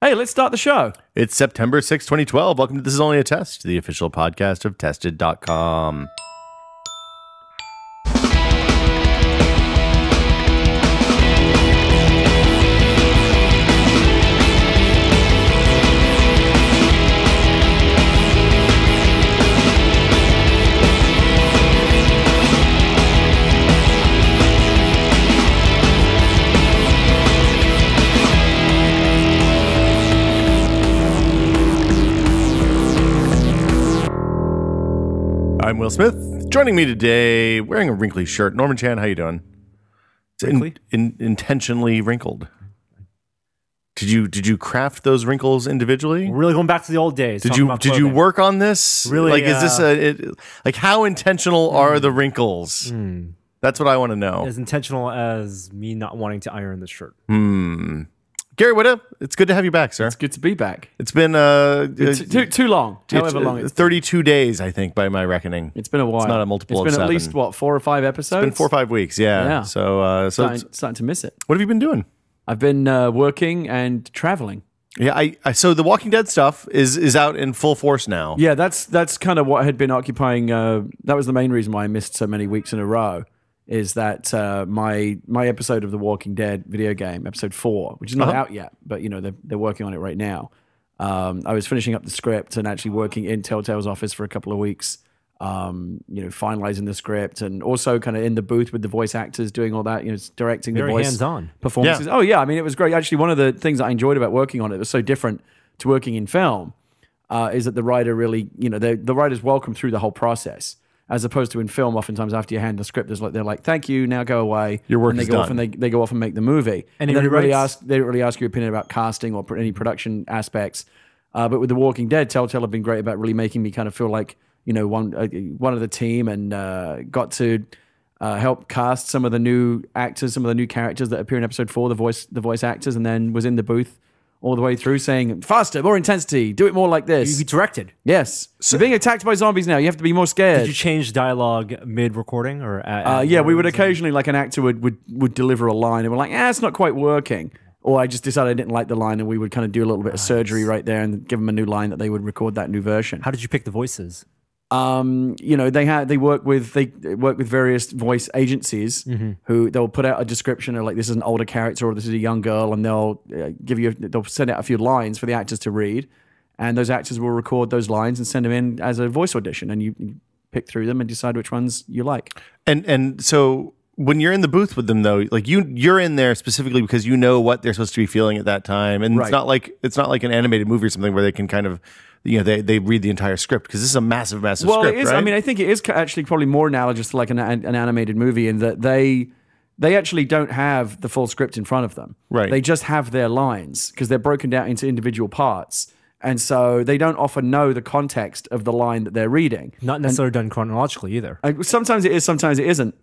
Hey, let's start the show. It's September 6, 2012. Welcome to This Is Only a Test, the official podcast of Tested.com. I'm Will Smith. Joining me today, wearing a wrinkly shirt, Norman Chan. How you doing? Wrinkly? Intentionally wrinkled. Did you craft those wrinkles individually? We're really going back to the old days. Did you work on this? Really? Like, is this like how intentional are the wrinkles? That's what I want to know. As intentional as me not wanting to iron this shirt. Gary Whitta, it's good to have you back, sir. It's good to be back. It's been Too long, however long it's 32 days, I think, by my reckoning. It's been a while. It's not a multiple It's been of at 7. least, what, 4 or 5 episodes? It's been 4 or 5 weeks, yeah. So starting to miss it. what have you been doing? I've been working and traveling. Yeah, so the Walking Dead stuff is out in full force now. Yeah, that's kind of what had been occupying. That was the main reason why I missed so many weeks in a row. Is that my episode of The Walking Dead video game, episode 4, which is not out yet, but you know they're working on it right now. I was finishing up the script and actually working in Telltale's office for a couple of weeks, finalizing the script and also kind of in the booth with the voice actors doing all that, directing Very the voice hands-on performances. Yeah. Oh yeah, I mean it was great. Actually, one of the things that I enjoyed about working on it was so different to working in film, is that the writer really, the writer's welcome through the whole process. As opposed to in film, oftentimes after you hand the script, they're like, "Thank you, now go away." Your work and they is go done. off and they go off and make the movie. And they don't really rewrites? ask your opinion about casting or any production aspects. But with The Walking Dead, Telltale have been great about really making me kind of feel like one of the team, and got to help cast some of the new actors, some of the new characters that appear in episode 4, the voice actors, and then was in the booth all the way through saying, faster, more intensity, do it more like this. You directed. Yes. So you're being attacked by zombies now. You have to be more scared. Did you change dialogue mid-recording? Or yeah, we would occasionally, like an actor would deliver a line and we're like, it's not quite working. Or I just decided I didn't like the line and we would kind of do a little bit of surgery right there and give them a new line that they would record that new version. How did you pick the voices? They work with various voice agencies who they'll put out a description of like, this is an older character or this is a young girl, and they'll they'll send out a few lines for the actors to read, and those actors will record those lines and send them in as a voice audition, and you pick through them and decide which ones you like. And so when you're in the booth with them, though, like you're in there specifically because you know what they're supposed to be feeling at that time, and Right. it's not like an animated movie or something where they can kind of they read the entire script, because this is a massive Well, script. it is. Right? I mean, I think it is actually probably more analogous to like an animated movie in that they actually don't have the full script in front of them. Right. They just have their lines because they're broken down into individual parts. And so they don't often know the context of the line that they're reading. Not necessarily done chronologically either. Sometimes it is, sometimes it isn't.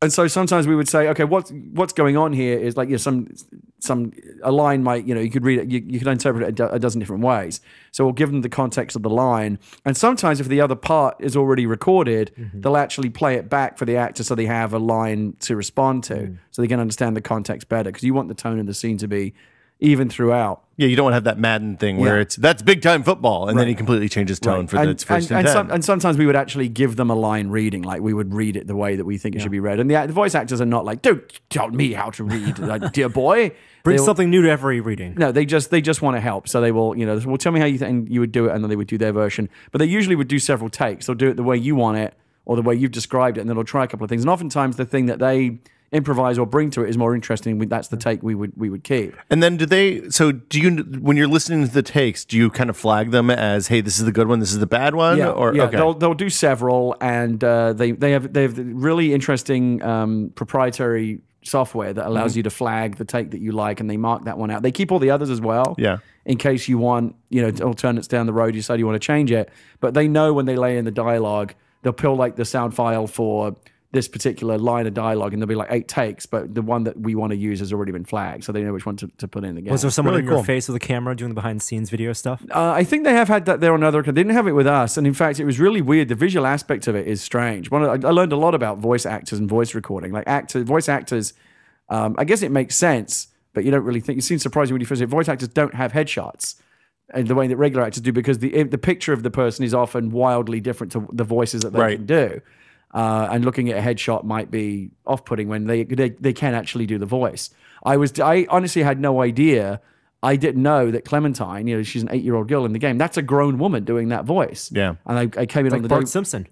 And so sometimes we would say, okay, what's going on here is like, a line might, you could read it, you could interpret it a dozen different ways. So we'll give them the context of the line. And sometimes if the other part is already recorded, they'll actually play it back for the actor so they have a line to respond to, so they can understand the context better, because you want the tone of the scene to be even throughout. Yeah, you don't want to have that Madden thing where that's big time football, and then he completely changes tone for its first and 10. And sometimes we would actually give them a line reading, like we would read it the way that we think it should be read. And the voice actors are not like, don't tell me how to read, like, dear boy. Bring something new to every reading. No, they just want to help. So they will, well, tell me how you think you would do it, and then they would do their version. But they usually would do several takes. They'll do it the way you want it, or the way you've described it, and then they'll try a couple of things. And oftentimes the thing that they improvise or bring to it is more interesting. That's the take we would keep. And then do you, when you're listening to the takes, do you kind of flag them as, hey, this is the good one, this is the bad one? Yeah, Okay. They'll do several, and they have really interesting proprietary software that allows you to flag the take that you like, and they mark that one out. They keep all the others as well. Yeah. In case you want, alternates down the road, you decide you want to change it. But they know when they lay in the dialogue, they'll pull like the sound file for this particular line of dialogue, and there'll be like 8 takes, but the one that we want to use has already been flagged, so they know which one to put in again. Was there someone Really in your cool. face with a camera doing the behind-the-scenes video stuff? I think they have had that there on other. They didn't have it with us, and in fact, it was really weird. The visual aspect of it is strange. I learned a lot about voice actors and voice recording. Like voice actors, I guess it makes sense but you don't really think. It seems surprising when you first see it. Voice actors don't have headshots in the way that regular actors do, because the picture of the person is often wildly different to the voices that they can do. And looking at a headshot might be off-putting when they can actually do the voice. I honestly had no idea. I didn't know that Clementine, she's an 8-year-old girl in the game. That's a grown woman doing that voice. Yeah. And I came in on the Bart day. Simpson.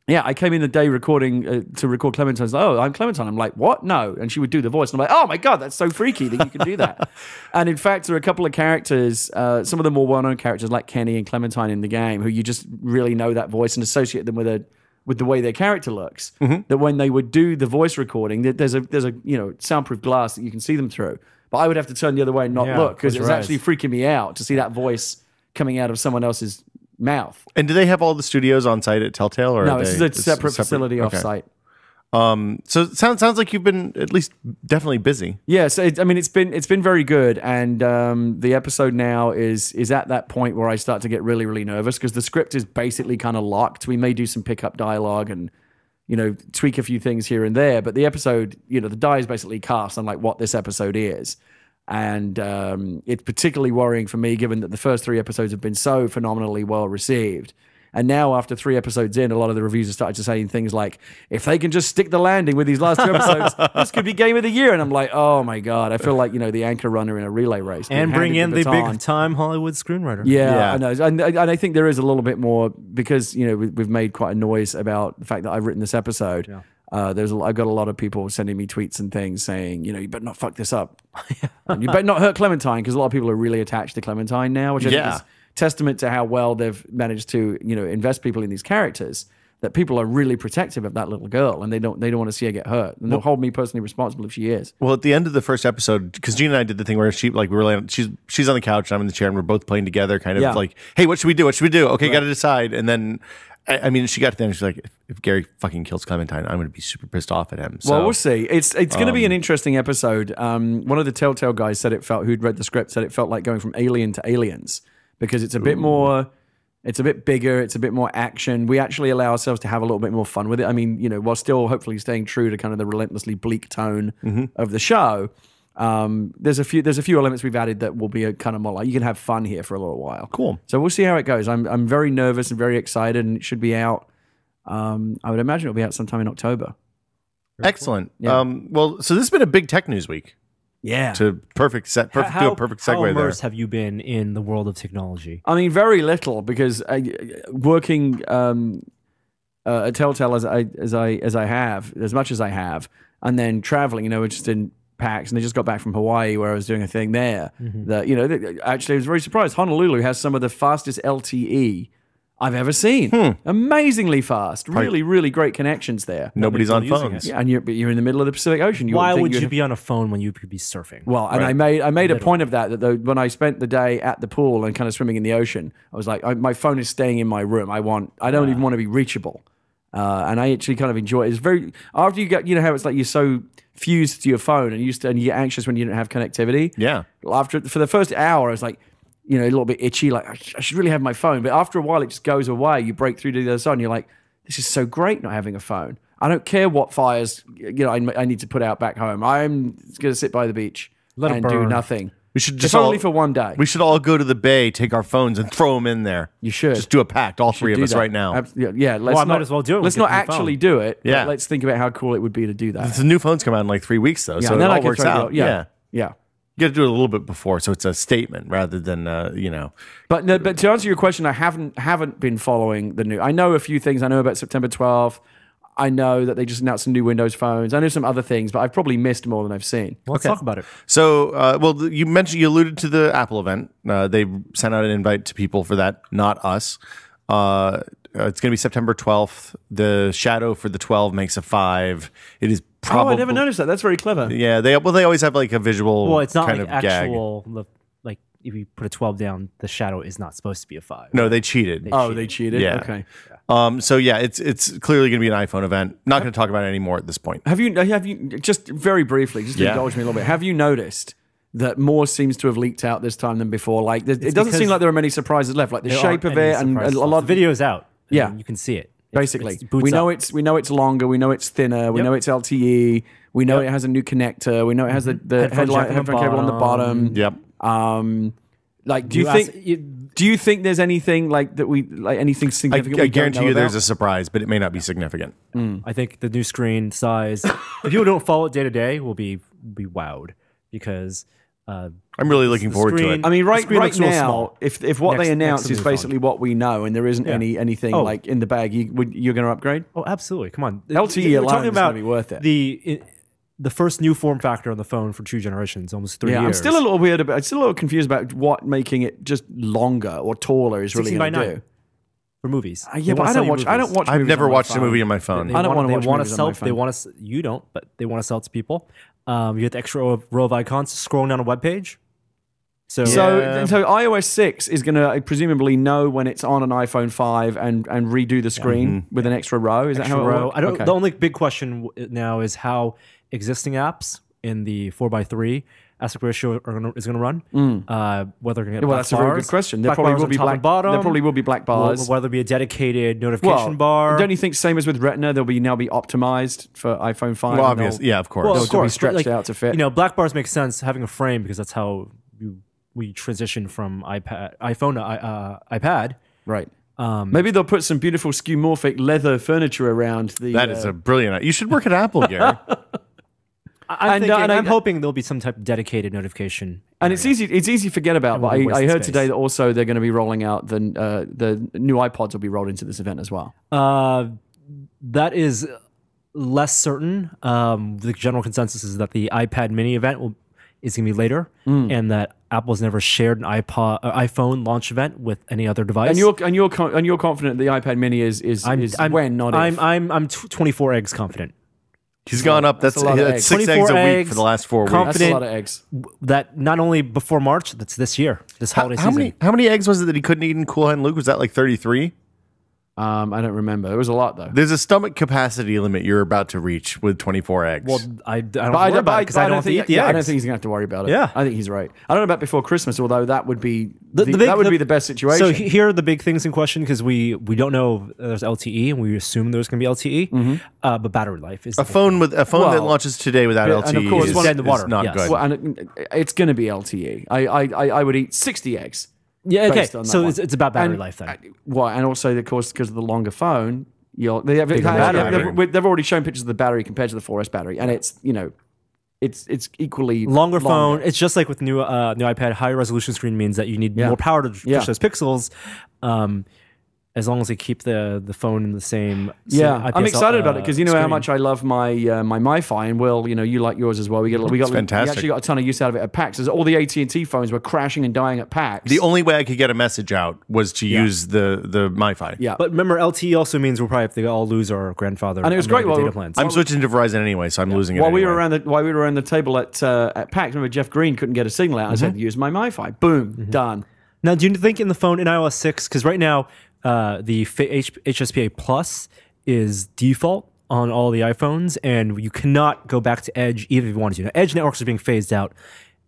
Yeah, I came in the day recording to record Clementine. I was like, oh, I'm Clementine. I'm like, what? No. And she would do the voice. And I'm like, oh my God, that's so freaky that you can do that. And in fact, there are a couple of characters, some of the more well-known characters like Kenny and Clementine in the game, who you just really know that voice and associate them with the way their character looks. That when they would do the voice recording, there's a soundproof glass that you can see them through. But I would have to turn the other way and not look, because it was actually freaking me out to see that voice coming out of someone else's mouth. And do they have all the studios on site at Telltale? Or no, this is a separate facility off site. So it sounds like you've been at least definitely busy. Yeah, so it's been very good, and the episode now is at that point where I start to get really, really nervous, because the script is basically kind of locked. We may do some pickup dialogue and tweak a few things here and there, but the episode, the die is basically cast on like what this episode is. And it's particularly worrying for me, given that the first 3 episodes have been so phenomenally well received. And now, after 3 episodes in, a lot of the reviews have started to say things like, if they can just stick the landing with these last 2 episodes, this could be game of the year. And I'm like, oh my God, I feel like, the anchor runner in a relay race. And bring in the big-time Hollywood screenwriter. Yeah, I know. And I think there is a little bit more, because, we've made quite a noise about the fact that I've written this episode. Yeah. I've got a lot of people sending me tweets and things saying, you better not fuck this up. And you better not hurt Clementine, because a lot of people are really attached to Clementine now, which I think is testament to how well they've managed to, invest people in these characters, that people are really protective of that little girl, and they don't want to see her get hurt, and they'll hold me personally responsible if she is. Well, at the end of the first episode, because Gina and I did the thing where she's on the couch and I'm in the chair and we're both playing together, kind of like, hey, what should we do? What should we do? Okay, got to decide. And then I mean, she got to the end, she's like, if Gary fucking kills Clementine, I'm going to be super pissed off at him. So, well, we'll see. It's going to be an interesting episode. One of the Telltale guys said who'd read the script, said it felt like going from Alien to Aliens, because it's a bit more, it's a bit bigger, it's a bit more action. We actually allow ourselves to have a little bit more fun with it. I mean, while still hopefully staying true to kind of the relentlessly bleak tone of the show. There's a few elements we've added that will be a kind of more like, you can have fun here for a little while. Cool. So we'll see how it goes. I'm very nervous and very excited, and it should be out. I would imagine it'll be out sometime in October. Excellent. Cool. Yeah. Well, so this has been a big tech news week. Yeah. Do a perfect segue how immersed there. have you been in the world of technology? I mean, very little, because working at Telltale as I have, as much as I have, and then traveling, just in PAX, and they just got back from Hawaii where I was doing a thing there. That actually I was very surprised. Honolulu has some of the fastest LTE I've ever seen. Amazingly fast. Really, really great connections there. Nobody's on phones. Yeah, and you're in the middle of the Pacific Ocean. Why would you be on a phone when you could be surfing? Well, and I made a point of that when I spent the day at the pool and kind of swimming in the ocean, I was like, my phone is staying in my room. I don't even want to be reachable. And I actually kind of enjoy it. It's very, after you get, how it's like you're so fused to your phone and you get anxious when you don't have connectivity. Yeah. For the first hour, I was like, a little bit itchy, like I should really have my phone. But after a while, it just goes away. You break through to the other side and you're like, this is so great not having a phone. I don't care what fires, I need to put out back home. I'm going to sit by the beach and do nothing. We should just only for one day. We should all go to the bay, take our phones, and throw them in there. You should just do a pact, all 3 of us right now. Yeah. I might as well do it. Let's not actually do it. Yeah. Let's think about how cool it would be to do that. The new phones come out in like 3 weeks, though, so it all works out. Yeah. You got to do it a little bit before, so it's a statement rather than But to answer your question, I haven't been following the new. I know a few things. I know about September 12th. I know that they just announced some new Windows phones. I know some other things, but I've probably missed more than I've seen. Let's talk about it. So, you alluded to the Apple event. They sent out an invite to people for that, not us. It's going to be September 12th. The shadow for the 12 makes a 5. It is probably. Oh, I never noticed that. That's very clever. Yeah, they always have like a visual. Well, it's not kind like of actual. Like if you put a 12 down, the shadow is not supposed to be a 5. No, they cheated. They cheated. Yeah. Okay. So yeah, it's clearly going to be an iPhone event. Not going to talk about it anymore at this point. Have you just very briefly, just indulge me a little bit? Have you noticed that more seems to have leaked out this time than before? Like it doesn't seem like there are many surprises left. Like the shape of it and a lot of videos out. Yeah, you can see it. Basically, It boots we know up. it's longer. We know it's thinner. We Yep. know it's LTE. We know it has a new connector. We know it has the headphone cable on the bottom. Yep. Like, do you think there's anything like that anything significant? I we don't guarantee know you about? there's a surprise, but it may not be significant. I think the new screen size, if people don't follow it day to day, will be wowed because I'm really looking forward to it. I mean, right looks real now, small. if what Next- they announce next to is the phone. basically what we know, and there isn't anything Oh. like in the bag, you're going to upgrade. oh, absolutely, come on, LTE We're alone talking is about gonna be worth it. The first new form factor on the phone for 2 generations, almost 3 Yeah, years. I'm still a little confused about what making it just longer or taller is really 16 by going to 9 do. for movies. Yeah, They but wanna I sell don't you watch. I movies. don't watch. I've movies never on my watched a phone. movie on my phone. I don't wanna watch They want movies to on my sell. They phone. want to. You don't, but they want to sell it to people. You get the extra row of icons scrolling down a web page. So Yeah. So iOS 6 is going to presumably know when it's on an iPhone 5 and redo the screen with an extra row. Is that how it row. works? I don't. Okay. The only big question now is how existing apps in the 4:3 aspect ratio is going to run. Whether they're going to get Well, black that's a very bars. good question. There Black probably bars will on be top black. and bottom. There probably will be black bars. Whether it be a dedicated notification bar. Don't you think same as with Retina? They'll now be optimized for iPhone 5. Well, and obvious. they'll- Yeah, of course. Well, They'll of be course, stretched but, like, out to fit. You know, black bars make sense having a frame because that's how we transition from iPhone to iPad. Right. Maybe they'll put some beautiful skeuomorphic leather furniture around the. That is a brilliant. You should work at Apple, Gary. I'm hoping there'll be some type of dedicated notification. And it's easy. It's easy to forget about. And But we'll be I wasting heard space. today that also they're going to be rolling out the new iPods will be rolled into this event as well. That is less certain. The general consensus is that the iPad Mini event is going to be later, and that Apple's never shared an iPhone launch event with any other device. And you're confident the iPad Mini is when, not if. I'm 24 eggs confident He's gone up. That's a lot of eggs. 6 eggs 24 a week eggs, for the last 4 weeks. That's a confident lot of eggs. that not only before March, that's this year, this holiday season. How many eggs was it that he couldn't eat in Cool Hand Luke? Was that like 33? I don't remember. It was a lot though. There's a stomach capacity limit you're about to reach with 24 eggs. Well, I don't worry about it because I don't have to eat the eggs. I don't think he's going to have to worry about it. Yeah. I think he's right. I don't know about before Christmas, although that would be The the best situation. So here are the big things in question because we don't know if there's LTE and we assume there's going to be LTE, but battery life is a phone that launches today without and LTE of course, is, one- Dead in the water, is not yes. good. Well, and it's going to be LTE. I would eat 60 eggs. Yeah, okay. based on that So one. it's about battery And, life then. And also, of course, because of the longer phone, they've already shown pictures of the battery compared to the 4S battery, and it's it's equally Longer phone. It's just like with new iPad. Higher resolution screen means that you need more power to push those pixels. As long as they keep the phone in the same. I'm excited about it because you know how much I love my my MiFi, and Will, you like yours as well. We fantastic. actually got a ton of use out of it at PAX. All the AT&T phones were crashing and dying at PAX. The only way I could get a message out was to use the MiFi. Yeah, But remember, LTE also means we'll probably have to all lose our grandfather. And it was great while- data plans. I'm switching to Verizon anyway, so I'm losing it. While we anyway. were around the table at PAX, remember Jeff Green couldn't get a signal out. I said, use my MiFi. Boom, done. Now, do you think in the phone in iOS 6, because right now the HSPA Plus is default on all the iPhones, and you cannot go back to Edge even if you wanted to. Now, Edge networks are being phased out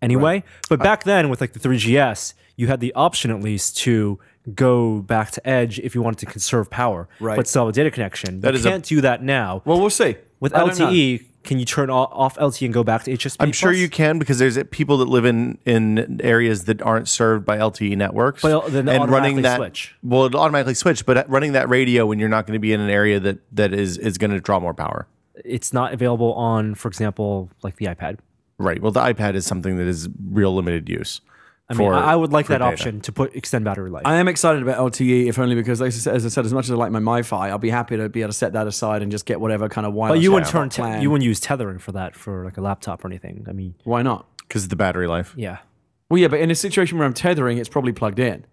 anyway, but back then with like the 3GS, you had the option at least to go back to Edge if you wanted to conserve power, but still have a data connection. You can't do that now. Well, we'll see. With I don't know. LTE, can you turn off LTE and go back to HSPA? I'm sure you can because there's people that live in areas that aren't served by LTE networks. But then they automatically switch. Well, it'll automatically switch, but running that radio when you're not going to be in an area that is going to draw more power. It's not available on, for example, like the iPad. Right. Well, the iPad is something that is real limited use. I mean, I would like that data. option to extend battery life. I am excited about LTE, if only because, as I said, as much as I like my MiFi, I'll be happy to be able to set that aside and just get whatever kind of wireless. But you wouldn't plan. you wouldn't use tethering for that for like a laptop or anything. I mean, Why not? Because of the battery life. yeah. Well, yeah, but in a situation where I'm tethering, it's probably plugged in.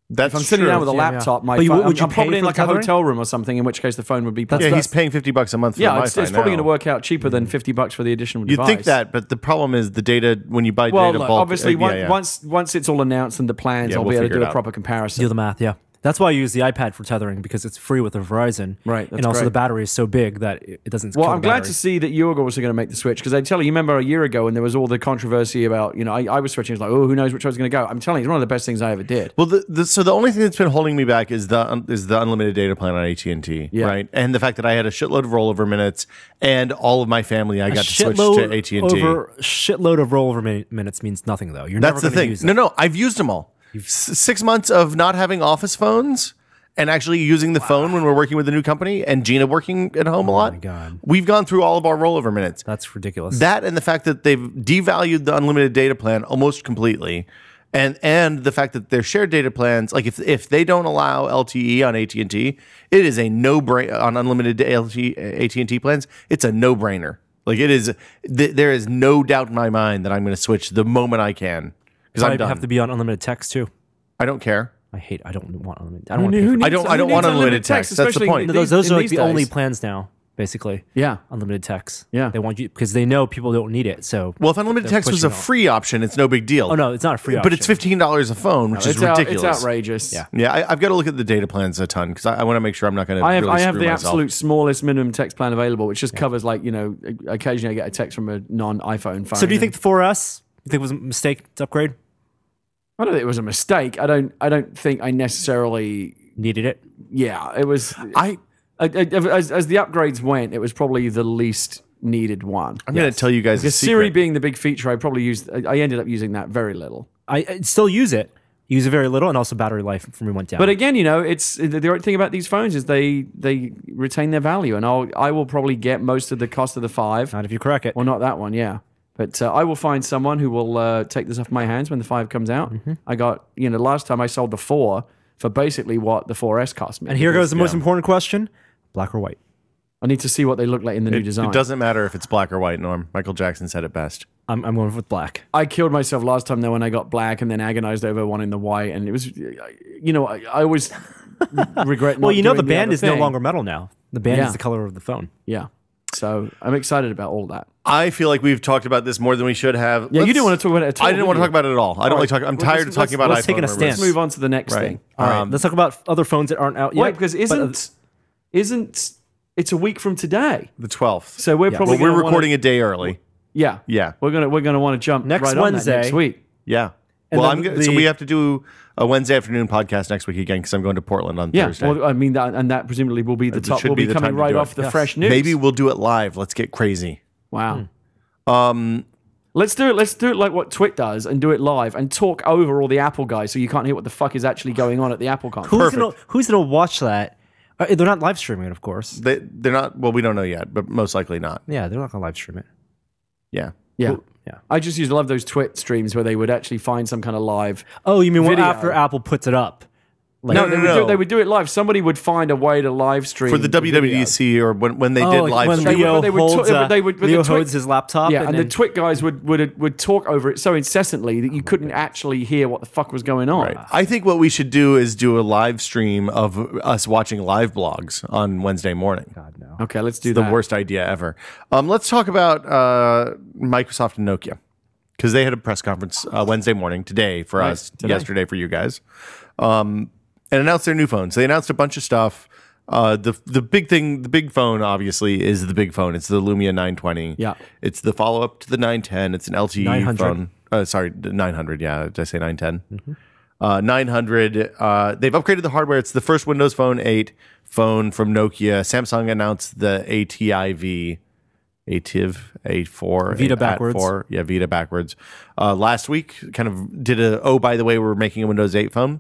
That's If I'm sitting true. down with a Yeah, laptop, yeah. my But phone, would you I'm probably pay in for like a tethering? hotel room or something, in which case the phone would be plugged Yeah, in. he's paying $50 a month for Yeah, the it's Wi-Fi probably going to now. work out cheaper than $50 for the additional You'd device. think that, but the problem is the data when you buy Well, data look, bulk. obviously, yeah. once it's all announced and the plans, Yeah, I'll we'll be able to figure do it a out. proper comparison. Do the math, yeah. That's why I use the iPad for tethering, because it's free with the Verizon. Right, that's and also great. the battery is so big that it doesn't. Well, kill I'm the glad battery. to see that you're also going to make the switch, because I tell you, remember a year ago when there was all the controversy about, I was switching. It was like, oh, who knows which one's going to go? I'm telling you, it's one of the best things I ever did. Well, so the only thing that's been holding me back is the unlimited data plan on AT&T, right? And the fact that I had a shitload of rollover minutes, and all of my family, I got to switch to AT&T. Shitload of rollover minutes means nothing, though. You're That's never the thing. use that. No, I've used them all. 6 months of not having office phones and actually using the phone when we're working with a new company, and Gina working at home a lot. Oh my God. We've gone through all of our rollover minutes. That's ridiculous. That and the fact that they've devalued the unlimited data plan almost completely, and the fact that their shared data plans, like if they don't allow LTE on AT&T, it is a no-brainer on unlimited AT&T plans. It's a no-brainer. Like it is, there is no doubt in my mind that I'm going to switch the moment I can, because I'm done. have to be on unlimited text too. I don't care. I don't want unlimited. I don't want to pay for I don't want unlimited text. That's the point. Those are like the only plans now, basically. Yeah. Unlimited text. Yeah. They want you, because they know people don't need it. So well, if unlimited text was a free option, it's no big deal. Oh no, it's not a free option. But it's $15 a phone, which is ridiculous. It's outrageous. Yeah. Yeah, I've got to look at the data plans a ton, because I want to make sure I'm not going to. I have the absolute smallest minimum text plan available, which just covers occasionally I get a text from a non-iPhone phone. So do you think the 4S? You think it was a mistake to upgrade? I don't think it was a mistake. I don't think I necessarily Needed it? Yeah, it was. As the upgrades went, it was probably the least needed one. I'm going to tell you guys because Siri being the big feature, I ended up using that very little. I still use it. Use it very little, and also battery life for me went down. But again, it's the right thing about these phones is they retain their value, and I will probably get most of the cost of the 5. Not if you crack it. Well, not that one, yeah. But I will find someone who will take this off my hands when the 5 comes out. Mm-hmm. I got, last time I sold the 4 for basically what the 4S cost me. And here goes the most important question: black or white? I need to see what they look like in the new design. It doesn't matter if it's black or white, Norm. Michael Jackson said it best. I'm going with black. I killed myself last time though when I got black and then agonized over wanting the white, and it was, I always regret. Well, not the doing band other is no thing. longer metal now. The band is the color of the phone. Yeah. So I'm excited about all that. I feel like we've talked about this more than we should have. Yeah, you didn't want to talk about it at all. I didn't want to talk about it at all. I don't like talking. I'm tired of talking about let's iPhone. take a stance. Let's move on to the next thing. All right. Let's talk about other phones that aren't out yet. Wait, because isn't it's a week from today? The 12th. So we're probably we're recording a day early. Yeah. Yeah. We're gonna want to jump next right Wednesday on that next week. Yeah. And well, so we have to do a Wednesday afternoon podcast next week again, because I'm going to Portland on Thursday. Well, I mean that presumably will be the top. Will be the coming time to right do it. off the fresh news. Maybe we'll do it live. Let's get crazy. Wow. Let's do it. Let's do it like what Twit does and do it live and talk over all the Apple guys so you can't hear what the fuck is actually going on at the Apple conference. Who's gonna watch that? They're not live streaming it, of course. They're not. Well, we don't know yet, but most likely not. Yeah, they're not gonna live stream it. Yeah. Yeah. Yeah. I just used to love those Twit streams where they would actually find some kind of live. Oh, you mean video. after Apple puts it up? Like, No. They would do it live. Somebody would find a way to live stream For the WWDC or when they did live when stream. Leo Leo holds his laptop. Yeah, and the Twit guys would talk over it so incessantly that you couldn't actually hear what the fuck was going on. Right. I think what we should do is do a live stream of us watching live blogs on Wednesday morning. God, no. Okay, let's do that. The worst idea ever. Let's talk about Microsoft and Nokia, because they had a press conference Wednesday morning, today for us, yesterday for you guys, and announced their new phones. They announced a bunch of stuff. The big thing, the big phone, obviously, is the big phone. It's the Lumia 920. Yeah. It's the follow-up to the 910. It's an LTE 900. phone. Sorry, 900. Yeah, did I say 910? 900. They've upgraded the hardware. It's the first Windows Phone 8 phone from Nokia. Samsung announced the ATIV. A4. Vita backwards. A4. Yeah, Vita backwards. Last week, kind of did by the way, we're making a Windows 8 phone.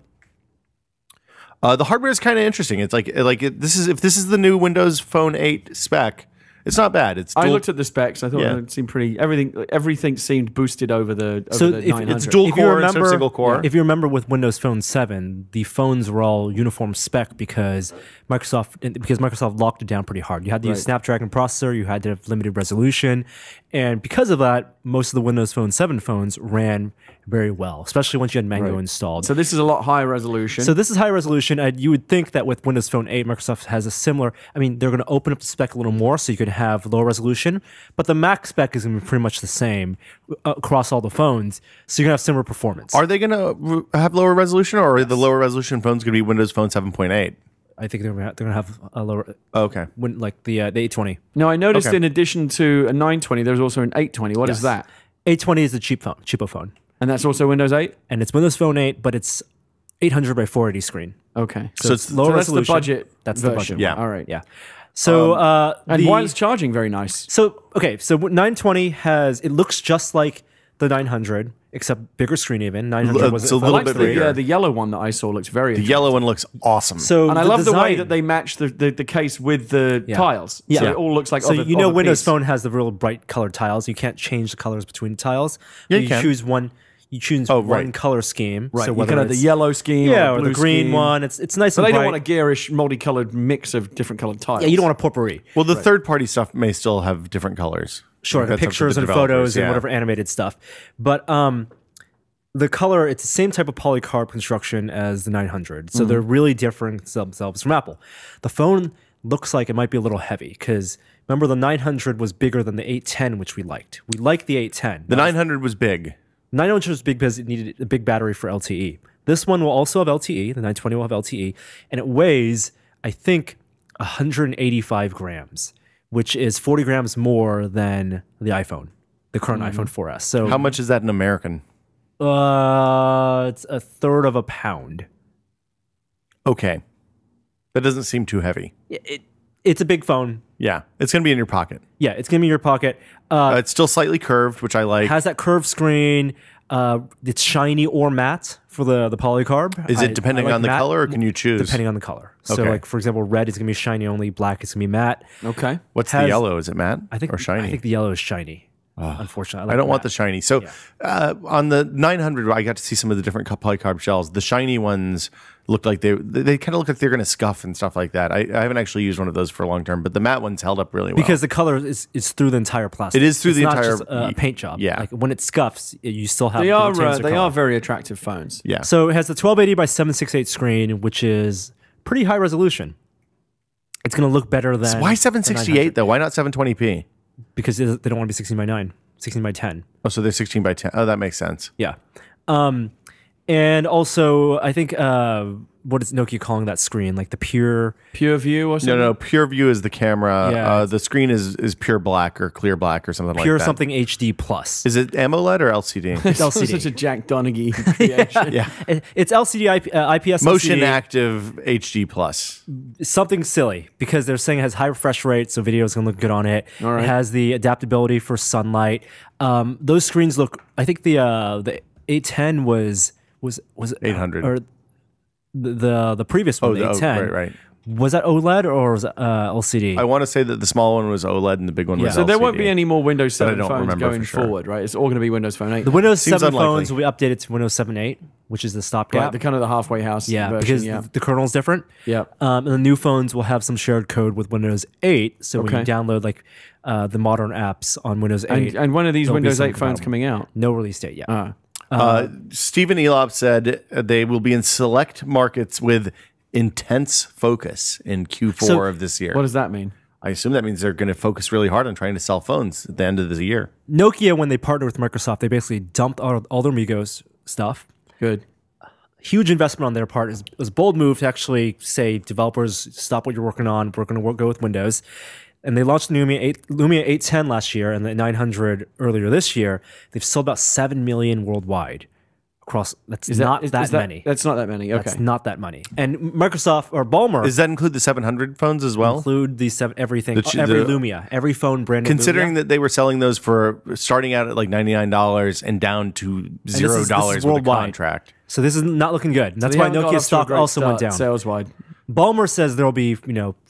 The hardware is kind of interesting. It's if this is the new Windows Phone 8 spec, it's not bad. I looked at the specs. I thought it seemed pretty. Everything seemed boosted over the 900. It's dual core instead of single core. If you remember with Windows Phone 7, the phones were all uniform spec because Microsoft locked it down pretty hard. You had to use Snapdragon processor, you had to have limited resolution, And because of that, most of the Windows Phone 7 phones ran very well, especially once you had Mango installed. So this is a lot higher resolution. So this is high resolution. You would think that with Windows Phone 8, Microsoft has a similar, I mean, they're going to open up the spec a little more so you could have low resolution, but the Mac spec is going to be pretty much the same across all the phones. So you're going to have similar performance. Are they going to have lower resolution, or are the lower resolution phones going to be Windows Phone 7.8? I think they're going to have a lower, Okay. like the 820. Now, I noticed in addition to a 920, there's also an 820. What is that? 820 is the cheapo phone. And that's also Windows 8? And it's Windows Phone 8, but it's 800 by 480 screen. Okay. So it's lower that's resolution. the budget That's version. the budget. Yeah. All right. Yeah. So and wireless charging, very nice. So 920 has, it looks just like the 900, except bigger screen even. 900 was it's a little bit bigger. The yellow one that I saw looks very The yellow one looks awesome. So and I love the way that they match the case with the tiles. Yeah. So it all looks like so of a, you know of a Windows piece. Phone has the real bright colored tiles. You can't change the colors between tiles. Yeah, you you can. choose one. You choose one color scheme. Right. So You whether can have the it's- yellow scheme or or the the blue green scheme. one. It's nice But and they bright. don't want a garish, multicolored mix of different colored tiles. Yeah, you don't want a potpourri. Well, the third-party stuff may still have different colors. Sure, Like, the that's up to pictures the and developers, photos and yeah. whatever animated stuff. But the color, it's the same type of polycarb construction as the 900. So they're really different themselves from Apple. The phone looks like it might be a little heavy because remember the 900 was bigger than the 810, which we liked. We liked the 810. The 900 was big. 900 was big because it needed a big battery for LTE. This one will also have LTE. The 920 will have LTE. And it weighs, I think, 185 grams, which is 40 grams more than the iPhone, the current iPhone 4S. So How much is that in American? it's a third of a pound. Okay. That doesn't seem too heavy. It's a big phone. Yeah. It's going to be in your pocket. Yeah, it's going to be in your pocket. It's still slightly curved, which I like. Has that curved screen. It's shiny or matte for the polycarb. Is it depending I like on the matte, color, or can you choose? Depending on the color. So, Okay. like, for example, red is going to be shiny only, black is going to be matte. Okay. What's the has- yellow? Is it matte or shiny? I think the yellow is shiny. Unfortunately, I don't want the shiny. So on the 900, I got to see some of the different polycarb shells. The shiny ones looked like they kind of look like they're going to scuff and stuff like that. I haven't actually used one of those for a long term, but the matte ones held up really well. because the color is through the entire plastic. It is through It's the not entire- just a paint job. yeah. Like when it scuffs, you still have They the are retains of they color. are very attractive phones. yeah. So it has the 1280 by 768 screen, which is pretty high resolution. It's going to look better than Why the 768 though? Why not 720p? because they don't want to be 16 by 9, 16 by 10. Oh, so they're 16 by 10. Oh, that makes sense. Yeah. And also, I think what is Nokia calling that screen? Like the pure. Pure View or something? No, pure view is the camera. Yeah. The screen is pure black or clear black or something like Pure that. something HD plus. Is it AMOLED or LCD? It's LCD. Such a Jack Donaghy creation. yeah. It's LCD, IPS Motion LCD, active HD plus. something silly because they're saying it has high refresh rate, so video is going to look good on it. All right. It has the adaptability for sunlight. Those screens look. I think the 810 was 800. or the previous one, the 810. right. Was that OLED or was it LCD? I want to say that the small one was OLED and the big one was So LCD. there won't be any more Windows But I 7 don't phones remember going for sure. forward, right? It's all going to be Windows Phone 8. the Windows Seems 7 unlikely. phones will be updated to Windows 7.8, which is the stopgap. Right, the kind of the halfway house Yeah, version, because yeah. the kernel's different. Yeah. And the new phones will have some shared code with Windows 8. So when you Okay. download like the modern apps on Windows 8, And when are these there'll be Windows some 8 phones compatible. coming out? No release date yet. Stephen Elop said they will be in select markets with intense focus in Q4 So- of this year. What does that mean? I assume that means they're going to focus really hard on trying to sell phones at the end of the year. Nokia, when they partnered with Microsoft, they basically dumped all their Migos stuff. Good. Huge investment on their part. It was a bold move to actually say, developers, stop what you're working on. We're going to go with Windows. And they launched the Lumia 810 last year and the 900 earlier this year. They've sold about 7 million worldwide. Across, that's not that many. That's not that many. Okay. That's not that many. And Microsoft or Ballmer Does that include the 700 phones as well? include the everything, The- every the- Lumia, every phone branded. Considering Lumia. that they were selling those for starting out at like $99 and down to this $0 is with a worldwide. contract. So this is not looking good. That's They why haven't got Nokia off to a stock great also went start down. Sales wide. Ballmer says there will be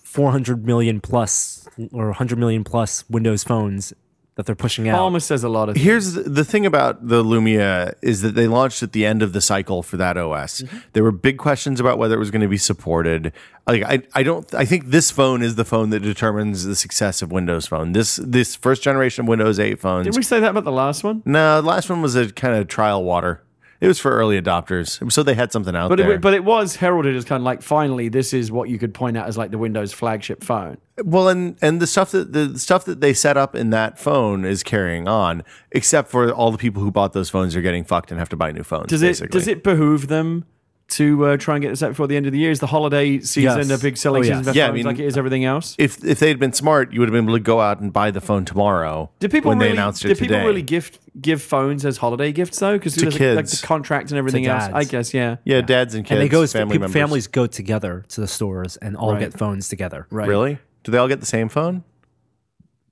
400 million plus or 100 million plus Windows phones that they're pushing out. Palmer says a lot of things. Here's the thing about the Lumia is that they launched at the end of the cycle for that OS. There were big questions about whether it was going to be supported. Like I think this phone is the phone that determines the success of Windows Phone. This first generation of Windows 8 phones. Did we say that about the last one? No, the last one was a kind of trial water. It was for early adopters, so they had something out there. But it was heralded as kind of like, finally, this is what you could point out as like the Windows flagship phone. Well, and the stuff that they set up in that phone is carrying on, except for all the people who bought those phones are getting fucked and have to buy new phones. Does it behoove them to try and get this out before the end of the year? Is the holiday season a big selling season for phones like it is everything else? If they had been smart, you would have been able to go out and buy the phone tomorrow. Did people when really, they announced it did today. people really give phones as holiday gifts though? Because To like kids. the contract and everything else. I guess Yeah, dads and kids, and they go family members. families go together to the stores and all get phones together. Right. Really? Do they all get the same phone?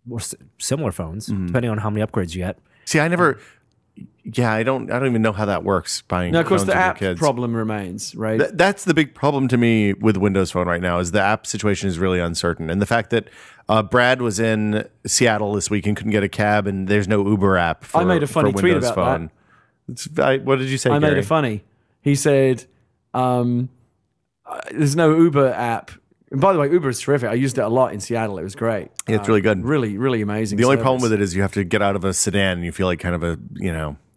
Or similar phones, depending on how many upgrades you get. See, I never. Yeah, I don't even know how that works. Buying Now, of course, phones the with your app kids. problem remains, right? That's the big problem to me with Windows Phone right now. Is the app situation is really uncertain, and the fact that Brad was in Seattle this week and couldn't get a cab, and there's no Uber app. For, I made a funny for tweet Windows about Phone. What did you say? I Gary? made it funny. He said, "There's no Uber app." And by the way, Uber is terrific. I used it a lot in Seattle. It was great. Yeah, it's really good. Really, really amazing. The only service. problem with it is you have to get out of a sedan, and you feel like kind of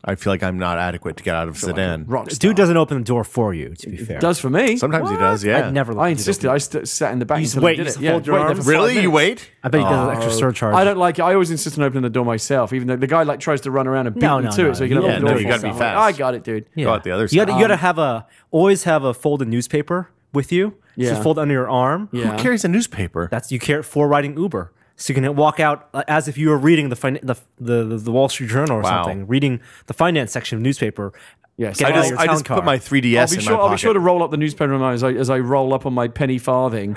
I feel like I'm not adequate to get out of a sedan. Rock Dude star. doesn't open the door for you, to be fair. Does for me. Sometimes he does. Yeah. I'd never I insisted. I sat in the back just until wait, he you did just it. fold your wait there arms? for 5 Really? You minutes. wait? I bet he does an extra surcharge. I don't like it. I always insist on opening the door myself, even though the guy like tries to run around and beat No, me no, to no. it so he can Yeah, open the no, door. you for gotta be himself. fast. I got it, dude. Go out the other You side. gotta have always have a folded newspaper with you. Yeah. Just fold under your arm. Yeah. Who carries a newspaper? That's you carry it for riding Uber. So you can walk out as if you were reading the Wall Street Journal or Wow. something, reading the finance section of newspaper. Yes, Get I out of just your I town just car. put my 3DS in my I'll be pocket. sure to roll up the newspaper as I roll up on my penny farthing.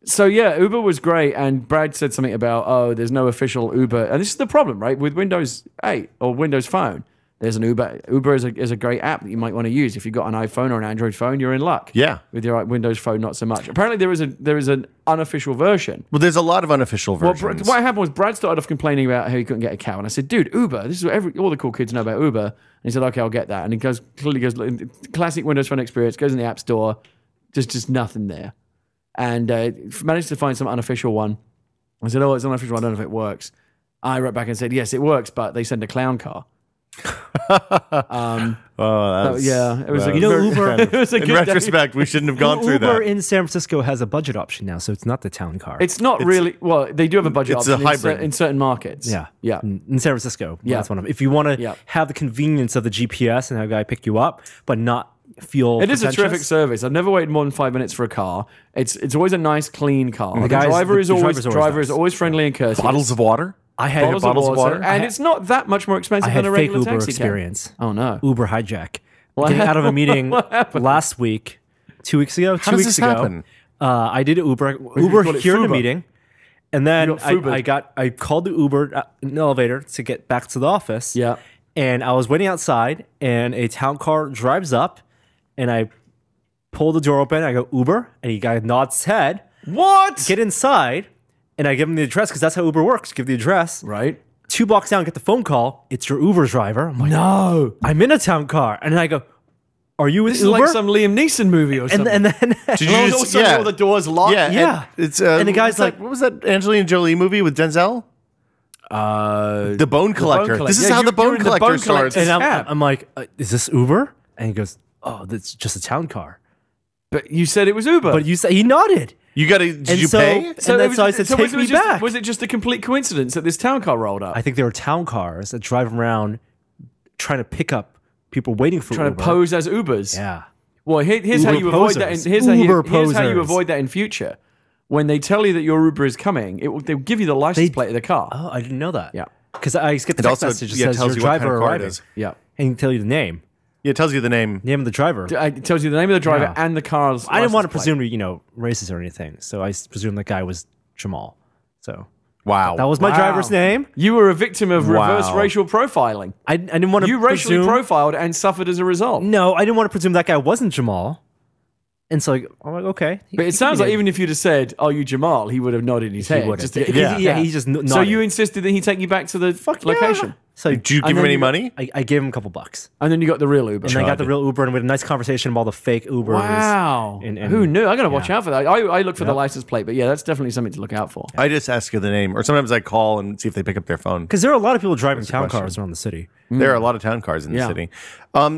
So yeah, Uber was great, and Brad said something about there's no official Uber, and this is the problem, right? With Windows 8 or Windows Phone, there's an Uber. Uber is a great app that you might want to use if you've got an iPhone or an Android phone. You're in luck. Yeah. With your Windows Phone, not so much. Apparently, there is an unofficial version. Well, there's a lot of unofficial Well, versions. what happened was Brad started off complaining about how he couldn't get a cab, and I said, "Dude, Uber. This is what all the cool kids know about Uber." And he said, "Okay, I'll get that." And he clearly goes, classic Windows Phone experience. Goes in the App Store, there's just nothing there, and managed to find some unofficial one. I said, "Oh, it's an unofficial one. I don't know if it works." I wrote back and said, "Yes, it works, but they send a clown car." That's, It was a, You know, very- Uber- it was a in good day. retrospect, we shouldn't have gone through Uber that. in San Francisco has a budget option now, so it's not the town car. It's not really well. They do have a budget It's a option hybrid. in certain markets. yeah, yeah. In San Francisco, Yeah. that's one of. If you want to Yeah. have the convenience of the GPS and have a guy pick you up, but not feel It is a terrific pretentious, service. I've never waited more than 5 minutes for a car. It's always a nice, clean car. The guys- driver the is always driver's always nice. friendly and courteous. Bottles of water? I had Bottles of water, and it's not that much more I expensive had than a fake regular Uber taxi experience. cab. Oh no! Uber hijack. Getting out of a meeting last week, 2 weeks ago, How two does weeks this ago. happen? I did Uber call it here in a Fuba. meeting, and then You got Fuba'd. I called the Uber in an elevator to get back to the office. Yeah. and I was waiting outside, and a town car drives up, and I pull the door open. I go Uber, and he guy nods his head. What? Get inside, and I give him the address because that's how Uber works. Give the address. Right. 2 blocks down, get the phone call. It's your Uber driver. I'm like, No. I'm in a town car, and I go, "Are you with This is Uber?" like some Liam Neeson movie or something. and then Did you all of a just, sudden all the doors locked. Yeah. Yeah. And it's, And the guy's like- what was that Angelina Jolie movie with Denzel? The Bone Collector. Collector. This is Yeah, how you're the Bone in the Collector Bone starts. Collector. and cab. I'm like, "Is this Uber?" And he goes, "Oh, that's just a town car." But you said it was Uber. But you said he nodded. You got to, did you so- pay? and that's why I said, "Take me back." Was it just a complete coincidence that this town car rolled up? I think there were town cars that drive around trying to pick up people waiting for Trying Uber. to pose as Ubers. Yeah. Well, here's how Uber you avoid that. posers. Here's Uber how you posers. avoid that in future. When they tell you that your Uber is coming, they'll give you the license They- plate of the car. Oh, I didn't know that. Yeah. Because I get the It text also message that yeah, says tells your you what kind driver of car it arriving. is. Yeah. And can tell you the name. Yeah, it tells you the name. Name of the driver. It tells you the name of the driver Yeah. and the car's. I didn't want to license plate. presume, racist or anything. So I presumed that guy was Jamal. So Wow. that was my Wow. driver's name. You were a victim of reverse Wow. racial profiling. I didn't want to You racially presume. profiled and suffered as a result. No, I didn't want to presume that guy wasn't Jamal. And so I'm like, okay. But it sounds like even if you'd have said, "Are you Jamal?" he would have nodded his head. would Just have. to get, He just nodded. So you insisted that he take you back to the location, So Did you give him any money? I gave him a couple bucks. and then you got the real Uber. And I got the real Uber, and we had a nice conversation about all the fake Ubers. Wow. And Who knew? I got to watch out for that. I look for the license plate, but yeah, that's definitely something to look out for. I just ask you the name, or sometimes I call and see if they pick up their phone. Because there are a lot of people driving town cars around the city. There are a lot of town cars in the Yeah. city.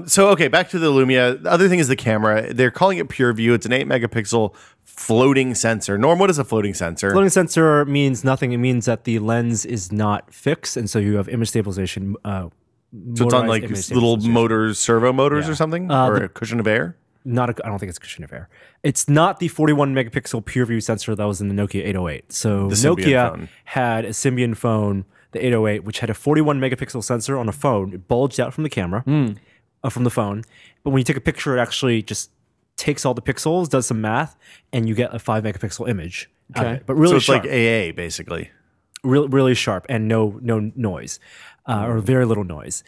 So, okay, back to the Lumia. The other thing is the camera. They're calling it Pure View. It's an 8 megapixel floating sensor. Norm, what is a floating sensor? Floating sensor means nothing. It means that the lens is not fixed, and so you have image stabilization. So it's on like little motors, servo motors or something? Or a cushion of air? I don't think it's a cushion of air. It's not the 41 megapixel PureView sensor that was in the Nokia 808. So Nokia phone. had a Symbian phone, the 808, which had a 41 megapixel sensor on a phone. It bulged out from the camera, from the phone. But when you take a picture, it actually just takes all the pixels, does some math, and you get a 5 megapixel image. out of it. But really So it's sharp. like AA, basically. Really sharp and no noise, or very little noise.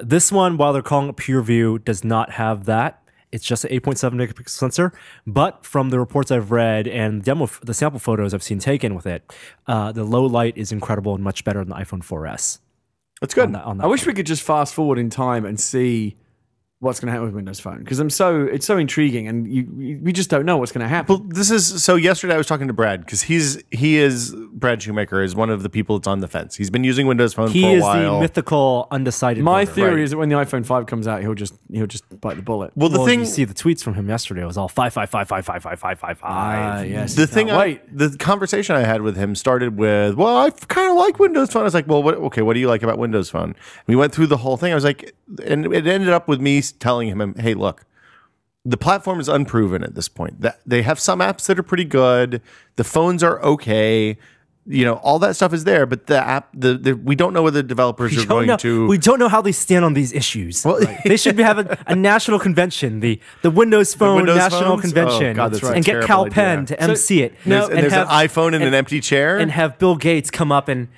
This one, while they're calling it Pure View, does not have that. It's just an 8.7 megapixel sensor. But from the reports I've read and the sample photos I've seen taken with it, the low light is incredible and much better than the iPhone 4S. That's good. On that I wish we could just fast forward in time and see what's going to happen with Windows Phone, because it's so intriguing, and we just don't know what's going to happen. Well, so yesterday I was talking to Brad, because Brad Shoemaker is one of the people that's on the fence. He's been using Windows Phone for a while. He is the mythical undecided My voter. theory is that when the iPhone 5 comes out, he'll just bite the bullet. Well, the thing you see the tweets from him yesterday, it was all 5. Yes. The thing, wait. the conversation I had with him started with, well, I kind of like Windows Phone. I was like, well, what do you like about Windows Phone? We went through the whole thing. I was like, and it ended up with me telling him, hey, look, the platform is unproven at this point. That they have some apps that are pretty good. The phones are okay. All that stuff is there, but the app, we don't know whether the developers are going to. We don't know how they stand on these issues. Well, they should be having a national convention, the Windows Phone National phones? Convention, Oh, God, that's and get Cal Penn to MC it. There's an iPhone in an empty chair, and have Bill Gates come up and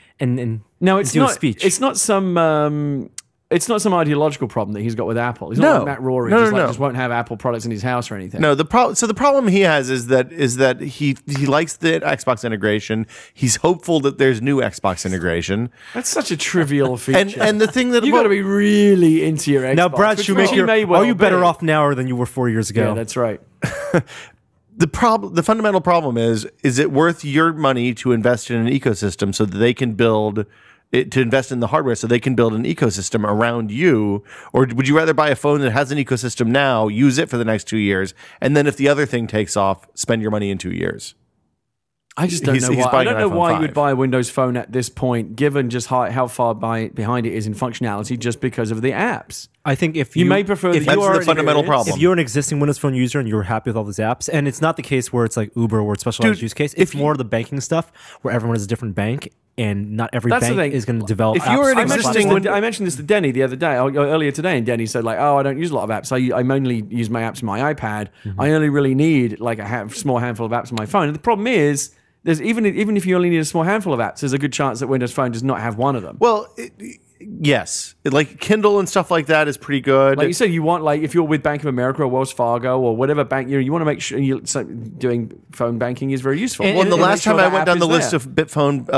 No, it's do not. a speech. It's not some. It's not some ideological problem that he's got with Apple. He's not like Matt Rory. Just won't have Apple products in his house or anything. No, the problem he has is that he likes the Xbox integration. He's hopeful that there's new Xbox integration. That's such a trivial feature. And the thing that you got to be really into your Xbox. now, Brad Shoemaker, are you better off now than you were 4 years ago? Yeah, that's right. The fundamental problem is it worth your money to invest in an ecosystem so that they can build it, to invest in the hardware so they can build an ecosystem around you? Or would you rather buy a phone that has an ecosystem now, use it for the next 2 years, and then if the other thing takes off, spend your money in 2 years? I just don't know why. I don't know why you would buy a Windows Phone at this point, given just how far behind it is in functionality, just because of the apps. I think if You may prefer if the- you That's are the fundamental problem. If you're an existing Windows Phone user and you're happy with all these apps, and it's not the case where it's like Uber or it's specialized use case, it's more the banking stuff where everyone is a different bank and not every That's the bank thing. is going to develop If apps. you're an on the existing platform. I mentioned this to Denny the other day, earlier today, and Denny said like, "Oh, I don't use a lot of apps. I mainly use my apps on my iPad. I only really need like a small handful of apps on my phone." And the problem is, there's even if you only need a small handful of apps, there's a good chance that Windows Phone does not have one of them. Well, yes. Like Kindle and stuff like that is pretty good. Like you said, you want like if you're with Bank of America or Wells Fargo or whatever bank, you want to make sure doing phone banking is very useful. Well, the And last make sure time I that went app down the is list there.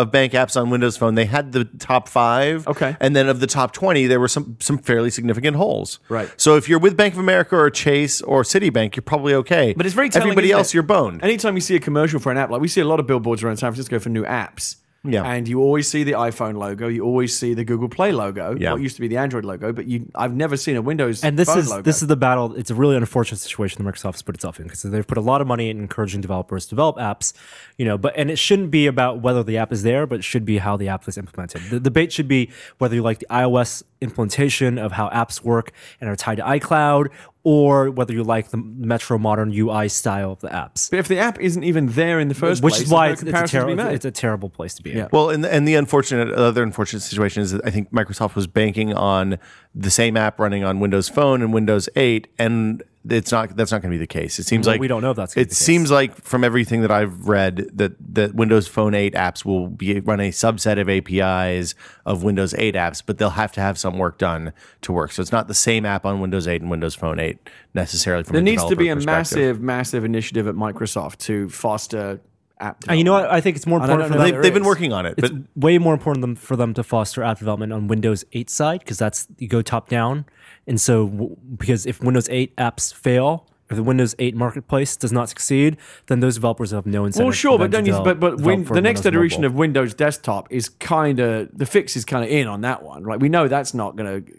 of bank apps on Windows Phone, they had the top 5. Okay. And then of the top 20, there were some fairly significant holes. Right. So if you're with Bank of America or Chase or Citibank, you're probably okay. But it's very telling, everybody isn't else, it? you're boned. Anytime you see a commercial for an app, like we see a lot of billboards around San Francisco for new apps. Yeah. And you always see the iPhone logo, you always see the Google Play logo, Yeah. what used to be the Android logo, but I've never seen a Windows And this phone is logo. this is the battle. It's a really unfortunate situation that Microsoft has put itself in because they've put a lot of money in encouraging developers to develop apps, and it shouldn't be about whether the app is there, but it should be how the app is implemented. The debate should be whether you like the iOS implementation of how apps work and are tied to iCloud, or whether you like the Metro modern UI style of the apps. But if the app isn't even there in the first Which place, is why there's no it's comparison to be made. a terrible place to be in. Yeah. Well, and the other unfortunate situation is that I think Microsoft was banking on the same app running on Windows Phone and Windows 8, and that's not going to be the case. It seems like we don't know if that's gonna be the case. seems like from everything that I've read that Windows Phone 8 apps will run a subset of APIs of Windows 8 apps, but they'll have to have some work done to work. So it's not the same app on Windows 8 and Windows Phone 8 necessarily. From there needs to be a perspective. massive initiative at Microsoft to foster app development. And you know what? I think it's more important for them. They've been working on it. It's But way more important for them to foster app development on Windows 8 side, because that's you go top down. And so, because if Windows 8 apps fail, if the Windows 8 marketplace does not succeed, then those developers have no incentive. Well, sure, but then the next iteration of Windows Desktop is the fix is kind of in on that one, right? We know that's not going to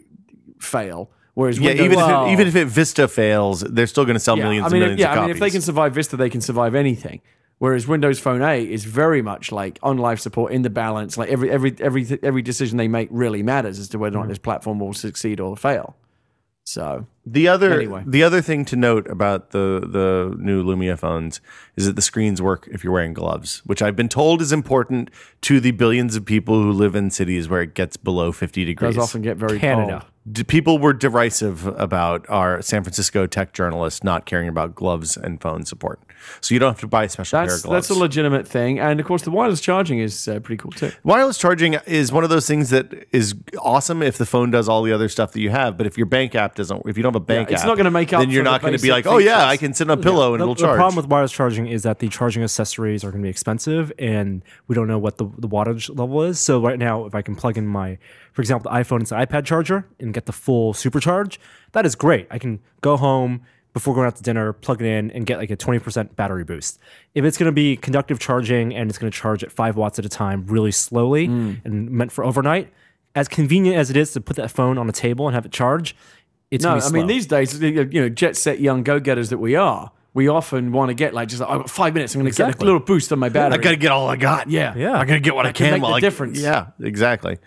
fail. Whereas even if Vista fails, they're still going to sell millions and millions of copies. I mean, if they can survive Vista, they can survive anything. Whereas Windows Phone 8 is very much like on life support in the balance. Like every decision they make really matters as to whether or not this platform will succeed or fail. So the other thing to note about the new Lumia phones is that the screens work if you're wearing gloves, which I've been told is important to the billions of people who live in cities where it gets below 50 degrees. It does often get very Canada. cold. People were derisive about our San Francisco tech journalists not caring about gloves and phone support. So you don't have to buy a special pair of gloves. That's a legitimate thing. And of course, the wireless charging is pretty cool too. Wireless charging is one of those things that is awesome if the phone does all the other stuff that you have. But if your bank app doesn't, if you don't have a bank app, it's not going to make up. Then you're not going to be like, oh yeah, I can sit on a pillow and it'll charge. The problem with wireless charging is that the charging accessories are going to be expensive, and we don't know what the wattage level is. So right now, if I can plug in for example, the iPhone into the iPad charger and get the full supercharge, that is great. I can go home before going out to dinner, plug it in, and get like a 20% battery boost. If it's going to be conductive charging and it's going to charge at 5 watts at a time really slowly and meant for overnight, as convenient as it is to put that phone on a table and have it charge, it's going to be slow. I mean, these days, jet set young go-getters that we are, we often want to get like just I've got 5 minutes. I'm going to get a little boost on my battery. I got to get all I got. Yeah. I got to get what I can. Make the difference. Yeah, exactly.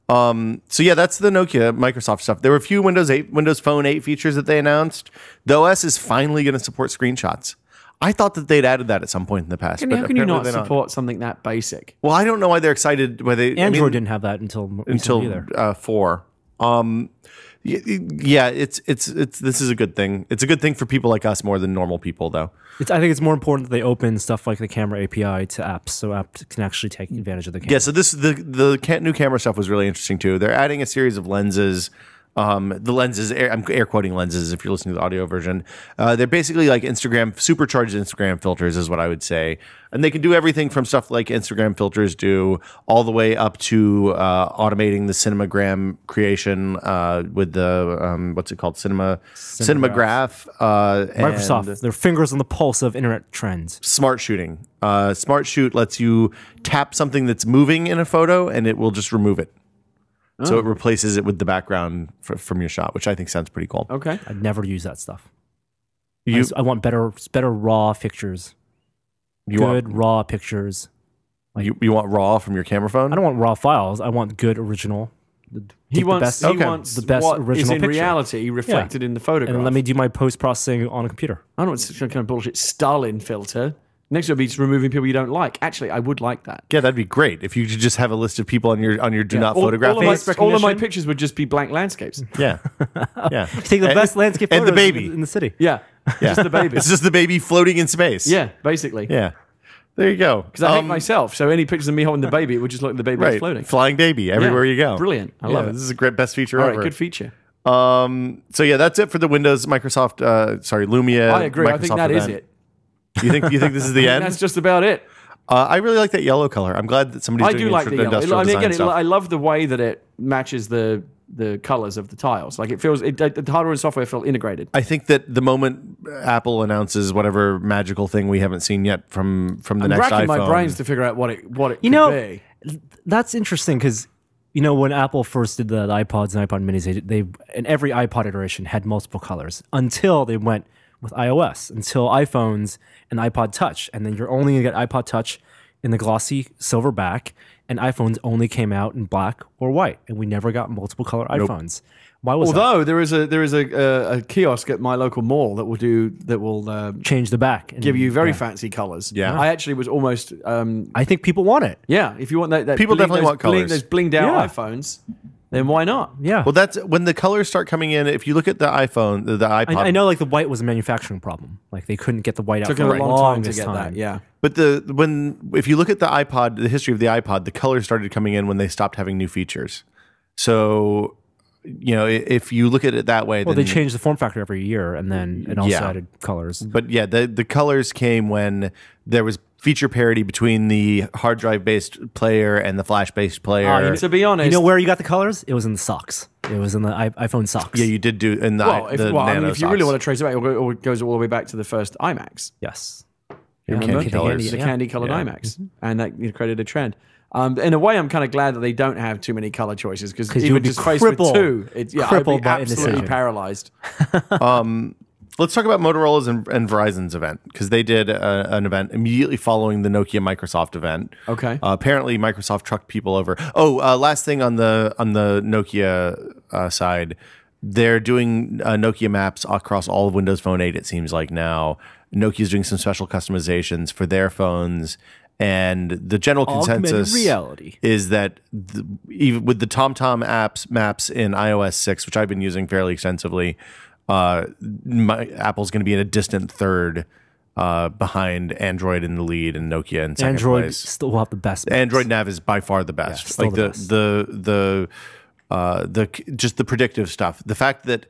So yeah, that's the Nokia Microsoft stuff. There were a few Windows Phone 8 features that they announced. The OS is finally going to support screenshots. I thought that they'd added that at some point in the past. How can you not support something that basic? Well, I don't know why they're excited. Android didn't have that until 4. Yeah, it's this is a good thing. It's a good thing for people like us more than normal people, though. I think it's more important that they open stuff like the camera API to apps, so apps can actually take advantage of the camera. Yeah, so the new camera stuff was really interesting too. They're adding a series of lenses. The lenses, I'm air quoting lenses if you're listening to the audio version. They're basically like supercharged Instagram filters is what I would say. And they can do everything from stuff like Instagram filters do all the way up to automating the cinemagram creation with the, what's it called? Cinemagraph. Microsoft, their fingers on the pulse of internet trends. Smart shooting. Smart Shoot lets you tap something that's moving in a photo and it will just remove it. So it replaces it with the background from your shot, which I think sounds pretty cool. Okay. I'd never use that stuff. I want better raw pictures. Raw pictures. You want raw from your camera phone? I don't want raw files. I want good original. He wants the best what original is in picture. reality reflected in the photograph. And let me do my post-processing on a computer. I don't know what's some kind of bullshit Stalin filter. Next will be just removing people you don't like. Actually, I would like that. Yeah, that'd be great if you could just have a list of people on your do not photograph list. All of my pictures would just be blank landscapes. Yeah, yeah. Take the best landscape and photos the baby in the city. Yeah, just the baby. It's just the baby floating in space. Yeah, basically. Yeah, there you go. Because I hate myself, so any pictures of me holding the baby, it would just look like the baby was floating. Flying baby everywhere you go. Brilliant. I love it. This is a great best feature ever. All right, good feature. So yeah, that's it for the Windows Microsoft. Lumia. I agree. Microsoft I think that event. is it. You think this is the end? That's just about it. I really like that yellow color. I'm glad that somebody's doing like the yellow. industrial design stuff. I love the way that it matches the colors of the tiles. Like it feels, the hardware and software feel integrated. I think that the moment Apple announces whatever magical thing we haven't seen yet from the next iPhone, I'm racking my brains to figure out what it could be. That's interesting because when Apple first did the iPods and iPod Minis, they in every iPod iteration had multiple colors until they went with iOS, until iPhones and iPod Touch, and then you're only gonna get iPod Touch in the glossy silver back, and iPhones only came out in black or white, and we never got multiple color iPhones. Why was that? There is a kiosk at my local mall that will change the back and give you very fancy colors. Yeah, I actually was almost. I think people want it. Yeah, if you want that people definitely want colors. Those blinged out iPhones. then why not? Yeah. Well, that's when the colors start coming in. If you look at the iPhone, the iPod, I know like the white was a manufacturing problem. Like they couldn't get the white out Took for them the a long time to longest get time. that. Yeah. but if you look at the iPod, the history of the iPod, the colors started coming in when they stopped having new features. So, if you look at it that way, Well, then they changed the form factor every year, and then it also Yeah. added colors. But yeah, the colors came when there was feature parity between the hard drive based player and the flash based player. To be honest, You know where you got the colors? It was in the socks. It was in the iPhone socks. Yeah, you did do in the well, if Nano you really socks. want to trace it back, it goes all the way back to the first iMacs. Yes. Candy colors. The Yeah. candy-colored Yeah. iMacs, and that created a trend. In a way, I'm kind of glad that they don't have too many color choices because you even would be just faced with crippled. two, I'd Crippled be by absolutely indecision. paralyzed. Let's talk about Motorola's and Verizon's event because they did an event immediately following the Nokia Microsoft event. Okay. Apparently, Microsoft trucked people over. Last thing on the Nokia side, they're doing Nokia maps across all of Windows Phone 8. It seems like now Nokia's doing some special customizations for their phones, and the general Augmented consensus reality. is that even with the TomTom maps in iOS 6, which I've been using fairly extensively. Apple's going to be in a distant third behind Android in the lead and Nokia in second Android place. still will have the best. mix. Android Nav is by far the best. still Like the best. just the predictive stuff. The fact that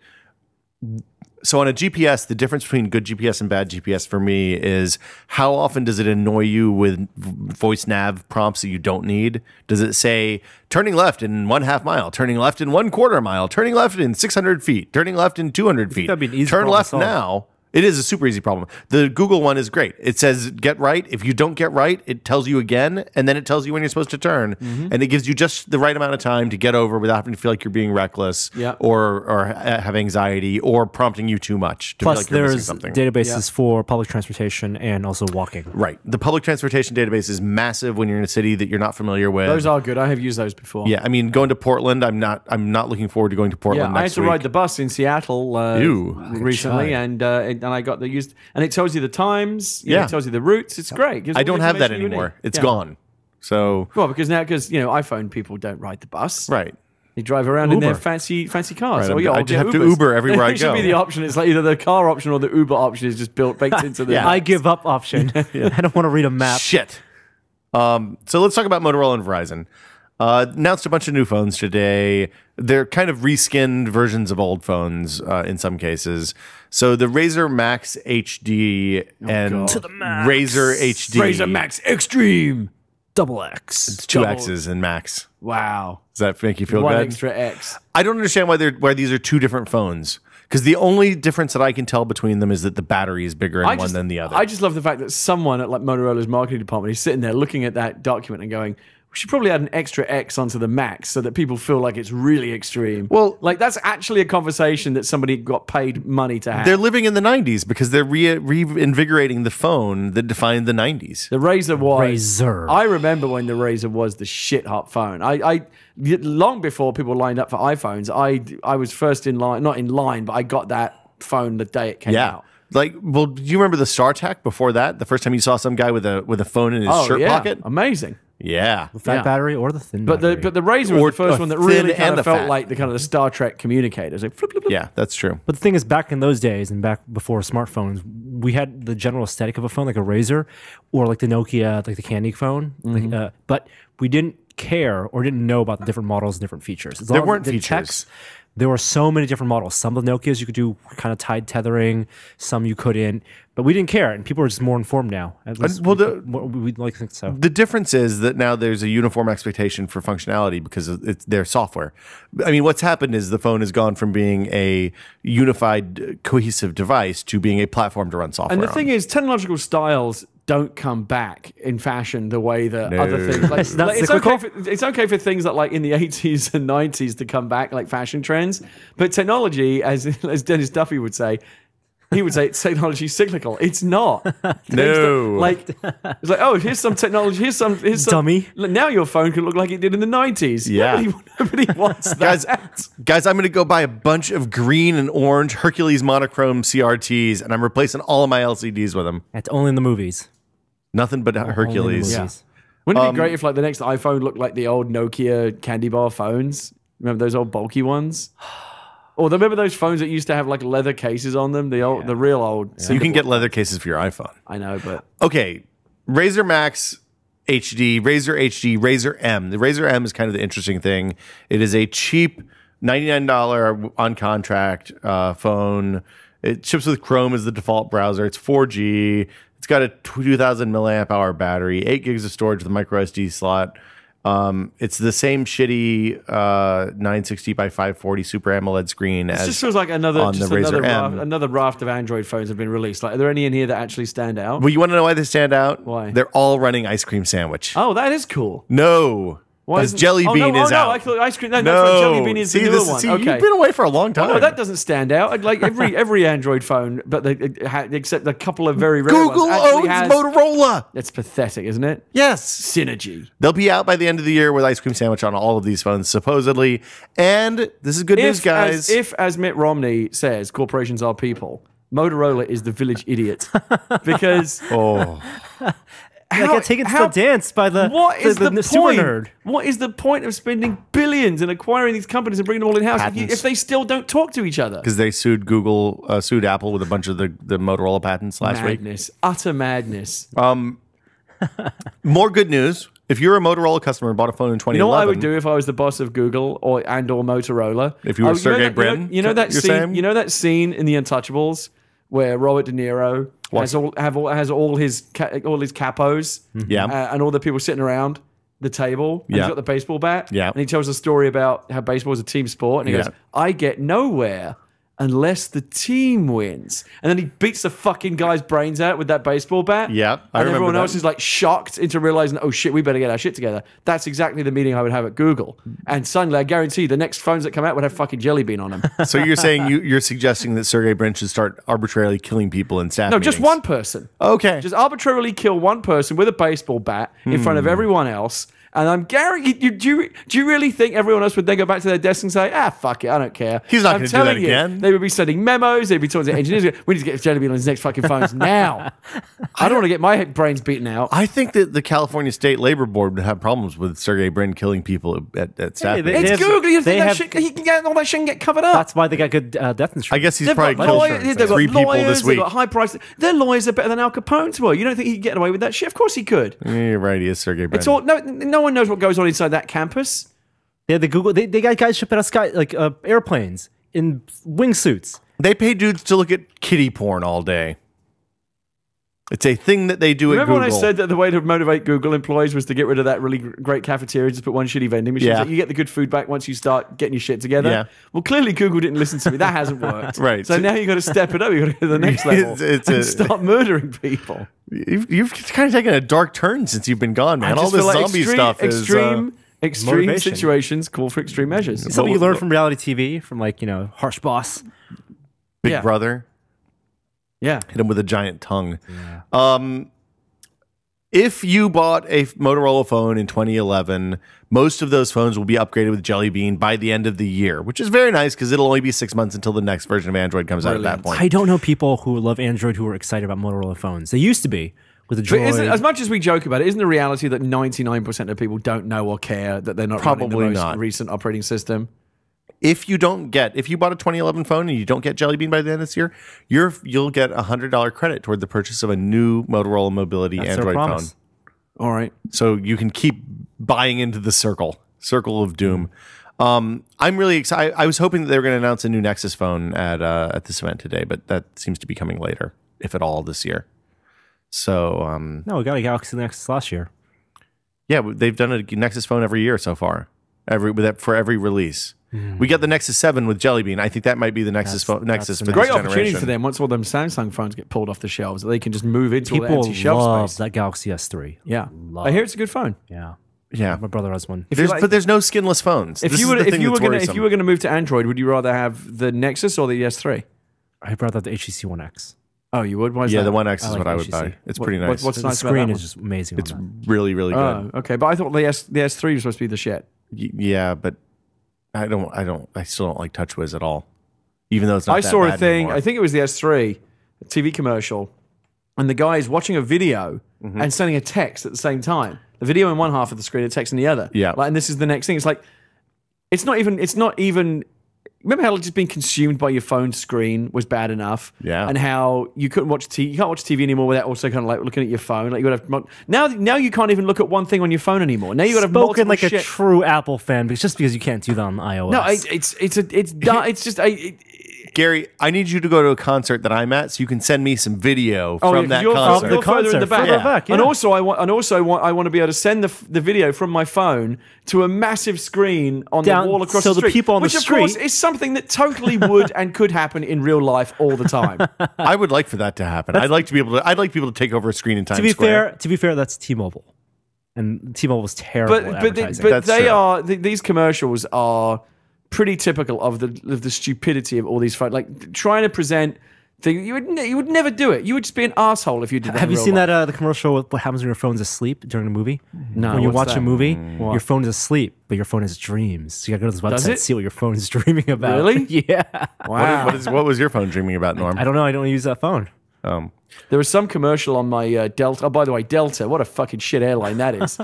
on a GPS, the difference between good GPS and bad GPS for me is how often does it annoy you with voice nav prompts that you don't need? Does it say turning left in 1/2 mile, turning left in 1/4 mile, turning left in 600 feet, turning left in 200 feet? that'd be an easy Turn problem to left solve. now. It is a super easy problem. The Google one is great. It says get right. If you don't get right, it tells you again, and then it tells you when you're supposed to turn, and it gives you just the right amount of time to get over without having to feel like you're being reckless, Yeah. or have anxiety, or prompting you too much to Plus, feel like you're missing there's something. databases for public transportation and also walking. Right. The public transportation database is massive when you're in a city that you're not familiar with. Those are good. I have used those before. Yeah, I mean, going to Portland, I'm not looking forward to going to Portland Yeah, I had next to week. ride the bus in Seattle recently, and I got the used, and it tells you the times. Yeah. It tells you the routes. It's great. Gives I all the don't have that information you anymore. need. It's Yeah. gone. So, Well, because iPhone people don't ride the bus. right. They drive around in their Uber. fancy cars. Right, So I I'll just get have to Ubers. Uber everywhere I It should go. be the option. It's like either the car option or the Uber option is just baked into the. Yeah. I give up option. I don't want to read a map. Shit. So let's talk about Motorola and Verizon. Announced a bunch of new phones today. They're kind of reskinned versions of old phones in some cases. So the Razer Max HD and God. To the max. Razer HD. Razer Max Extreme. Double X. It's two X's and Max. Wow. Does that make you feel One good? extra X. I don't understand why these are two different phones. Because the only difference that I can tell between them is that the battery is bigger in one than the other. I just love the fact that someone at like Motorola's marketing department is sitting there looking at that document and going, we should probably add an extra X onto the Max so that people feel like it's really extreme. Well- like that's actually a conversation that somebody got paid money to have. They're living in the 90s because they're reinvigorating the phone that defined the 90s. The Razer was. Razer. I remember when the Razer was the shit hot phone. I long before people lined up for iPhones, I was first in line, not in line, but I got that phone the day it came Yeah. out. Like, well, do you remember the StarTAC before that? The first time you saw some guy with a phone in his shirt pocket? Amazing. Yeah. The fat Yeah. battery or the thin But battery. the Razer was Or the first a one that thin really and kind a of felt fat. like the kind of the Star Trek communicators. Like flip, flip, flip. Yeah, that's true. But the thing is, back in those days and back before smartphones, we had the general aesthetic of a phone, like a Razer or like the Nokia, like the Candy phone. But we didn't care or didn't know about the different models and different features. As long There as weren't it did features. text, there were so many different models. Some of the Nokias you could do kind of tied tethering, some you couldn't. But we didn't care, and people are just more informed now. At least we'd like to think so. The difference is that now there's a uniform expectation for functionality because it's their software. I mean, what's happened is the phone has gone from being a unified, cohesive device to being a platform to run software And the on. thing is, technological styles don't come back in fashion the way that other things. Like, It's not it's cyclical? okay. It's okay for things that like in the 80s and 90s to come back, like fashion trends. But technology, as Dennis Duffy would say. He would say technology cyclical. It's not. No. Like it's like, oh, here's some technology. Here's some Dummy. Now your phone can look like it did in the 90s. Yeah. Nobody wants that. Guys, I'm going to go buy a bunch of green and orange Hercules monochrome CRTs, and I'm replacing all of my LCDs with them. That's only in the movies. Nothing but Only in the Hercules. movies. Wouldn't it be great if like the next iPhone looked like the old Nokia candy bar phones? Remember those old bulky ones? Or remember those phones that used to have like leather cases on them? The real old. You can get leather cases for your iPhone. I know, but okay, Razr Max HD, Razr HD, Razr M. The Razr M is kind of the interesting thing. It is a cheap $99 on contract phone. It ships with Chrome as the default browser. It's 4G. It's got a 2,000 milliamp hour battery, 8 gigs of storage with a micro SD slot. It's the same shitty 960 by 540 Super AMOLED screen as just feels like another Razr M. Another raft of Android phones have been released. Like, are there any in here that actually stand out? Well, you want to know why they stand out? Why? They're all running Ice Cream Sandwich. Oh, that is cool. No. Because Jelly Bean is out. I thought ice cream. No, that's right. Jelly Bean is the newer one. Okay. You've been away for a long time. No, that doesn't stand out. Like every Android phone, but except a couple of very rare Google ones. owns Motorola. It's pathetic, isn't it? Yes. Synergy. They'll be out by the end of the year with Ice Cream Sandwich on all of these phones, supposedly. And this is good news, guys. As Mitt Romney says, corporations are people, Motorola is the village idiot. Because... I got taken to the dance by the super nerd. What is the point of spending billions and acquiring these companies and bringing them all in-house if they still don't talk to each other? Because they sued Apple with a bunch of the Motorola patents last week. Madness. Utter madness. More good news. If you're a Motorola customer and bought a phone in 2011... You know what I would do if I was the boss of Google or Motorola? If you were Sergey Brin? You know that scene in The Untouchables where Robert De Niro has all his capos, and all the people sitting around the table. And he's got the baseball bat, and he tells a story about how baseball is a team sport, and he goes, "I get nowhere unless the team wins," and then he beats the fucking guy's brains out with that baseball bat. Yeah, and everyone else is like shocked into realizing, oh shit, we better get our shit together. That's exactly the meeting I would have at Google. And suddenly, I guarantee the next phones that come out would have fucking Jelly Bean on them. So you're saying you're suggesting that Sergey Brin should start arbitrarily killing people in staff meetings? Just one person. Okay, just arbitrarily kill one person with a baseball bat in front of everyone else. And I'm Gary. Do you really think everyone else would then go back to their desk and say, fuck it, I don't care? He's not going to do that again. They would be sending memos. They'd be talking to engineers. We need to get Jelly Bean on his next fucking phones now. I don't want to get my brains beaten out. I think that the California State Labor Board would have problems with Sergey Brin killing people at staff meetings. It's Google. You think he can get all that shit and get covered up? That's why they got good death insurance. I guess he's probably killed 3 people this week. They've got high prices. Their lawyers are better than Al Capone's were. You don't think he could get away with that shit? Of course he could. Yeah, you're right. He is Sergey Brin. It's all no one knows what goes on inside that campus. Yeah, the Google they got guys shipping out airplanes in wingsuits. They pay dudes to look at kiddie porn all day. It's a thing that they do at Google. Remember when I said that the way to motivate Google employees was to get rid of that really great cafeteria, just put one shitty vending machine? Yeah. You get the good food back once you start getting your shit together. Yeah. Well, clearly Google didn't listen to me. That hasn't worked. Right. So now you've got to step it up. You've got to go to the next level and start murdering people. You've kind of taken a dark turn since you've been gone, man. All this zombie stuff is... Extreme situations call for extreme measures. It's something you learn from reality TV, from Harsh Boss. Big Brother. Yeah. Hit him with a giant tongue. Yeah. If you bought a Motorola phone in 2011, most of those phones will be upgraded with Jelly Bean by the end of the year, which is very nice because it'll only be 6 months until the next version of Android comes out at that point. I don't know people who love Android who are excited about Motorola phones. They used to be. With the Droid. As much as we joke about it, isn't the reality that 99% of people don't know or care that they're not running the most recent operating system? If you bought a 2011 phone and you don't get Jelly Bean by the end of this year, you'll get a $100 credit toward the purchase of a new Motorola Mobility Android phone. All right. So you can keep buying into the circle of doom. I'm really excited. I was hoping that they were going to announce a new Nexus phone at this event today, but that seems to be coming later, if at all, this year. So no, we got a Galaxy Nexus last year. Yeah, they've done a Nexus phone every year so far, for every release. We got the Nexus 7 with Jelly Bean. I think that might be the Nexus for great this opportunity generation. for them once all them Samsung phones get pulled off the shelves that they can just move into all the empty People shelf love space. that Galaxy S3. Yeah, I hear it's a good phone. Yeah. Yeah, my brother has one. But there's no skinless phones. If you were gonna move to Android, would you rather have the Nexus or the S3? I'd rather have the HTC One X. Oh, you would? Why is that? Yeah, the One X is what I would buy. It's pretty nice. What's the nice screen about that is just amazing. It's really, really good. Oh, okay, but I thought the S3 was supposed to be the shit. Yeah, but I still don't like TouchWiz at all. Even though it's not. I saw a thing. Anymore. I think it was the S3 a TV commercial, and the guy is watching a video and sending a text at the same time. The video in one half of the screen, a text in the other. Yeah, and this is the next thing. It's like It's not even. Remember how just being consumed by your phone screen was bad enough? Yeah. And how you couldn't watch TV. You can't watch TV anymore without also kind of like looking at your phone. Like you got to now you can't even look at one thing on your phone anymore. Now you got to spoken like a true Apple fan, because just because you can't do that on iOS. No, it's just. Gary, I need you to go to a concert that I'm at, so you can send me some video from that concert. You're further in the back. Yeah. And also, I want to be able to send the video from my phone to a massive screen on the wall across the street. So the people on the street, which of course is something that totally would and could happen in real life all the time. I would like for that to happen. I'd like people to take over a screen in Times Square. To be fair, that's T-Mobile, and T-Mobile's terrible at advertising. But they are these commercials are pretty typical of the stupidity of all these phones. Like trying to present things, you would never do it. You would just be an asshole if you did that. Have you seen that the commercial with what happens when your phone's asleep during a movie? No. When you watch a movie, your phone is asleep, but your phone has dreams. So you gotta go to this website and see what your phone is dreaming about. Really? Yeah. Wow. What was your phone dreaming about, Norm? I don't know. I don't use that phone. There was some commercial on my Delta. Oh, by the way, Delta, what a fucking shit airline that is.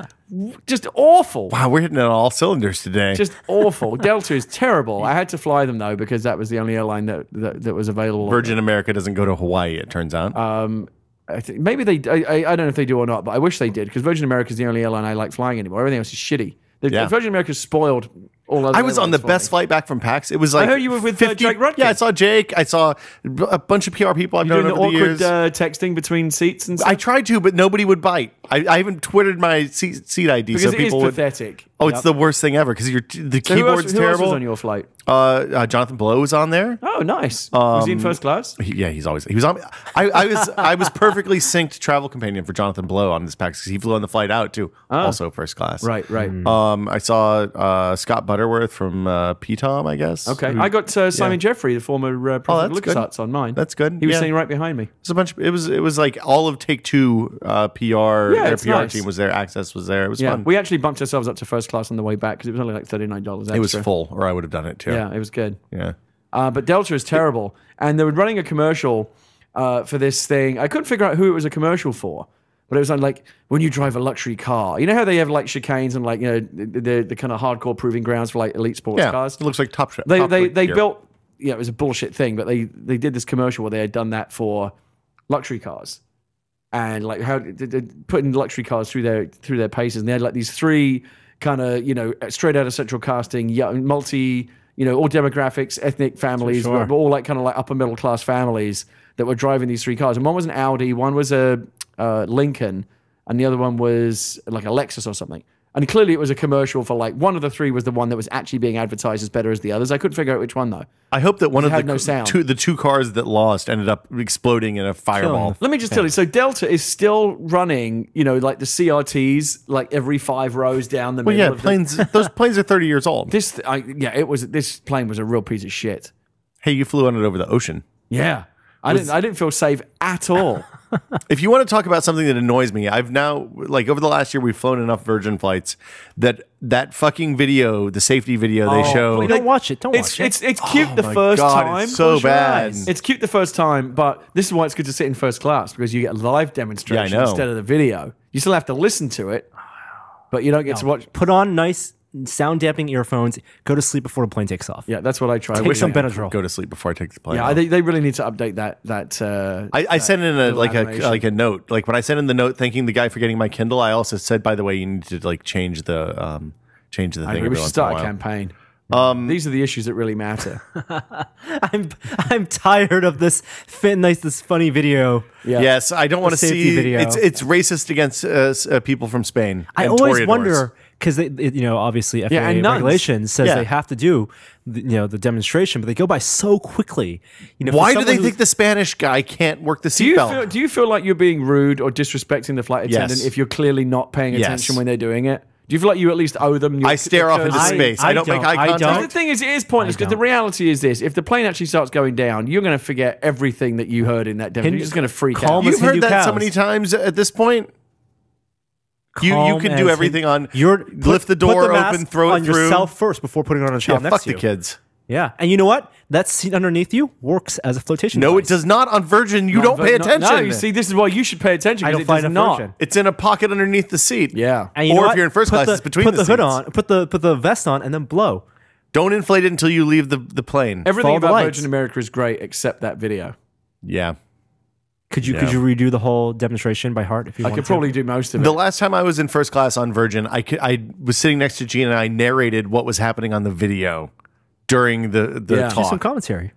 Just awful. Wow, we're hitting on all cylinders today. Just awful. Delta is terrible. I had to fly them, though, because that was the only airline that was available. Virgin America doesn't go to Hawaii, it turns out. I think maybe they. I don't know if they do or not, but I wish they did, because Virgin America is the only airline I like flying anymore. Everything else is shitty. Virgin America's spoiled all other I was on the airlines best flight back from PAX. It was like I heard you were with 50, Jake Rudkin. Yeah, I saw Jake. I saw a bunch of PR people I've known doing the over the awkward years. texting between seats and stuff? I tried to, but nobody would bite. I even twittered my seat ID because so it people is would. pathetic. Oh, it's the worst thing ever because the keyboard's who terrible. else was on your flight? Jonathan Blow was on there. Oh, nice. Was he in first class? He was on. I was perfectly synced travel companion for Jonathan Blow on this PAX because he flew on the flight out too, also first class. Right. I saw Scott Butterworth from PTOM, I guess. Okay, I got Simon Jeffrey, the former president of LucasArts, on mine. That's good. He was sitting right behind me. It was like all of Take Two PR. Yeah, their it's PR nice. team was there. Access was there. It was fun. We actually bumped ourselves up to first class on the way back because it was only like $39 extra. It was full, or I would have done it too. Yeah, it was good. Yeah. But Delta is terrible, and they were running a commercial for this thing. I couldn't figure out who it was a commercial for, but it was like when you drive a luxury car. You know how they have like chicanes and like the kind of hardcore proving grounds for like elite sports cars. It looks like Top Shot. They built. Yeah, it was a bullshit thing, but they did this commercial where they had done that for luxury cars, and like how they putting luxury cars through their paces, and they had like these three kind of straight out of central casting, multi. All demographics, ethnic families, but all like kind of like upper middle class families that were driving these three cars. And one was an Audi, one was a Lincoln, and the other one was like a Lexus or something. And clearly it was a commercial for like one of the three was the one that was actually being advertised as better as the others. I couldn't figure out which one though. I hope that one of the two cars that lost ended up exploding in a fireball. Let me just tell you. So Delta is still running, like the CRTs, like every 5 rows down the middle. Well, yeah, planes. Those planes are 30 years old. This plane was a real piece of shit. Hey, you flew on it over the ocean. Yeah, I didn't feel safe at all. If you want to talk about something that annoys me, I've now, like over the last year, we've flown enough Virgin flights that fucking video, the safety video they show. Don't watch it. Don't watch it. It's cute the first time. It's so bad. It's cute the first time, but this is why it's good to sit in first class because you get a live demonstration instead of the video. You still have to listen to it, but you don't get to watch. Put on nice sound dampening earphones. Go to sleep before the plane takes off. Yeah, that's what I try. Take some Benadryl. Go to sleep before I take the plane. Yeah, they really need to update that. I sent in a note. Like when I sent in the note thanking the guy for getting my Kindle, I also said, by the way, you need to like change the thing. We should start a campaign. These are the issues that really matter. I'm tired of this this funny video. Yeah. Yes, I don't want to see video. It's racist against people from Spain. I always wonder because obviously FAA regulations says they have to do the demonstration, but they go by so quickly. Why do they think the Spanish guy can't work the seatbelt? Do you feel like you're being rude or disrespecting the flight attendant if you're clearly not paying attention when they're doing it? Do you feel like you at least owe them? I stare off into space. I don't make eye contact. The thing is, it is pointless because the reality is this: if the plane actually starts going down, you're going to forget everything that you heard in that demo. You're just going to freak out. You've heard that so many times at this point. You can do everything on. Lift the door open, throw it through yourself first before putting it on a child next to you. Fuck the kids. Yeah, and you know what? That seat underneath you works as a flotation device. No, it does not on Virgin. You don't pay attention. No, you see, this is why you should pay attention. I don't find it not. It's in a pocket underneath the seat. Yeah, and or if you're in first class, it's between the seats. Put the hood on, put the vest on, and then blow. Don't inflate it until you leave the plane. Everything Follow the about lights. Virgin America is great except that video. Yeah. Could you redo the whole demonstration by heart if you I wanted could probably do most of it. The last time I was in first class on Virgin, I was sitting next to Gene and I narrated what was happening on the video during the do talk. some commentary?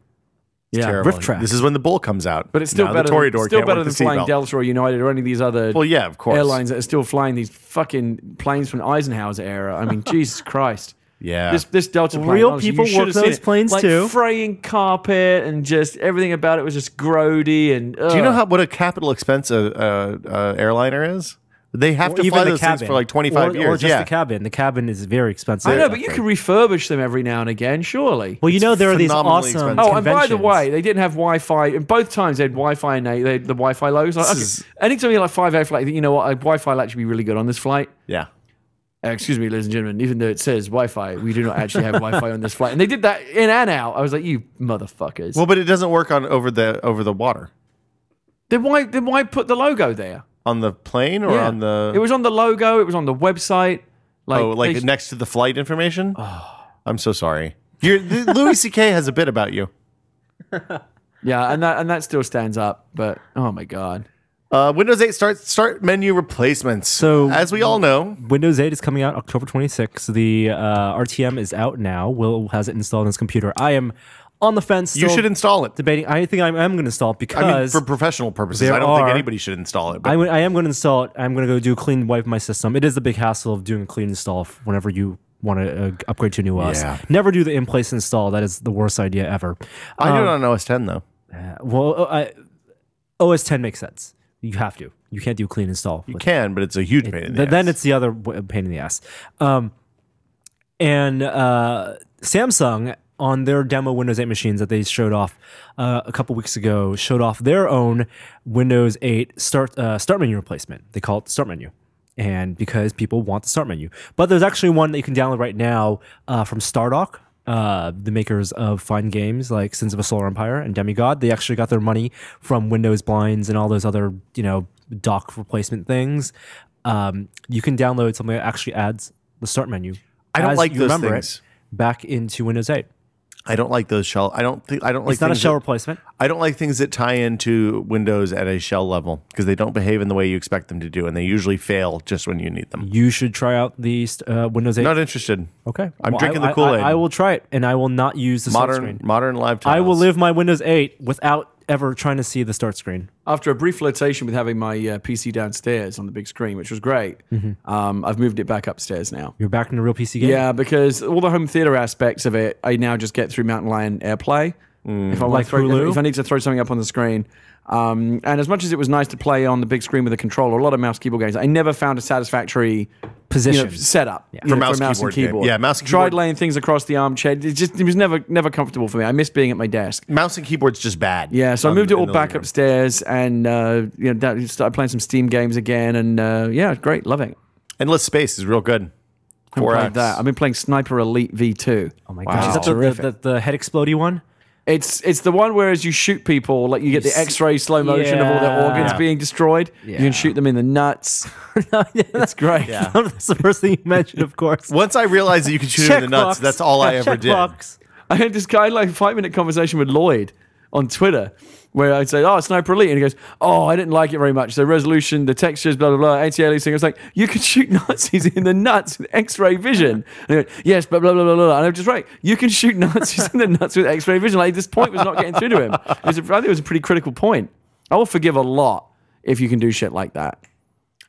Yeah, Terrible. riff track. This is when the bull comes out. But it's still Now better. The Toreador Still can't better work than the flying seatbelt. Delta or United or any of these other Well, yeah, of course. airlines that are still flying these fucking planes from Eisenhower's era. I mean, Jesus Christ. Yeah. This Delta plane, Real honestly, people you should work have seen those it. planes like too. fraying carpet and just everything about it was just grody and. Do you know what a capital expense airliner is? They have to fly those things for like 25 years. Or just the cabin. The cabin is very expensive. I know, but you can refurbish them every now and again, surely. Well, you know there are these phenomenally awesome. expensive. Oh, and by the conventions. way, they didn't have Wi-Fi. And both times they had Wi-Fi and they had the Wi-Fi logos. Like, is- anytime you're like 5 flight, you know what? Wi-Fi will actually be really good on this flight. Yeah. Excuse me, ladies and gentlemen, even though it says Wi-Fi, we do not actually have Wi-Fi on this flight. And they did that in and out. I was like, you motherfuckers. Well, but it doesn't work on over the water. Then why put the logo there? On the plane or Yeah. on the It was on the logo. It was on the website. They- next to the flight information? I'm so sorry. Louis C.K. has a bit about you. yeah, and that still stands up. But oh my god, Windows 8 start menu replacements. So- as we all know, Windows 8 is coming out October 26th. The RTM is out now. Will has it installed on his computer. I am on the fence. you still should install it. debating. I think I am going to install it because I mean, for professional purposes, there I don't think are- anybody should install it. But I am going to install it. I'm going to go do a clean wipe of my system. It is the big hassle of doing a clean install whenever you want to upgrade to a new OS. Yeah. Never do the in-place install. That is the worst idea ever. I do it on OS 10 though. OS 10 makes sense. You have to. You can't do clean install. You can, but it's a huge pain in the Then ass. it's the other pain in the ass. And Samsung, on their demo Windows 8 machines that they showed off a couple weeks ago, showed off their own Windows 8 start menu replacement. They call it the start menu. And because people want the start menu. But there's actually one that you can download right now from Stardock, the makers of fine games like Sins of a Solar Empire and Demigod. They actually got their money from Windows blinds and all those other, dock replacement things. You can download something that actually adds the start menu. I don't as like you those remember things. it back into Windows 8. I don't like those shell. I don't like It's not a things shell that- replacement. I don't like things that tie into Windows at a shell level because they don't behave in the way you expect them to do, and they usually fail just when you need them. You should try out the Windows 8. Not interested. Okay. I'm drinking the Kool-Aid. I will try it, and I will not use the start screen. Modern live tiles. I will live my Windows 8 without ever trying to see the start screen. after a brief flirtation with having my PC downstairs on the big screen, which was great, I've moved it back upstairs now. You're back in a real PC game? Yeah, because all the home theater aspects of it, I now just get through Mountain Lion AirPlay. If I want Like to throw, Hulu? if I need to throw something up on the screen. And as much as it was nice to play on the big screen with a controller, a lot of mouse keyboard games, I never found a satisfactory Position. setup For mouse and keyboard. Yeah, mouse and Tried keyboard. laying things across the armchair. It was never comfortable for me. I miss being at my desk. Mouse and keyboard's just bad. Yeah, so I on- moved it in all the back living room. upstairs and started playing some Steam games again. And yeah, great, loving it. Endless Space is real good. I haven't 4X. played that. I've been playing Sniper Elite V2. Oh my Wow. gosh. Is that Terrific. the head explodey one? It's the one where as you shoot people, like you get the X-ray slow motion of all their Yeah. organs being destroyed. You Yeah. can shoot them in the nuts. It's great. That's the first thing you mentioned, of course. Once I realized that you could shoot it in the nuts, Checkbox. that's all I ever did. Checkbox. I had this guy like 5-minute conversation with Lloyd on Twitter where I'd say, "Oh, Sniper Elite," and he goes, "Oh, I didn't like it very much. The resolution, the textures, blah blah blah, anti-aliasing." I was like, "You can shoot Nazis in the nuts with X-ray vision." And he went, "Yes, but blah blah blah blah." And I'm just right. You can shoot Nazis in the nuts with X-ray vision. Like this point was not getting through to him. I think it was a pretty critical point. I will forgive a lot if you can do shit like that.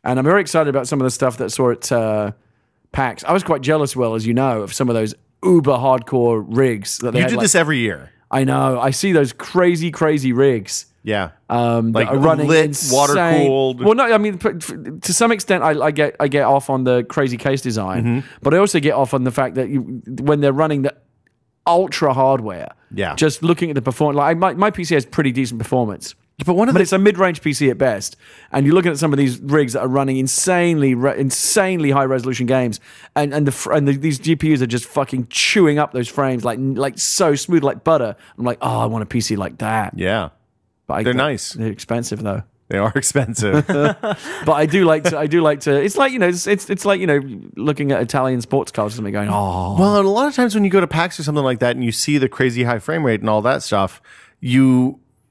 And I'm very excited about some of the stuff that saw at PAX. I was quite jealous, Will, as you know, of some of those uber hardcore rigs that they You had, do like- this every year. I know. I see those crazy rigs. Yeah. That are running lit, insane. water cooled. Well, no, I mean to some extent, I get off on the crazy case design, but I also get off on the fact that when they're running the ultra hardware, just looking at the performance, like my PC has pretty decent performance. But it's a mid-range PC at best, and you're looking at some of these rigs that are running insanely high-resolution games, and these GPUs are just fucking chewing up those frames like so smooth like butter. I'm like, oh, I want a PC like that. Yeah. But They're nice. They're expensive though. They are expensive. But I do like to. It's like it's like looking at Italian sports cars or something, going, oh. Well, and a lot of times when you go to PAX or something like that, and you see the crazy high frame rate and all that stuff,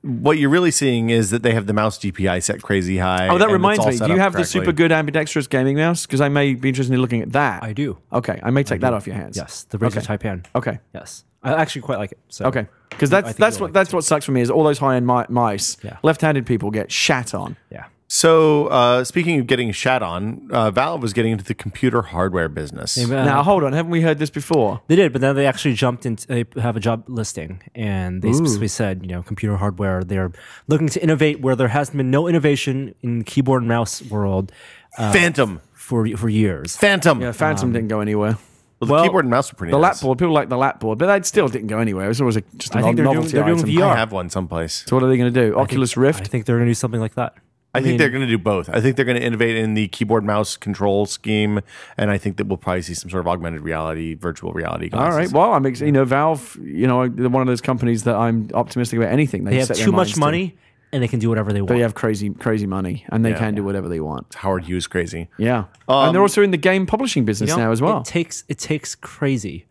what you're really seeing is that they have the mouse DPI set crazy high. Oh, that reminds me. set Do you up have the correctly. super good ambidextrous gaming mouse? Because I may be interested in looking at that. I do. Okay, I may take that off your hands. Yes, the Razer Type N. Okay. Yes, I actually quite like it. So Okay, because I think that's you'll what like it what sucks for me is all those high-end mice. Yeah. Left-handed people get shat on. Yeah. So, speaking of getting shat on, Valve was getting into the computer hardware business. Now hold on, haven't we heard this before? They did, but then they actually jumped into. They have a job listing, and they specifically said, computer hardware. They're looking to innovate where there has been no innovation in the keyboard and mouse world Phantom. for years. Phantom. Yeah, Phantom didn't go anywhere. Well, the keyboard and mouse were pretty The nice. lapboard, people like the lapboard, but that still didn't go anywhere. It was always just a I think they're doing- novelty they're doing item. VR. I have one someplace. So what are they going to do? Oculus Rift? I think they're going to do something like that. I think they're going to do both. I think they're going to innovate in the keyboard mouse control scheme, and I think that we'll probably see some sort of augmented reality, virtual reality glasses. All right. Well, Valve, they're one of those companies that I'm optimistic about anything. They have set their too minds much to. money, and they can do whatever they want. They have crazy money, and they can do whatever they want. Howard Hughes crazy. Yeah, and they're also in the game publishing business now as well. It takes crazy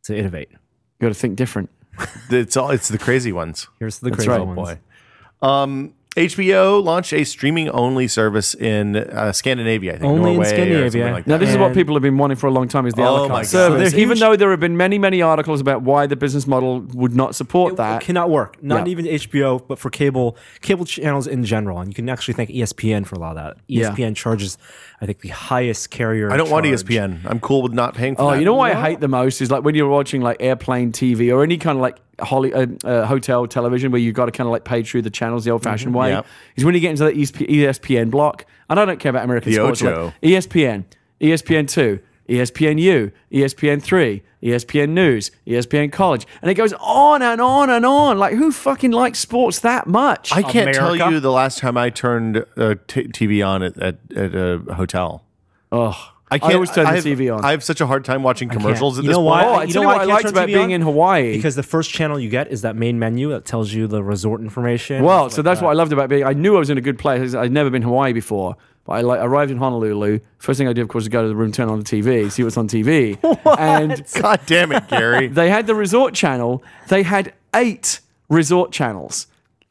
to innovate. You got to think different. It's the crazy ones. Here's the That's crazy right, ones. Boy. HBO launched a streaming-only service in Scandinavia, I think. Only in Norway or Scandinavia. something like Now, that. this is what And- people have been wanting for a long time: is the a la Oh my carte God. service. So they're Even huge. though there have been many articles about why the business model would not support It that. cannot work. Not Yeah. even HBO, but for cable channels in general. And you can actually thank ESPN for a lot of that. Yeah. ESPN charges, I think, the highest carrier. I don't want charge. ESPN. I'm cool with not paying for Oh, that. you know why I hate the most is like when you're watching like airplane TV or any kind of like hotel television where you've got to kind of like pay through the channels the old-fashioned way. Yep. Is when you get into the ESPN block, and I don't care about American The sports. Ocho. Like ESPN, ESPN2, ESPNU, ESPN3, ESPN News, ESPN College, and it goes on and on and on. Like who fucking likes sports that much? I can't tell America? you the last time I turned TV on at a hotel. Oh, I can't. always turn the have- TV on. I have such a hard time watching commercials at You this know point. why? Oh, I You tell know you why what I can't liked turn about TV being on? in Hawaii. Because the first channel you get is that main menu that tells you the resort information. Well, so that's what I loved about being. I knew I was in a good place. I'd never been to Hawaii before, but I arrived in Honolulu. First thing I did, of course, was go to the room, turn on the TV, see what's on TV. And God damn it, Gary. they had the resort channel. They had 8 resort channels.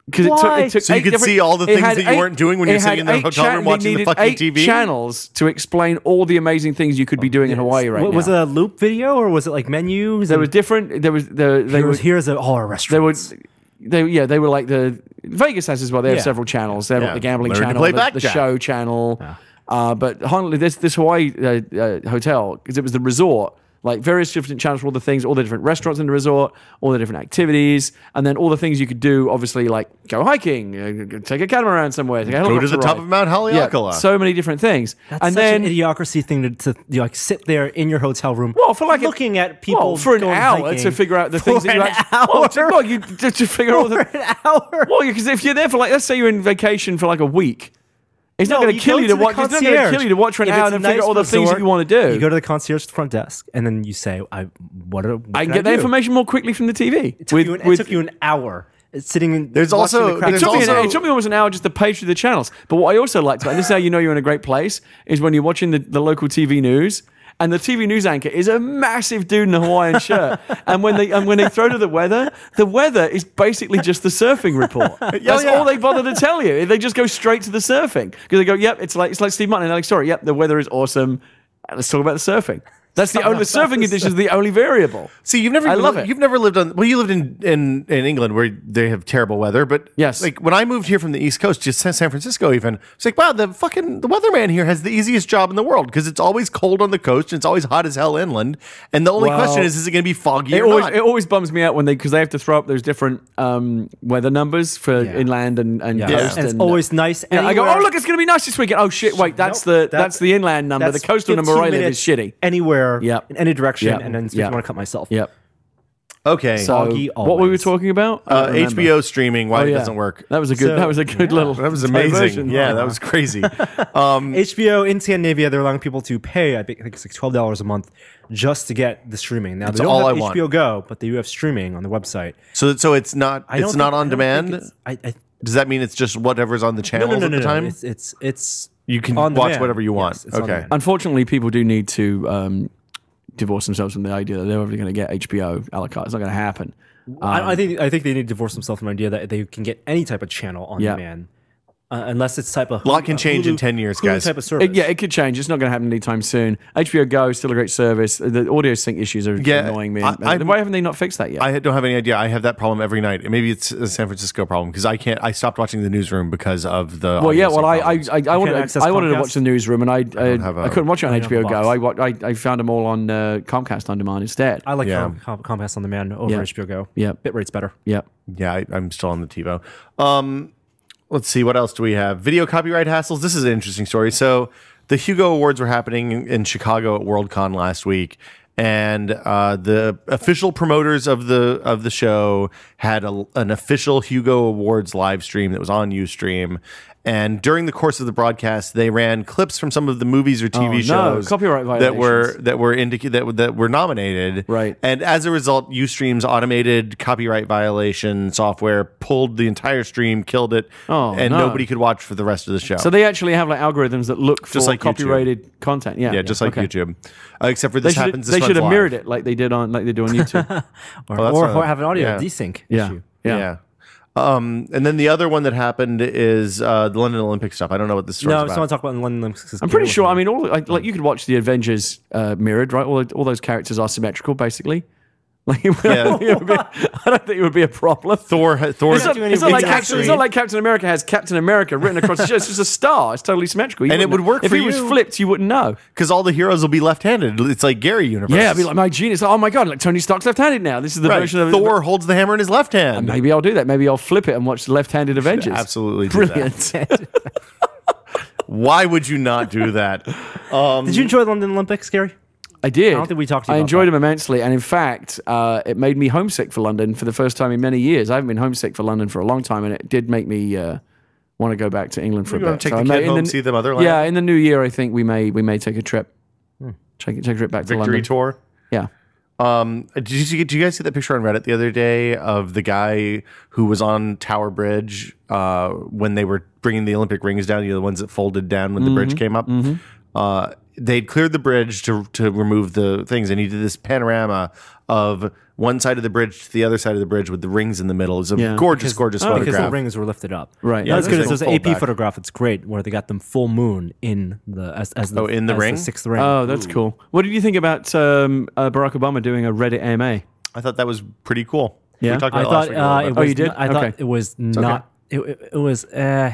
Because Why? it took So you 8 could different- see all the it things had that you weren't doing when you're it sitting in had the 8 hotel room they watching the needed fucking 8 TV? channels to explain all the amazing things you could be doing in Hawaii right now. Was it a loop video or was it like menus? There was different. There was here's all our restaurants. They were like the Vegas has as well. They have Yeah. several channels. They have like the gambling Learn to channel, play the blackjack. show channel. But Honolulu, this Hawaii hotel, because it was the resort, like various different channels for all the things, all the different restaurants in the resort, all the different activities, and then all the things you could do. Obviously, like go hiking, take a catamaran somewhere, take a Go to helicopter the top ride. of Mount Haleakala. So many different things. That's and such then an idiocracy thing to like sit there in your hotel room. Well, for like looking at people for an going hour hiking to figure out the things for that you an actually. hour. Well, you to figure out all For the. an hour. Well, because if you're there for like, let's say you're in vacation for like a week, it's not No, going to kill go you to the watch. It's not going to concierge. kill you to watch for an If hour it's and a figure out nice all the things that resort, you want to do. You go to the concierge at the front desk, and then you say, what I can get the information more quickly from the TV. It took you an hour sitting in. There's watching also- the crowd. It took, me, also- it took me almost an hour just to page through the channels. But what I also liked about, and this is how you know you're in a great place, is when you're watching the local TV news, and the TV news anchor is a massive dude in a Hawaiian shirt. And when they throw to the weather is basically just the surfing report. That's all they bother to tell you. They just go straight to the surfing. Because they go, yep, it's like Steve Martin. And they're like, sorry, yep, the weather is awesome. Let's talk about the surfing. That's the only surfing conditions are the only variable. See, you've never. I love it. You've never lived on. Well, you lived in England where they have terrible weather, but Yes. like when I moved here from the East Coast, just San Francisco, even it's like wow, the weatherman here has the easiest job in the world because it's always cold on the coast and it's always hot as hell inland. And the only Well, question is it going to be foggy It or always, not? it always bums me out when because they have to throw up those different weather numbers for inland and coast. And it's always nice. I go, anywhere. oh look, it's going to be nice this weekend. Oh shit, wait, that's the inland number. The That's coastal number 15 where I live is minutes shitty. Anywhere, Yep. in any direction, Yep. and then Yep. I want to cut myself. Yep. Okay, So Foggy what were we always. talking about? I don't remember. HBO streaming, why Oh, it yeah. doesn't work. That was a good. So- that was a good little. That was amazing. diversion. Yeah, that was crazy. HBO in Scandinavia, they're allowing people to pay. I think it's like $12 a month just to get the streaming. Now That's they don't all have I want. HBO Go, but they do have streaming on the website. So it's not I don't on think demand. it's- Does that mean it's just whatever's on the channels at the time? It's you can on watch demand. whatever you want. Yes, it's on Okay. demand. Unfortunately, people do need to divorce themselves from the idea that they're ever going to get HBO a la carte. It's not going to happen. I think they need to divorce themselves from the idea that they can get any type of channel on demand. Unless it's type of A lot can change in 10 years, Hulu guys. type of service. It could change. It's not going to happen anytime soon. HBO Go is still a great service. The audio sync issues are annoying me. Why haven't they not fixed that yet? I don't have any idea. I have that problem every night. Maybe it's a San Francisco problem because I stopped watching the newsroom because of the. Well, yeah. Well, I access wanted to Comcast? watch the newsroom, and I couldn't watch it on I don't have HBO a Go. box. I found them all on Comcast on demand instead. I like Yeah. Comcast on demand over HBO Go. Yeah. Bitrate's better. Yeah. Yeah, I'm still on the TiVo. Let's see, what else do we have? Video copyright hassles. This is an interesting story. So the Hugo Awards were happening in Chicago at Worldcon last week, and the official promoters of the show had an official Hugo Awards live stream that was on Ustream. And during the course of the broadcast, they ran clips from some of the movies or TV shows copyright violations that were nominated. Right. And as a result, Ustream's automated copyright violation software pulled the entire stream, killed it, and nobody could watch for the rest of the show. So they actually have like algorithms that look for Just like copyrighted content. Yeah. yeah, just like Okay. YouTube. Except for They this happens. should have mirrored it like they do on YouTube. Or have an audio yeah. desync Yeah. issue. Yeah. And then the other one that happened is the London Olympic stuff. I don't know what this story No, I is just about. want to talk about the London Olympics. I'm pretty sure. I mean, all like you could watch the Avengers mirrored, right? All those characters are symmetrical, basically. Like, I don't think it would be a problem. Thor. It's not Exactly. like Captain America has Captain America written across his chest. It's just a star. It's totally symmetrical. And it would work if for he was you. flipped, you wouldn't know. Because all the heroes will be left-handed. It's like Gary universe. Yeah, I'd be like, my genius. Oh my god, like Tony Stark's left-handed now. This is the right. version of Thor holds the hammer in his left hand. Maybe I'll do that. Maybe I'll flip it and watch the left-handed Avengers. Absolutely do Brilliant. Why would you not do that? Did you enjoy the London Olympics, Gary? I did. I don't think we talked to you I about enjoyed that. them immensely, and in fact, it made me homesick for London for the first time in many years. I haven't been homesick for London for a long time, and it did make me want to go back to England for You're a gonna bit. take So the I may- kid in home, the- see the motherland? Yeah, in the new year, I think we may take a trip. Take a trip back to Victory London. tour. Yeah. Did you guys see that picture on Reddit the other day of the guy who was on Tower Bridge when they were bringing the Olympic rings down? You know, the ones that folded down when the bridge came up. They'd cleared the bridge to remove the things, and he did this panorama of one side of the bridge to the other side of the bridge with the rings in the middle. It's a gorgeous Because the photograph. rings were lifted up. Right. Yeah, that's Yeah, good. There's an fold AP back. photograph. It's great where they got them full moon in the in the ring? sixth ring. Oh, that's cool. What did you think about Barack Obama doing a Reddit AMA? I thought that was pretty cool. Yeah? We talked I about it last thought week a little bit. it was. you did? I thought Okay. it was not. It was.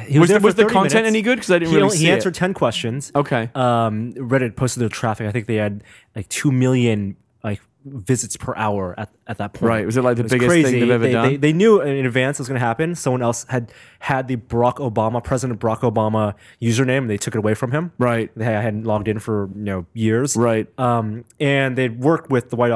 He Was there for the 30 content minutes. any good? Because I didn't He really only- see He it. answered 10 questions. Okay. Reddit posted their traffic. I think they had like 2 million like visits per hour at that point. Right. Was it like the was biggest thing they've ever done? They knew in advance it was going to happen. Someone else had the President Barack Obama username. And they took it away from him. Right. They hadn't logged in for years. Right. And they'd worked with the White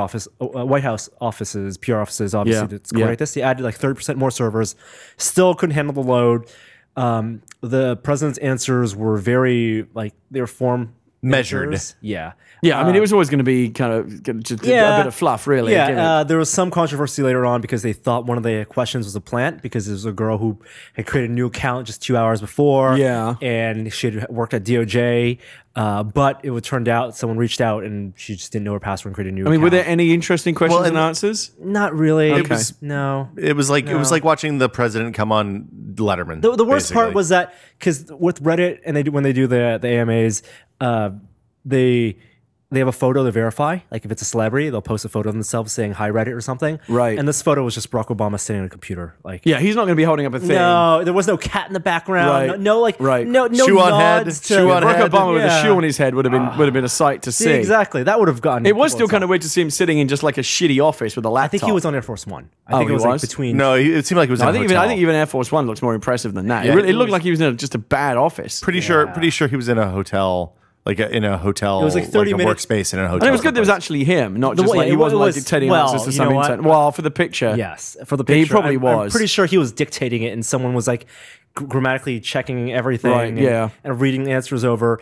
House offices, PR offices, obviously, Yeah. to coordinate this. They added like 30% more servers. Still couldn't handle the load. The president's answers were very they were form Measured. answers. Yeah. Yeah, I mean, it was always going to be kind of just a bit of fluff, really. Give Yeah, it- there was some controversy later on because they thought one of the questions was a plant because there was a girl who had created a new account just 2 hours before. Yeah. And she had worked at DOJ. But it would turned out someone reached out and she just didn't know her password and created a new I mean, account. were there any interesting questions and answers? Not really. Okay. It was, no. It was like watching the president come on Letterman. The worst part basically. was that because with Reddit and when they do the AMAs, they have a photo to verify. Like if it's a celebrity, they'll post a photo of themselves saying "Hi Reddit" or something. Right. And this photo was just Barack Obama sitting on a computer. Like Yeah, he's not going to be holding up a thing. no, there was no cat in the background. Right. No Right. no Shoe on head. nods to Shoe on Barack head. Obama with a Yeah. shoe on his head would have been a sight to see. Exactly. That would have gotten. It was still kind of weird to see him sitting in just like a shitty office with a laptop. I think he was on Air Force One. I Oh, think it he was like was? between. No, it seemed like it was. I in a think hotel. even Air Force One looks more impressive than that. Yeah. It looked like he was in just a bad office. Pretty sure he was in a hotel, in a hotel. It was like 30 a minutes. workspace in a hotel. And it was good that it was actually him, not just like he it wasn't like was- dictating well, answers to you some know what? intent. Well, for the picture. Yes, for the He picture. probably I'm was. pretty sure he was dictating it, and someone was like grammatically checking everything, Right, and, yeah. and reading the answers over.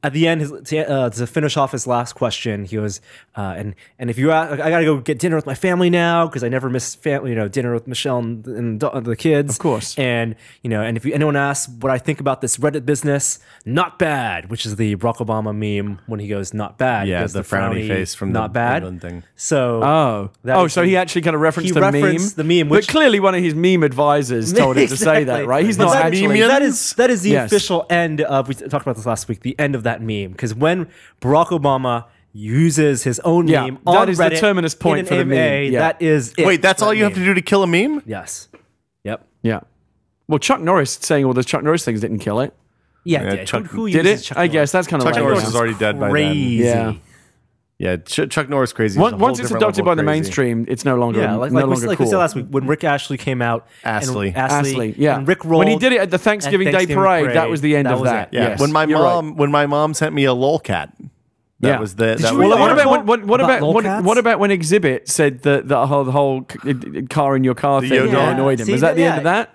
at the end, to finish off his last question, he was, and if you, I gotta go get dinner with my family now because I never miss family, dinner with Michelle and the kids, Of course. And and if anyone asks what I think about this Reddit business, not bad, which is the Barack Obama meme when he goes not bad, Yeah, he goes, the frowny face from not the bad England thing. So So he actually kind of referenced the meme, which but clearly one of his meme advisors told him to say that, right? He's But not actually. that is the Yes. official end of. We talked about this last week. The end of that meme, because when Barack Obama uses his own meme on that is Reddit the terminus point in for the an meme. AMA, Yeah. that is it Wait, that's for all that you have to meme. do to kill a meme? Yes. Yep. Yeah. Well, Chuck Norris saying all those Chuck Norris things didn't kill it. Yeah. Yeah, did. Chuck- Who Did uses it? Chuck I Norris? guess that's kind of Chuck right. Norris Yeah. is already dead by then. Crazy. Yeah. Yeah, Chuck Norris crazy. Once it's adopted by the mainstream, it's no longer Yeah, no like longer we cool. said last week when Rick Astley came out. Astley. Astley, yeah. And Rick rolled when he did it at the Thanksgiving Day parade, that was the end of was that. it. Yeah, Yes, when my you're right. mom sent me a lolcat. That Yeah. was the. Did That you was read Well, the what article about about lolcats? what about when Exhibit said that the whole car in your car thing yo-yo. annoyed him? See, Was that the end of that?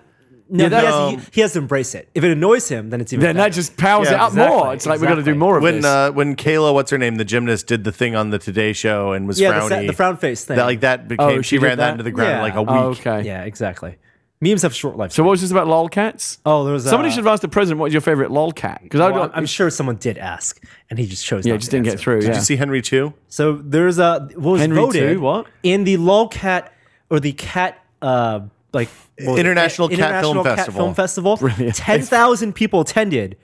No, Yeah, he has to embrace it. If it annoys him, then it's even Then that better. just powers Yeah, it up exactly, more. It's like we got to do more of when this. when Kayla, what's her name, the gymnast, did the thing on the Today Show and was frowny. the frown face thing. that became. she She did ran that that? into the ground in Yeah. like a week. Oh, okay. Yeah, exactly. Memes have short life. So what was this about lolcats? Oh, there was Somebody should have asked the president what was your favorite lolcat because I'm sure someone did ask, and he just chose. yeah, not it just to didn't get answer. through. Did Yeah. you see Henry Chu? So there's what was Henry voted too, what? in the lolcat or the cat like what was it? International Cat Film Festival. Film Festival. Brilliant. 10,000 people attended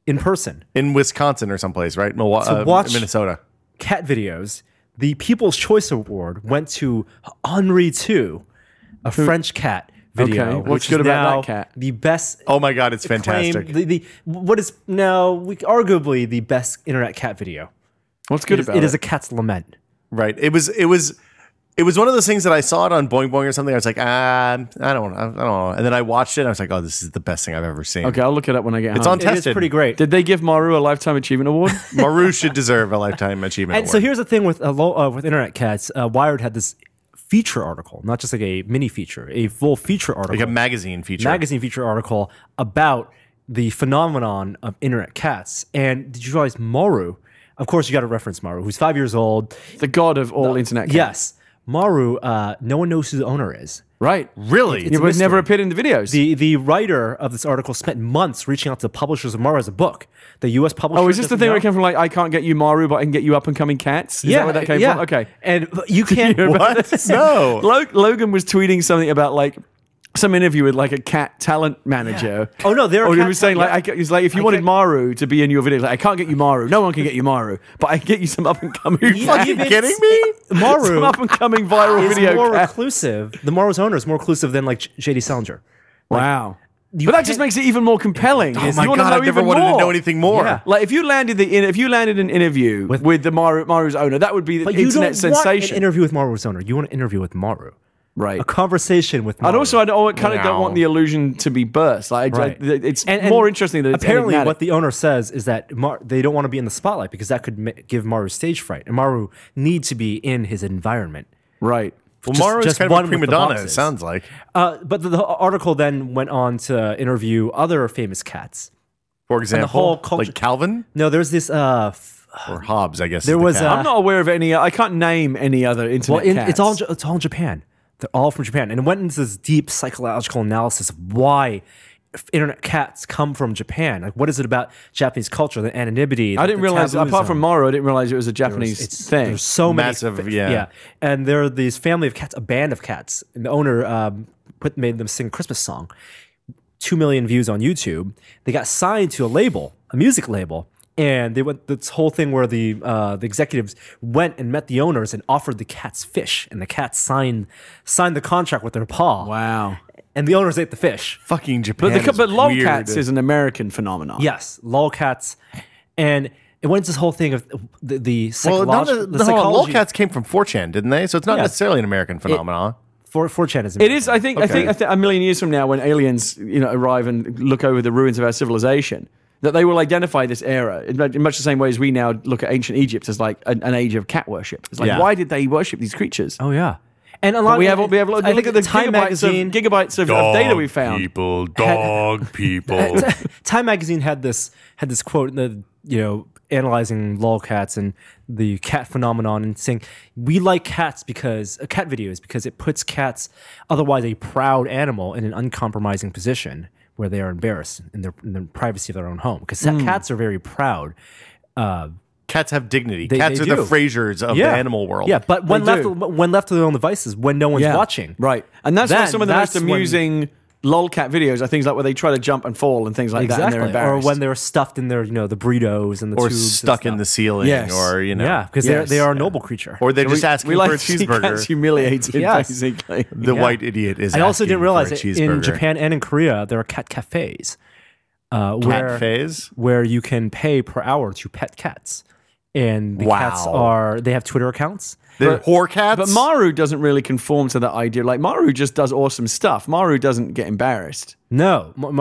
in person In Wisconsin or someplace, right? to watch Minnesota. cat videos. The People's Choice Award went to Henri 2, a French cat video. Okay, what's which good is about now that cat? The best. Oh my God, it's acclaimed- fantastic. What is now arguably the best internet cat video. What's good about it? It is a cat's lament. Right. It was one of those things that I saw it on Boing Boing or something. I was like, I don't know. And then I watched it and I was like, oh, this is the best thing I've ever seen. Okay, I'll look it up when I get It's home. on It is Tested. pretty great. Did they give Maru a Lifetime Achievement Award? Maru should deserve a Lifetime Achievement And Award. so here's the thing with internet cats. Wired had this feature article, not just like a mini feature, a full feature article, like a magazine feature. magazine feature article about the phenomenon of internet cats. And did you realize Maru? Of course, you got to reference Maru, who's 5 years old. The god of all internet cats. Yes, Maru. No one knows who the owner is. Right. Really? It would never appeared in the videos. The writer of this article spent months reaching out to the publishers of Maru as a book. The U.S. publisher. Oh, is this the doesn't thing where know. it came from? Like, I can't get you Maru, but I can get you up and coming cats. Is that where that came from? Okay. And you can't. What? No. Logan was tweeting something about like some interview with like a cat talent manager. Oh no, they're. Or he was saying like, he's like, if you wanted Maru to be in your video, like, I can't get you Maru. No one can get you Maru, but I can get you some up and coming. fucking kidding me? Maru Some up and coming viral is video. more cat. reclusive. The Maru's owner is more reclusive than like J.D. Salinger. Wow. You But that can't- just makes it even more compelling. Oh is my you wanna God, know I've never even wanted more. to know anything more. Yeah. Like if you landed an interview with the Maru's owner, that would be the But you internet don't want sensation. an interview with Maru's owner. You want an interview with Maru. Right. A conversation with Maru. And also, I kind of don't want the illusion to be burst. Like, Right. it's And more interesting that it's apparently enigmatic. what the owner says is that they don't want to be in the spotlight because that could give Maru stage fright, and Maru needs to be in his environment. Right. Well, Maru is just kind of one a with prima the donna, it boxes. sounds like. But the article then went on to interview other famous cats. For example, whole culture- like Calvin No, there's this. or Hobbs, I guess. There is the was cat. a- I'm not aware of any. I can't name any other internet cats. It's all in Japan. They're all from Japan, and it went into this deep psychological analysis of why internet cats come from Japan. Like, what is it about Japanese culture, the anonymity? I didn't realize. Apart from Maru, I didn't realize it was a Japanese thing. There's so many, Massive, yeah. And there are these family of cats, a band of cats, and the owner made them sing a Christmas song. 2 million views on YouTube. They got signed to a label, a music label, and they went this whole thing where the executives went and met the owners and offered the cats fish, and the cats signed the contract with their paw. Wow. And the owners ate the fish. Fucking Japan. But is lolcats weird. is an American phenomenon. Yes, lolcats, and it went into this whole thing of the Well, psychology. the lolcats came from 4chan, didn't they? So it's not Yeah. necessarily an American phenomenon. 4chan is. It is. I think. Okay. I think a million years from now, when aliens, arrive and look over the ruins of our civilization, that they will identify this era in much the same way as we now look at ancient Egypt as like an age of cat worship. It's like, Yeah. why did they worship these creatures? Oh yeah, and a lot. We have look I at think the Time Magazine. gigabytes of data we found. Dog people. Time Magazine had this quote. analyzing lolcats and the cat phenomenon and saying we like cats because cat videos because it puts cats, otherwise a proud animal, in an uncompromising position where they are embarrassed in the privacy of their own home. Because cats are very proud. Cats have dignity. They Cats are do. the Frasers of the animal world. Yeah, but when left to their own devices, when no one's watching, right, and that's why some of the most when- amusing lolcat videos are things like where they try to jump and fall and things like that, and they're or embarrassed. when they're stuffed in their the burritos and the Or tubes stuck and in the stuff. ceiling, Yes. or because they are a noble creature. or they're just asking we like for a to see cats cheeseburger. humiliated, Yes. basically. The white idiot is. I also didn't asking realize for a that cheeseburger. in Japan and in Korea there are cat cafes, Cat phase. where you can pay per hour to pet cats, and the cats they have Twitter accounts. They're whore cats. But Maru doesn't really conform to that idea. Like Maru just does awesome stuff. Maru doesn't get embarrassed. No, but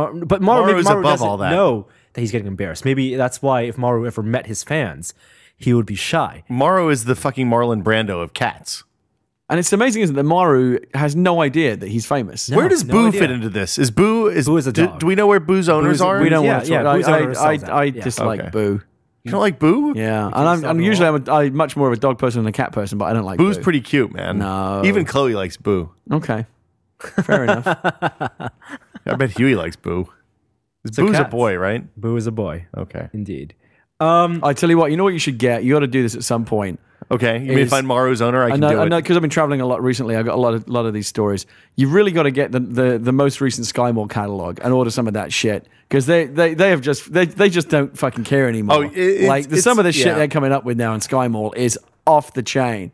Maru is above doesn't all that. know that he's getting embarrassed. Maybe that's why if Maru ever met his fans, he would be shy. Morrow is the fucking Marlon Brando of cats. And it's amazing, isn't it, that Maru has no idea that he's famous. Where does no Boo idea. fit into this? Is Boo is a dog. Do we know where Boo's owners are? We don't Yeah, want to yeah, talk. Boo's owner sells that. I Yeah. dislike Okay. Boo. You don't like Boo? Yeah, and I'm usually I'm much more of a dog person than a cat person, but I don't like Boo's Boo. pretty cute, man. No. Even Chloe likes Boo. Okay, fair enough. I bet Huey likes Boo. Boo's a cats. boy, right? Boo is a boy, Okay. indeed. I tell you what, you know what you should get? You got to do this at some point. Okay. You mean Is- find Maru's owner? I I can know, do it. because I've been traveling a lot recently. I got a lot of these stories. You really got to get the most recent Sky Mall catalog and order some of that shit because they just don't fucking care anymore. Oh, like some of the shit yeah. they're coming up with now in Sky Mall is off the chain.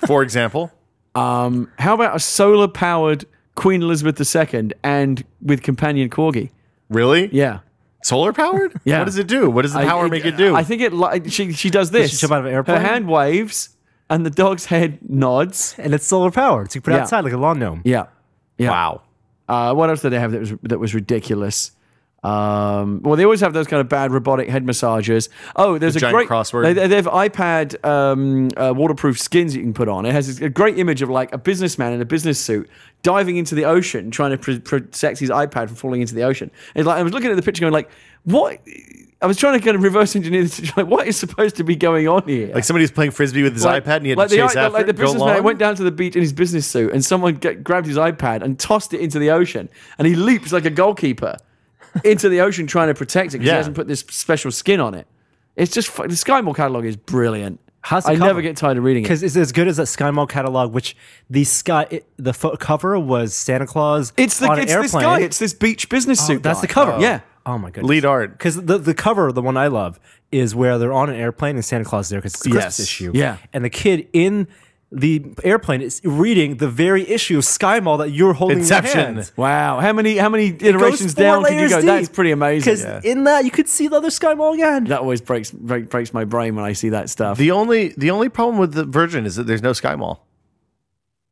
For example, How about a solar powered Queen Elizabeth II and with companion corgi? really? Yeah. Solar powered? Yeah. What does it do? What does the power make it do? I think she does this. she jump out of an airplane? Her hand waves and the dog's head nods. And it's solar powered, so you put it Yeah. outside like a lawn gnome. Yeah. Yeah. Wow. What else did they have that was ridiculous? Well, they always have those kind of bad robotic head massagers. Oh, there's a giant great crossword. They have iPad waterproof skins you can put on. It has a great image of like a businessman in a business suit diving into the ocean, trying to protect his iPad from falling into the ocean. It's like I was looking at the picture, going like, what? I was trying to kind of reverse engineer this. Like, what is supposed to be going on here? Like somebody's playing frisbee with his iPad and he had to chase after like the it, go businessman along? went down to the beach in his business suit and someone grabbed his iPad and tossed it into the ocean and he leaps like a goalkeeper into the ocean trying to protect it because Yeah. he hasn't put this special skin on it. It's just the Sky Mall catalog is brilliant. How's the I cover? never get tired of reading it. Because it's as good as that Sky Mall catalog, which the cover was Santa Claus It's on an this airplane. guy. It's this beach business suit. That's guy. the cover. Yeah. Oh my goodness. Lead art. Because the cover, the one I love, is where they're on an airplane and Santa Claus is there because it's a Christmas Yes. issue. Yeah. And the kid in the airplane is reading the very issue of Sky Mall that you're holding in your Inception. hands. Wow. How many iterations down can you go? That's pretty amazing. Because in that you could see the other Sky Mall again. That always breaks my brain when I see that stuff. The only problem with the Virgin is that there's no Sky Mall.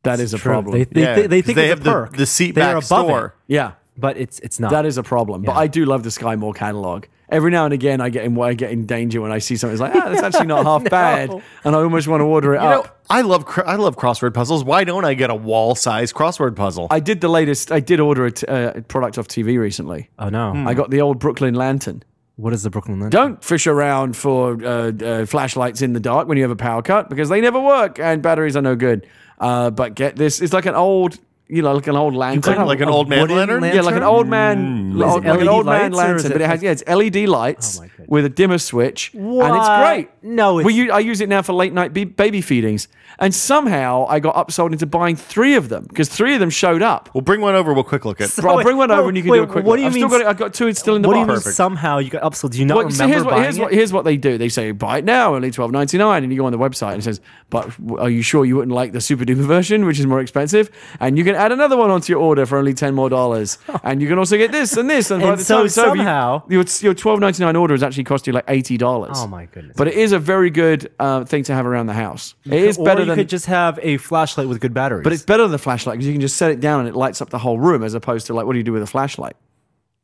That is a True. problem. They think they it's have a perk. the seat They are back above store. it, Yeah. but it's not. That is a problem. But I do love the Sky Mall catalog. Every now and again, I get in danger when I see something. It's like, that's actually not half bad, and I almost want to order it You know, up. I love crossword puzzles. Why don't I get a wall-sized crossword puzzle? I did the latest. I did order a product off TV recently. Oh no. I got the old Brooklyn Lantern. What is the Brooklyn Lantern? Don't fish around for flashlights in the dark when you have a power cut because they never work and batteries are no good. But get this: it's like an old. Like an old lantern. like an old man wooden lantern? Yeah, like an old man, Is it like an LED old man lights, or is lantern, but it it has it's LED lights Oh my goodness. with a dimmer switch, and it's What? great. No, it's- I use it now for late night baby feedings, and somehow I got upsold into buying 3 of them because 3 of them showed up. We'll bring one over. We'll quick look at. So- I'll bring one over and you can do a quick. what do you I've mean? Still got it, I've got 2 still in the What do you box. mean somehow you got upsold? Do you not Well, so remember buying it? here's what they do. They say buy it now, only $12.99, and you go on the website and it says, "But are you sure you wouldn't like the super duper version, which is more expensive?" And you can add another one onto your order for only $10 more, and you can also get this and this. And by And the so time it's over, somehow- your $12.99 order has actually cost you like $80. Oh my goodness! But it is a very good thing to have around the house. It is or better you than. could just have a flashlight with good batteries. But it's better than the flashlight because you can just set it down and it lights up the whole room as opposed to like what do you do with a flashlight?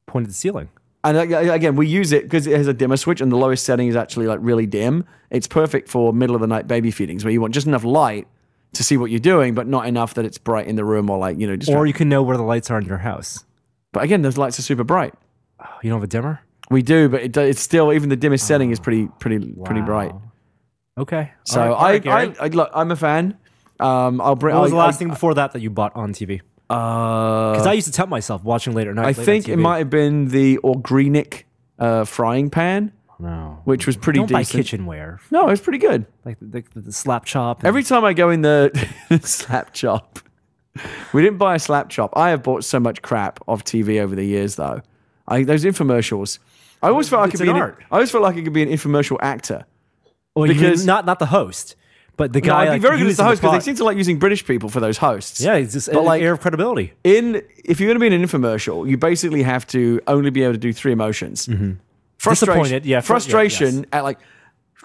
point at the ceiling. And again, we use it because it has a dimmer switch, and the lowest setting is actually like really dim. It's perfect for middle of the night baby feedings where you want just enough light to see what you're doing, but not enough that it's bright in the room or Or you can know where the lights are in your house. But again, those lights are super bright. Oh, you don't have a dimmer? We do, but it's still, even the dimmest setting is pretty bright. Okay. So All right, Gary. look, I'm a fan. I'll bring. What was the last thing before that you bought on TV? Because I used to tempt myself watching late at night. I think it might have been the Organic frying pan. No. Which was pretty Don't buy decent. kitchenware. No, it was pretty good. Like the slap chop. Every time I go in the slap chop, we didn't buy a slap chop. I have bought so much crap off TV over the years, though. Those infomercials. I always felt I could be I always felt like I could be an infomercial actor. Well, because not the host, but the guy. I'd be very good as the host because they seem to like using British people for those hosts. Yeah, it's just an air of credibility. If you're going to be in an infomercial, you basically have to only be able to do 3 emotions. Frustration, disappointed, yeah, frustration at like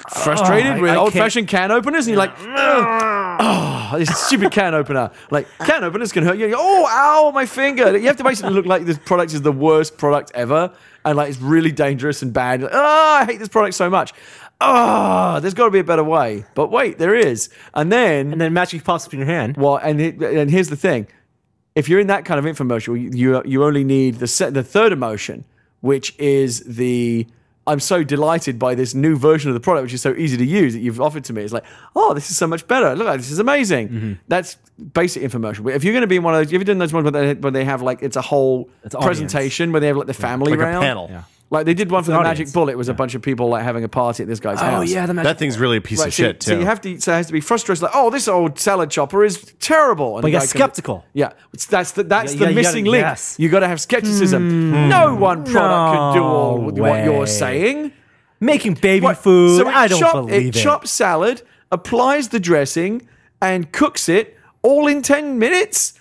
frustrated with old-fashioned can openers, and you're like, oh, this stupid can opener. Like, can openers can hurt you. Oh, ow, my finger. You have to basically look like this product is the worst product ever, and like it's really dangerous and bad. Like, oh, I hate this product so much. Oh, there's got to be a better way. But wait, there is. And then magic pops up in your hand. Well, and here's the thing: if you're in that kind of infomercial, you only need the third emotion, which is I'm so delighted by this new version of the product, which is so easy to use that you've offered to me. It's like, oh, this is so much better. Look, this is amazing. That's basic infomercial. But if you're going to be in one of those, have you done those ones where they have like it's a whole presentation where they have like the family like round? A panel. Yeah. Like they did one for the Magic Bullet. It was a bunch of people like having a party at this guy's house. Oh yeah, that thing's really a piece of shit too. So you have to. So it has to be frustrated. Like, oh, this old salad chopper is terrible. And but you get skeptical. Yeah, that's the missing link. Yes. You got to have skepticism. No one product can do all what you're saying. Making baby food. So I don't believe it. It chops salad, applies the dressing, and cooks it all in 10 minutes.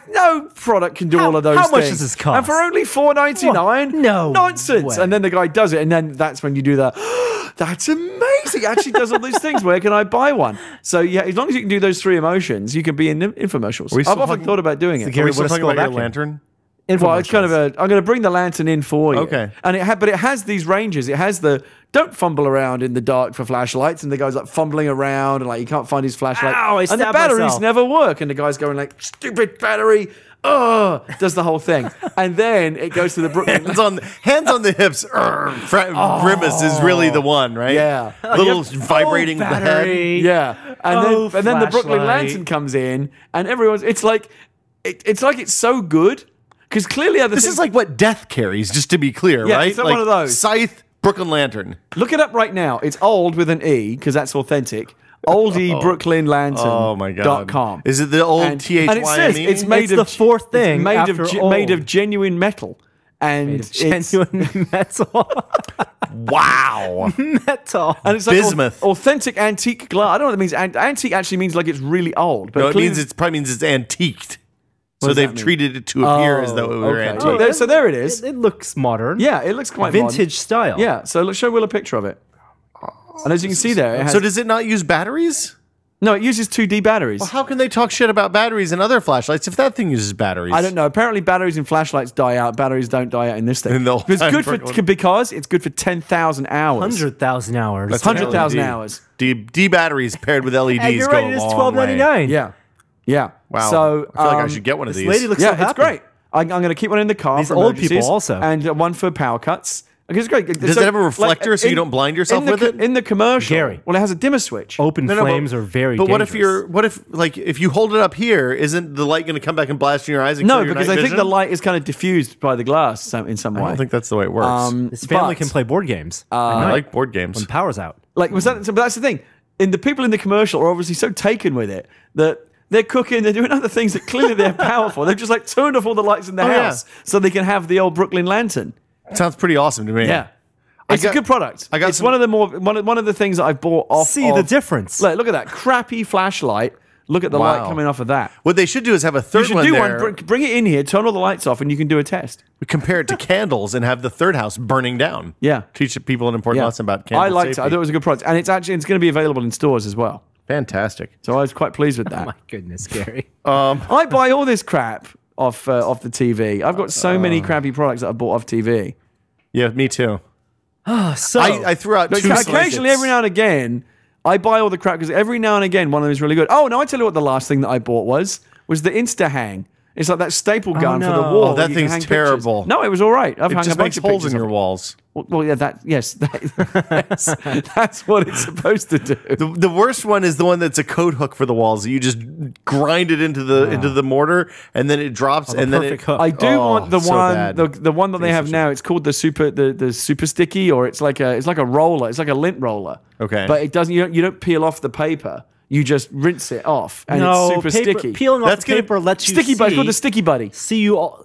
No product can do all of those things. How much does this cost? And for only $4.99? No nonsense. way. And then the guy does it, and then that's when you do that's amazing. It actually does all these things. Where can I buy one? So yeah, as long as you can do those 3 emotions, you can be in infomercials. I've often thought about doing it. Gary, what talking about your lantern? Well, it's kind of I'm going to bring the lantern in for you. Okay. And but it has these ranges. It has don't fumble around in the dark for flashlights, and the guy's like fumbling around and like he can't find his flashlight. Ow, and the batteries never work, and the guy's going like, stupid battery. Does the whole thing. And then it goes to the Brooklyn. hands on the hips. Grimace is really the one, right? Yeah. Little vibrating the head. Yeah. And then the Brooklyn Lantern comes in, and it's like it's so good. Because clearly this is like what Death carries, just to be clear, right? It's like one of those. Scythe, Brooklyn Lantern. Look it up right now. It's old with an E, because that's authentic. Oldie Brooklyn Lantern. Oh my God. .com. Is it the old THYME? And it says it's made of the fourth thing. Made of genuine metal. And genuine metal. Wow. Metal. And it's like bismuth. Authentic antique glass. I don't know what it means. Antique actually means like it's really old. But no, it probably means it's antiqued. So they've treated it to appear as though it were antique. So there it is. It looks modern. Yeah, it looks quite vintage style. Yeah, so let's show Will a picture of it. And as you can see there, so does it not use batteries? No, it uses 2D batteries. Well, how can they talk shit about batteries in other flashlights if that thing uses batteries? I don't know. Apparently, batteries in flashlights die out. Batteries don't die out in this thing. It's good because it's good for 10,000 hours. 100,000 hours. That's 100,000 hours. D batteries paired with LEDs you're right, it is $12.99. Yeah. Yeah. Wow. So I feel like I should get one of these. Lady looks so happy. It's great. I'm going to keep one in the car. These for old people also. And one for power cuts. It's great. Does it have a reflector so you don't blind yourself with it? In the commercial, Gary. Well, it has a dimmer switch. Open flames are very dangerous. But what if you hold it up here, isn't the light going to come back and blast in your eyes? And No, because I think the light is kind of diffused by the glass in some way. I don't think that's the way it works. This family can play board games. I like board games. When power's out. But that's the thing. The people in the commercial are obviously so taken with it that they're cooking, they're doing other things that clearly they're powerful. They've just like turned off all the lights in the house so they can have the old Brooklyn Lantern. Sounds pretty awesome to me. Yeah. It's a good product. It's one of the things that I bought off. See the difference. Look at that crappy flashlight. Look at the light coming off of that. What they should do is have a third one there. Bring it in here, turn all the lights off, and you can do a test. We compare it to candles and have the third house burning down. Yeah. Teach people an important lesson about candle I liked safety. it. I thought it was a good product. And it's going to be available in stores as well. Fantastic. So I was quite pleased with that. Oh my goodness, Gary. I buy all this crap off the TV. I've got so many crappy products that I bought off TV. Yeah, me too. So I threw out two occasionally, every now and again, I buy all the crap because every now and again, one of them is really good. Oh, no, I tell you what the last thing that I bought was the Insta-Hang. It's like that staple gun for the wall. Oh, that thing's terrible. No, it was all right. It just makes holes in your walls. Well, yeah, that's what it's supposed to do. The worst one is the one that's a coat hook for the walls. You just grind it into the mortar, and then it drops, and then it. Hook. I do want the so one, bad. the one that they have now. It's called the super sticky, or it's like a roller. It's like a lint roller. Okay, but it doesn't. You don't peel off the paper. You just rinse it off, and it's super sticky. Peeling off the paper lets you sticky see. buddy. It's called the sticky buddy.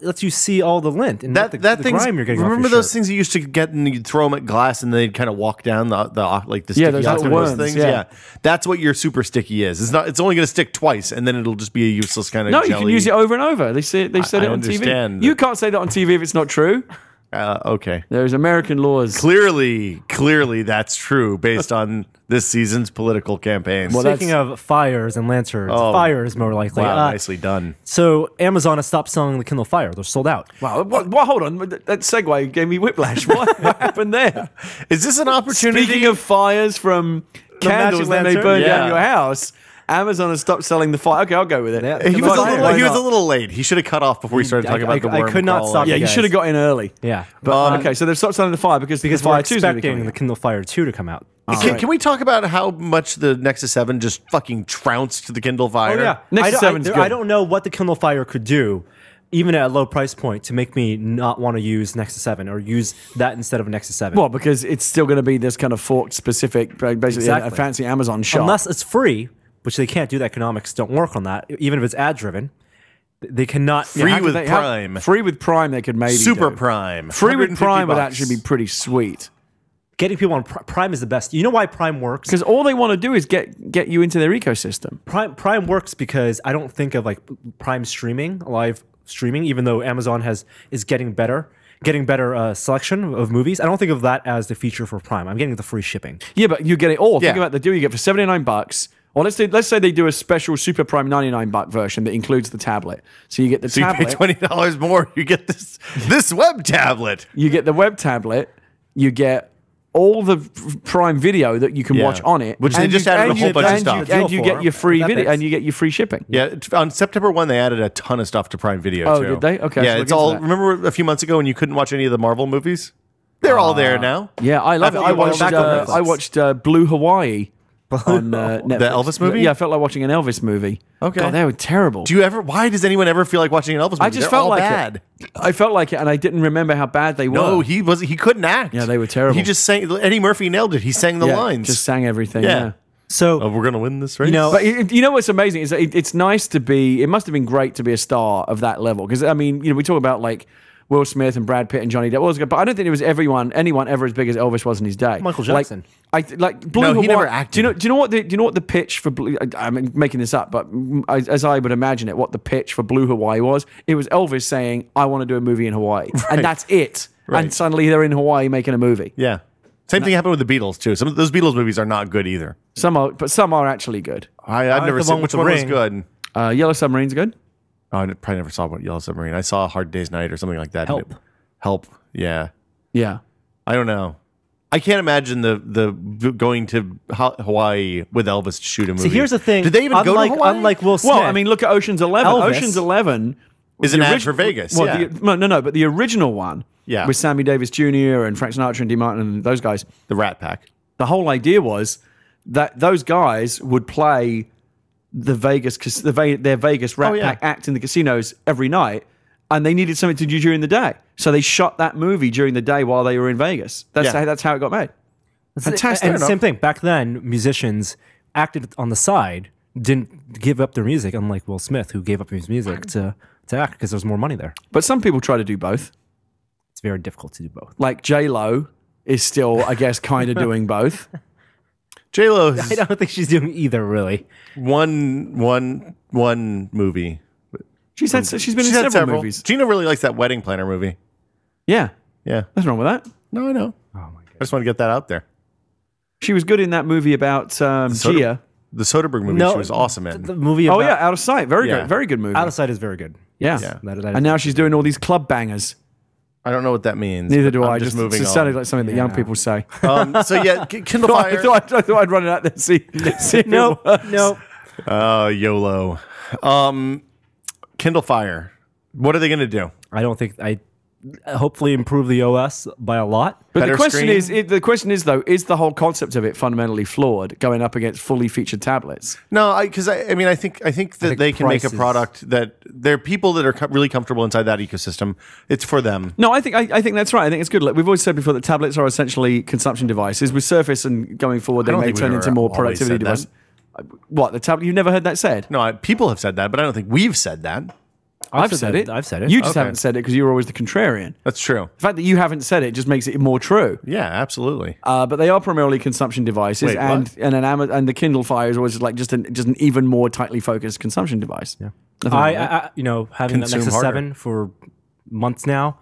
Lets you see all the lint and that the thing's, grime you're getting. remember off your those shirt. things you used to get and you'd throw them at glass and they'd kind of walk down the sticky those little worms, things. yeah. That's what your super sticky is. It's only going to stick twice and then it'll just be a useless kind of. No, jelly. you can use it over and over. They said it on understand. TV. You can't say that on TV if it's not true. Okay. There's American laws. Clearly, that's true based on this season's political campaigns. Well, Speaking of fires and lanterns, fire is more likely. Wow, nicely done. So Amazon has stopped selling the Kindle Fire. They're sold out. Wow, hold on. That segue gave me whiplash. What happened there? Is this an opportunity? Speaking of fires from candles magic that they lantern? burn Yeah. down your house, Amazon has stopped selling the fire. Okay, I'll go with it. Yeah. He was Why a not? little late. He should have cut off before he started talking about the worm. I could not crawl. stop Yeah, you you guys. should have got in early. Yeah, But okay, so they've stopped selling the fire because we're Fire 2 is going to be expecting coming the out. Kindle Fire 2 to come out. Can we talk about how much the Nexus 7 just fucking trounced the Kindle Fire? Oh yeah, Nexus 7's good. I don't know what the Kindle Fire could do, even at a low price point, to make me not want to use Nexus 7 or use that instead of a Nexus 7. Well, because it's still going to be this kind of forked specific, basically Exactly. a fancy Amazon shop. Unless it's free, which they can't do. The economics don't work on that. Even if it's ad driven, they cannot. Free How could with they- Prime. Free with Prime, they could maybe Super do. Prime. Free with 150 Prime would bucks. actually be pretty sweet. Getting people on Prime is the best. You know why Prime works? Because all they want to do is get you into their ecosystem. Prime works because I don't think of like Prime streaming, live streaming, even though Amazon is getting better selection of movies. I don't think of that as the feature for Prime. I'm getting the free shipping. Yeah, but you get it all. Think Yeah. about the deal you get for $79. Or let's say they do a special Super Prime $99 version that includes the tablet. So you get the So you pay tablet. $20 more, you get this web tablet. You get the web tablet. You get all the Prime Video that you can Yeah. watch on it, Which they and just you- added a and whole you- bunch of and stuff. you- and you get your free That video, bits. and you get your free shipping. Yeah, on September 1, they added a ton of stuff to Prime Video, Oh, too. did they? Okay, Yeah, so it's look all... into that. Remember a few months ago when you couldn't watch any of the Marvel movies? They're all there now. Yeah, I love it. thought you were back on Netflix. I watched Blue Hawaii on Netflix. The Elvis movie? Yeah, I felt like watching an Elvis movie. Okay. God, they were terrible. Why does anyone ever feel like watching an Elvis movie? I just They're felt all like bad. it. I felt like it, and I didn't remember how bad they were. No, he couldn't act. Yeah, they were terrible. He just sang. Eddie Murphy nailed it. He sang the Yeah, lines. just sang everything. Yeah. Yeah. So We're gonna win this race. You know, But you know what's amazing is that it's nice to be. It must have been great to be a star of that level because I mean, we talk about like Will Smith and Brad Pitt and Johnny Depp. But I don't think it was anyone ever as big as Elvis was in his day. Michael Jackson. Like Blue No, he Hawaii- never acted. Do you know what the pitch for Blue? I'm making this up, but as I would imagine it, what the pitch for Blue Hawaii was, it was Elvis saying, "I want to do a movie in Hawaii," and that's it. Right. And suddenly they're in Hawaii making a movie. Yeah. Same thing happened with the Beatles too. Some of those Beatles movies are not good either. Some are actually good. I've never the seen one which with the one was ring. good. Yellow Submarine's good. Oh, I probably never saw Yellow Submarine. I saw Hard Day's Night or something like that. Help. Help. Yeah. Yeah. I don't know. I can't imagine the going to Hawaii with Elvis to shoot a movie. see, here's the thing. Did they even go to Hawaii? Unlike Will Smith, Well, I mean, look at Ocean's 11. Elvis Ocean's 11 Is an ad for Vegas, Well, yeah. no, but the original one, Yeah. with Sammy Davis Jr. and Frank Sinatra and Dean Martin and those guys. the Rat Pack. The whole idea was that those guys would play the Vegas, their Vegas Rat Oh, yeah. Pack act in the casinos every night, and they needed something to do during the day, so they shot that movie during the day while they were in Vegas. That's how it got made. Fantastic. And same thing. Back then, musicians acted on the side, didn't give up their music, unlike Will Smith, who gave up his music to act because there's more money there. But some people try to do both. It's very difficult to do both. Like J-Lo is still, I guess, kind of doing both. J-Lo I don't think she's doing either, really. one movie. She's been She's in had several movies. Gina really likes that Wedding Planner movie. Yeah, Yeah. nothing wrong with that. No, I know. Oh my god. I just want to get that out there. She was good in that movie about Gia. The Soderbergh movie she was awesome in. The movie. Oh about, yeah, Out of Sight. Very Yeah. good. Very good movie. Out of Sight is very good. yeah. Yeah. That And now she's doing all these club bangers. I don't know what that means. Neither but do I'm I. Just moving it on. sounded like something that young Yeah. people say. So yeah, Kindle I Fire. thought I'd run it out there and see if it No, works. no. YOLO. Kindle Fire. What are they going to do? I don't think I hopefully improve the OS by a lot. But Better the question screen? the question is though, is the whole concept of it fundamentally flawed going up against fully featured tablets? No, because I mean, I think that they can make a price is- product that there are people that are really comfortable inside that ecosystem. It's for them. No, I think that's right. I think it's good. Like we've always said before that tablets are essentially consumption devices. With Surface and going forward, they don't may think turn we've into ever more always productivity said that. devices. What, the tablet? You've never heard that said? No, people have said that, but I don't think we've said that. I've said it. I've said it. You just Okay. haven't said it because you were always the contrarian. That's true. The fact that you haven't said it just makes it more true. Yeah, absolutely. But they are primarily consumption devices, Wait, what? and the Kindle Fire is always like just an even more tightly focused consumption device. Yeah. I having that Consume Nexus harder. 7 for months now,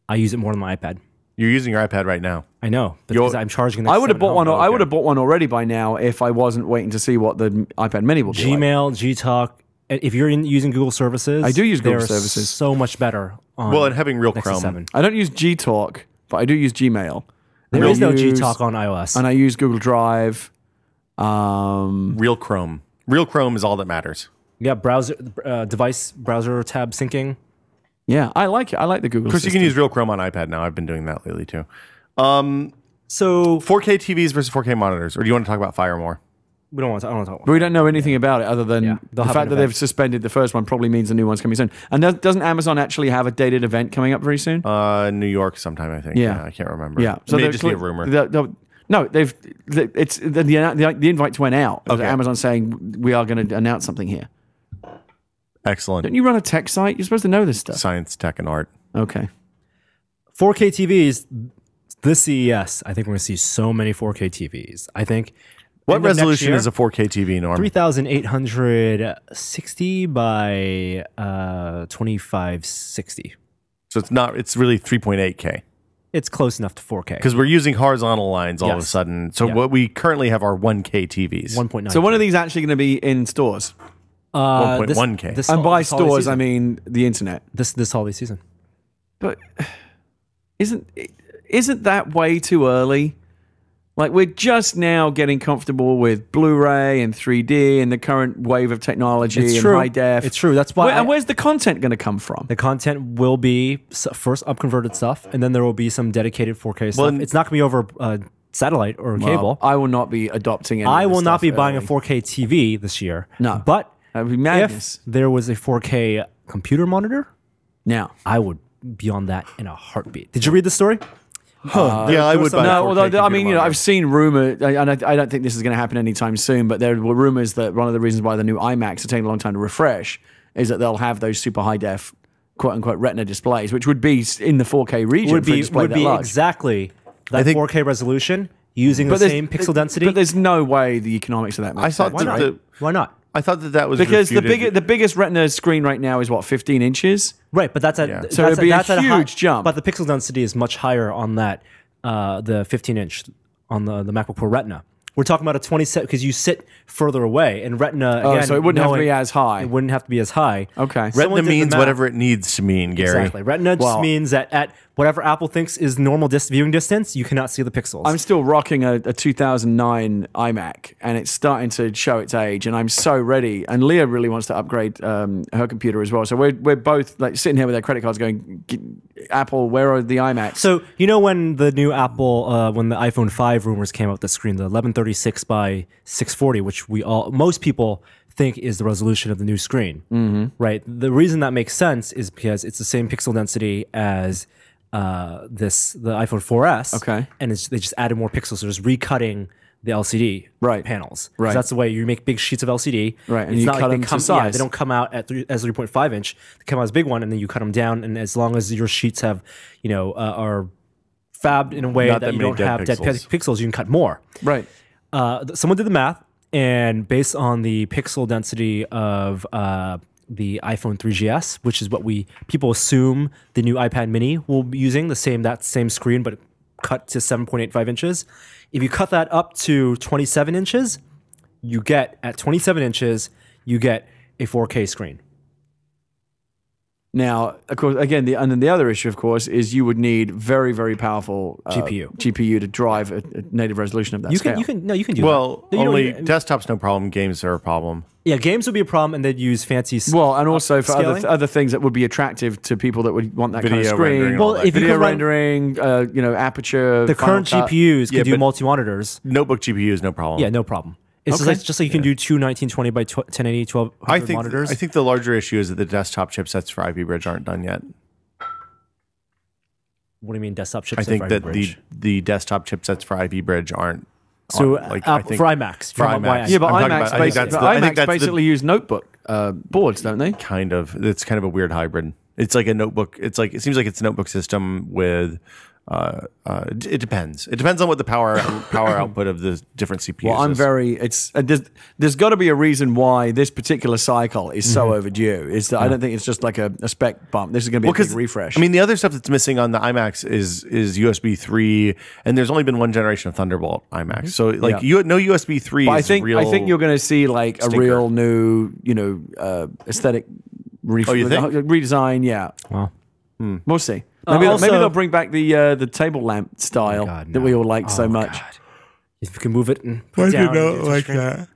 I use it more than my iPad. You're using your iPad right now. I know, because I'm charging. The I Nexus would have 7 bought one. home. I would have bought one already by now if I wasn't waiting to see what the iPad Mini will be like. Gmail, Gtalk. If you're using Google services, I do use Google they're services. So much better. On Well, and having real Nexus Chrome. 7. I don't use Gtalk, but I do use Gmail. There And is I no use- Gtalk on iOS. and I use Google Drive. Real Chrome. Real Chrome is all that matters. Yeah, browser, device browser tab syncing. Yeah, I like it. I like the Google. Of course, you system. can use Real Chrome on iPad now. I've been doing that lately too. So 4K TVs versus 4K monitors, or do you want to talk about Fire more? we don't want to. I don't want to talk But we don't know anything about it other than Yeah, the they'll have fact an that event. they've suspended the first one probably means the new one's coming soon. And doesn't Amazon actually have a dated event coming up very soon? New York sometime, I think. Yeah. I can't remember. Yeah, So it may they're just be a clear- rumor. No, the invites went out. It was Okay. Amazon saying we are going to announce something here. Excellent. Don't you run a tech site? You're supposed to know this stuff. Science, tech, and art. Okay. 4K TVs. This CES, I think we're going to see so many 4K TVs. I think. What end of next resolution year, is a 4K TV, Norm? 3,860 by 2560. So it's really 3.8K. It's close enough to 4K. Because we're using horizontal lines all of a Yes. sudden. So Yeah. what we currently have are 1K TVs. 1.9. So when are these actually going to be in stores? 1.1K. And by holiday stores, season. I mean the internet. this holiday season. But isn't that way too early? Like we're just now getting comfortable with Blu-ray and 3D and the current wave of technology It's and true. high def. It's true. That's why. And where's the content going to come from? the content will be first upconverted stuff, and then there will be some dedicated 4K stuff. It's not going to be over satellite or cable. I will not be adopting any. I of this will not stuff be buying a early. 4K TV this year. No. But That would be madness. if there was a 4K computer monitor, Now, I would be on that in a heartbeat. Did you read the story? Yeah, I would buy a 4K no, although I computer mean, monitor. I've seen rumor, and I don't think this is going to happen anytime soon. But there were rumors that one of the reasons why the new iMacs are taking a long time to refresh is that they'll have those super high def, quote unquote, Retina displays, which would be in the 4K region Would for a be display would that be large. exactly that think- 4K resolution using the there's- same pixel density. But there's no way the economics of that makes I thought sense. Why that not? Why not? I thought that was Because refuted. the biggest Retina screen right now is what, 15 inches? Right, but that's at Yeah. So it'd be a huge jump. But the pixel density is much higher on that the 15-inch on the MacBook Pro Retina. We're talking about a 27 because you sit further away, and Retina again. So it wouldn't have to be as high. It wouldn't have to be as high. Okay. Someone Retina did the means math. whatever it needs to mean, Gary. Exactly. Retina just Well- means that at whatever Apple thinks is normal viewing distance, you cannot see the pixels. I'm still rocking a 2009 iMac, and it's starting to show its age, and I'm so ready. And Leah really wants to upgrade her computer as well. So we're both like sitting here with our credit cards going, Apple, where are the iMacs? So you know when the new Apple, when the iPhone 5 rumors came out, the screen, the 1136 by 640, which most people think is the resolution of the new screen, right? The reason that makes sense is because it's the same pixel density as the iPhone 4S, Okay. and they just added more pixels, so just recutting the LCD Right. panels. Right. 'Cause that's the way you make big sheets of LCD. Right, and It's you not cut like them they to come. size. Yeah, they don't come out as 3.5 inch. They come out as a big one, and then you cut them down. And as long as your sheets have, are fabbed in a way Not that that you many don't dead have dead pixels. pixels, you can cut more. right. Someone did the math, and based on the pixel density of the iPhone 3GS, which is what people assume the new iPad Mini will be using, that same screen, but cut to 7.85 inches. If you cut that up to 27 inches, at 27 inches, you get a 4K screen. Now, of course, again, and then the other issue, of course, is you would need very, very powerful GPU to drive a native resolution of that scale. You can do that. Well, only desktops, no problem. Games are a problem. Yeah, games would be a problem, and they'd use fancy. Well, and also for scaling. other things that would be attractive to people that would want that Video kind of screen. rendering and Well, all that. if you Video could run rendering, aperture. the Final current Cut. GPUs, Yeah, could do but- multi-monitors. Notebook GPUs, no problem. Yeah, no problem. It's Okay. just like you can do two 1920 by 1080 1200 monitors. I think the larger issue is that the desktop chipsets for Ivy Bridge aren't done yet. What do you mean desktop chipset? I think for that Ivy Bridge? the desktop chipsets for Ivy Bridge aren't. So I think for IMAX. for You're IMAX. why- Yeah, but I'm talking IMAX, about- I think that's the- I think IMAX that's the- basically use notebook boards, don't they? kind of. It's kind of a weird hybrid. It's like a notebook. It seems like it's a notebook system with. It depends. It depends on what the power output of the different CPUs. Well, I'm is. very. There's got to be a reason why this particular cycle is so overdue. Is that I don't think it's just like a spec bump. This is going to be a big refresh. I mean, the other stuff that's missing on the IMAX is USB 3, and there's only been one generation of Thunderbolt IMAX. So like no USB 3. but is I think real. you're going to see like stinker. a real new aesthetic you think? redesign. Yeah, Wow. we'll see. Maybe Also- they'll bring back the table lamp style God, that no. we all liked so much. God. If you can move it and put it down. and do a touchscreen. that?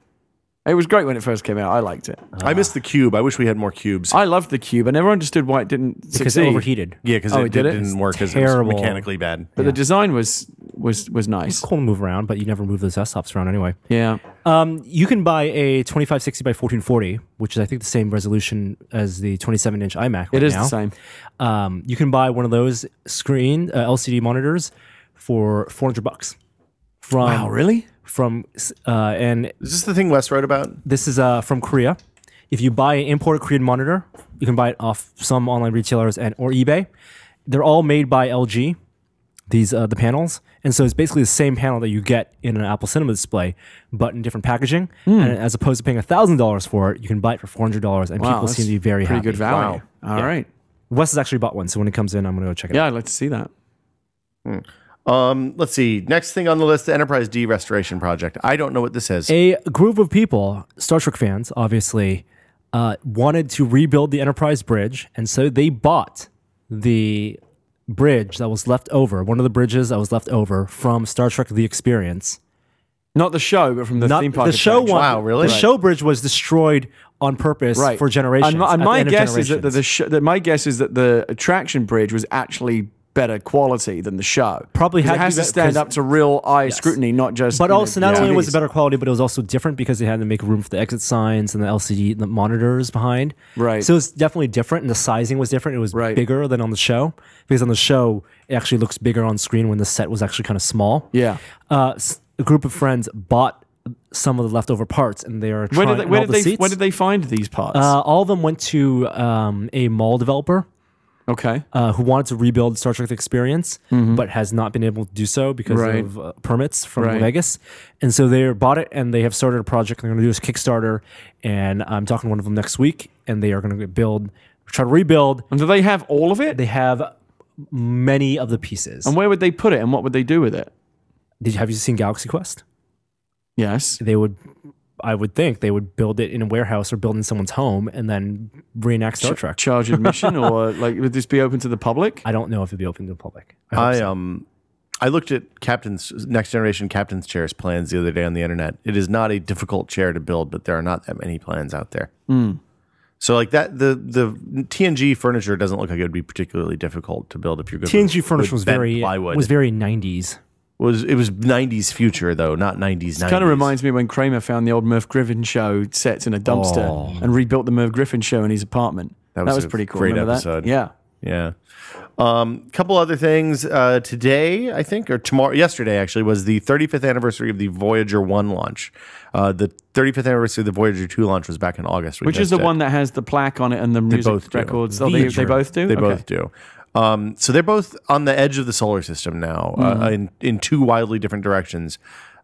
It was great when it first came out. I liked it. I missed the cube. I wish we had more cubes. I loved the cube. I never understood why it didn't Because succeed. it overheated. Yeah, because Oh, it did it? didn't work because it terrible. was mechanically bad. But the design was nice. It's cool to move around, but you never move those desktops around anyway. Yeah. You can buy a 2560 by 1440, which is I think the same resolution as the 27-inch iMac. Right It is now. the same. You can buy one of those screen LCD monitors for $400. Wow, really? And Is this the thing Wes wrote about? this is from Korea. If you buy an imported Korean monitor, you can buy it off some online retailers or eBay. They're all made by LG. These the panels, and so it's basically the same panel that you get in an Apple Cinema display, but in different packaging. And as opposed to paying $1,000 for it, you can buy it for $400, and people that's seem to be very pretty happy. good value. All right. Wes has actually bought one, so when it comes in, I'm going to go check it out. Yeah, I'd like to see that. Let's see. Next thing on the list, the Enterprise D restoration project. I don't know what this is. A group of people, Star Trek fans, obviously, wanted to rebuild the Enterprise bridge, and so they bought the bridge that was left over, one of the bridges that was left over from Star Trek The Experience. Not the show, but from the theme park. the show attraction. one. Wow, really? The show bridge was destroyed on purpose Right. for generations. And at the my end of guess is that generations. my guess is that the attraction bridge was actually better quality than the show. Probably 'Cause had it to has be to stand because- up to real eye scrutiny, not just. But also, not only was it TVs. better quality, but it was also different because they had to make room for the exit signs and the LCD, the monitors behind. Right. So it's definitely different, and the sizing was different. It was Right. bigger than on the show because on the show it actually looks bigger on screen when the set was actually kind of small. Yeah. A group of friends bought some of the leftover parts, and they are trying all the seats. Where did they find these parts? All of them went to a mall developer. Okay. Who wanted to rebuild Star Trek The Experience, but has not been able to do so because Right. of Mm-hmm. permits from Right. Vegas. And so they bought it, and they have started a project. They're going to do this Kickstarter, and I'm talking to one of them next week, and they are going to try to rebuild. And do they have all of it? They have many of the pieces. And where would they put it? And what would they do with it? Have you seen Galaxy Quest? Yes. I would think they would build it in a warehouse or build in someone's home and then reenact Star Trek. Charge admission, or like would this be open to the public? I don't know if it'd be open to the public. I hope so. I looked at next generation captain's chairs plans the other day on the internet. It is not a difficult chair to build, but there are not that many plans out there. So like that, the TNG furniture doesn't look like it would be particularly difficult to build if you're good. TNG with furniture was bent very plywood. was very 90s. It was 90s future though, not 90s. Kind of reminds me when Kramer found the old Merv Griffin show sets in a dumpster and rebuilt the Merv Griffin show in his apartment. That was a pretty cool. great Remember episode. That? Yeah. Yeah. Couple other things. Today, I think, or yesterday actually, was the 35th anniversary of the Voyager 1 launch. The 35th anniversary of the Voyager 2 launch was back in August. Which is the one that has the plaque on it and the music both do. records. Oh, they both do? They Okay. both do. So they're both on the edge of the solar system now, in two wildly different directions.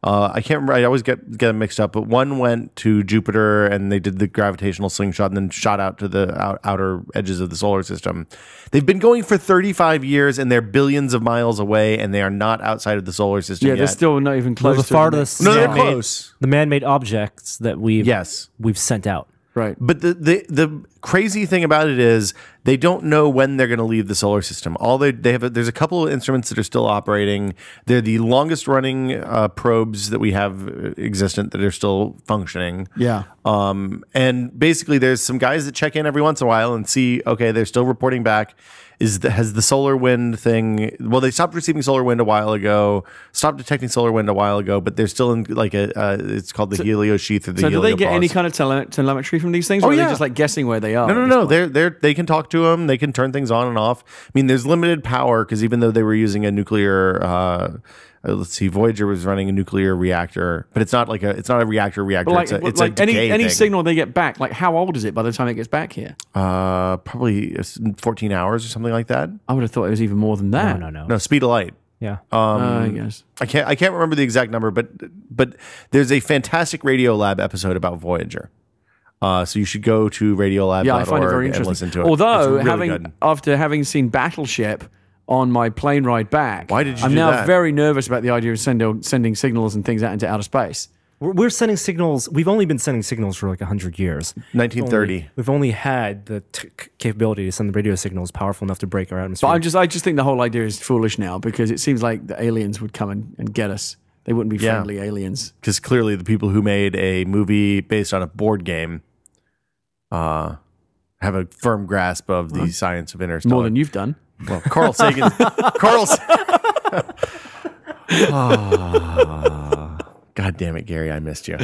I can't remember. I always get them mixed up, but one went to Jupiter and they did the gravitational slingshot and then shot out to the outer edges of the solar system. They've been going for 35 years and they're billions of miles away and they are not outside of the solar system Yeah, yet. they're still not even close the to farthest No, they're man-made- close. the man-made objects that we've sent out. Right. But the crazy thing about it is they don't know when they're going to leave the solar system. All they have there's a couple of instruments that are still operating. They're the longest running probes that we have existent that are still functioning. Yeah. And basically, there's some guys that check in every once in a while and see, okay, they're still reporting back. Has the solar wind thing? Well, they stopped receiving solar wind a while ago. Stopped detecting solar wind a while ago, but they're still in like it's called the helio sheath or the. So do they get heliopause. any kind of telemetry from these things, or are they just like guessing where they are? No. They can talk to them. They can turn things on and off. I mean, there's limited power because even though they were using a nuclear. Let's see, Voyager was running a nuclear reactor, but it's not a reactor. But like, it's like a any thing. signal they get back, like how old is it by the time it gets back here? Probably 14 hours or something like that. I would have thought it was even more than that. No. Speed of light. Yeah. I guess. I can't remember the exact number, but there's a fantastic Radiolab episode about Voyager. So you should go to radiolab.org Yeah, I find it very and interesting. listen to it. Although It's really good. after having seen Battleship on my plane ride back, Why did you I'm do now that? very nervous about the idea of sending signals and things out into outer space. We're sending signals. We've only been sending signals for like 100 years. 1930. We've only had the capability to send the radio signals powerful enough to break our atmosphere. But I just think the whole idea is foolish now because it seems like the aliens would come and get us. They wouldn't be friendly aliens. Because clearly the people who made a movie based on a board game have a firm grasp of the science of interstellar. More than you've done. Well, Carl Sagan. God damn it, Gary! I missed you.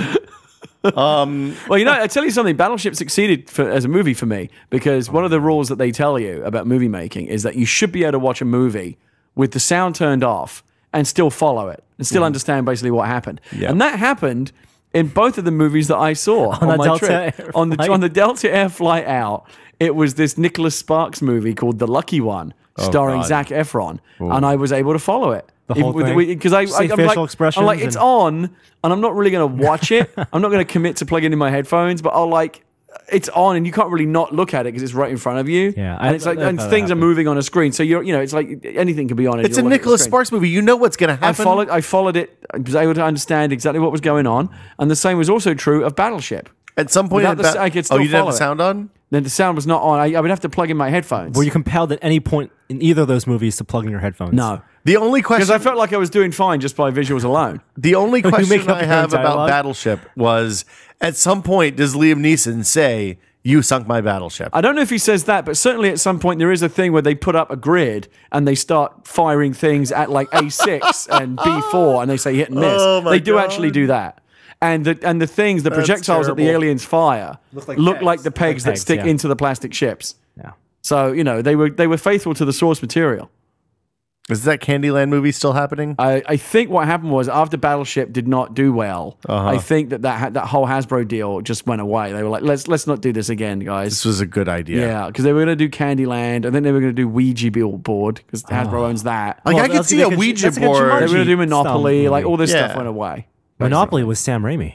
Well, I tell you something. Battleship succeeded as a movie for me because one of the rules that they tell you about movie making is that you should be able to watch a movie with the sound turned off and still follow it and still understand basically what happened. Yeah. And that happened in both of the movies that I saw on my trip. On the Delta Air flight out, it was this Nicholas Sparks movie called The Lucky One, starring God. Zac Efron, and I was able to follow it. The whole thing? Because I'm facial like, it's on, and I'm not really going to watch it. I'm not going to commit to plugging in my headphones, but it's on, and you can't really not look at it because it's right in front of you. Yeah, and it's like, and things are moving on a screen, so it's like anything can be on. It's a Nicholas Sparks movie. You know what's going to happen. I followed it. I was able to understand exactly what was going on, and the same was also true of Battleship. At some point, I could still you didn't have follow the it. sound on? Then the sound was not on. I would have to plug in my headphones. Were you compelled at any point in either of those movies to plug in your headphones? No. The only question, Because I felt like I was doing fine just by visuals alone. the only question make up I your have own about dialogue? Battleship was, at some point, does Liam Neeson say, "You sunk my battleship"? I don't know if he says that, but certainly at some point there is a thing where they put up a grid and they start firing things at like A6 and B4 and they say hit and miss. Oh my they do God. actually do that. And the things, the projectiles that the terrible. aliens fire look like the pegs that stick yeah. into the plastic ships. Yeah. So, they were faithful to the source material. Is that Candyland movie still happening? I think what happened was after Battleship did not do well, I think that whole Hasbro deal just went away. They were like, let's not do this again, guys. This was a good idea. Yeah, because they were going to do Candyland, and then they were going to do Ouija board because Hasbro owns that. Like, Well, I could see a Ouija that's like a board. They were going to do Jumanji Monopoly, style like all this movie. stuff went away. Monopoly was Sam Raimi.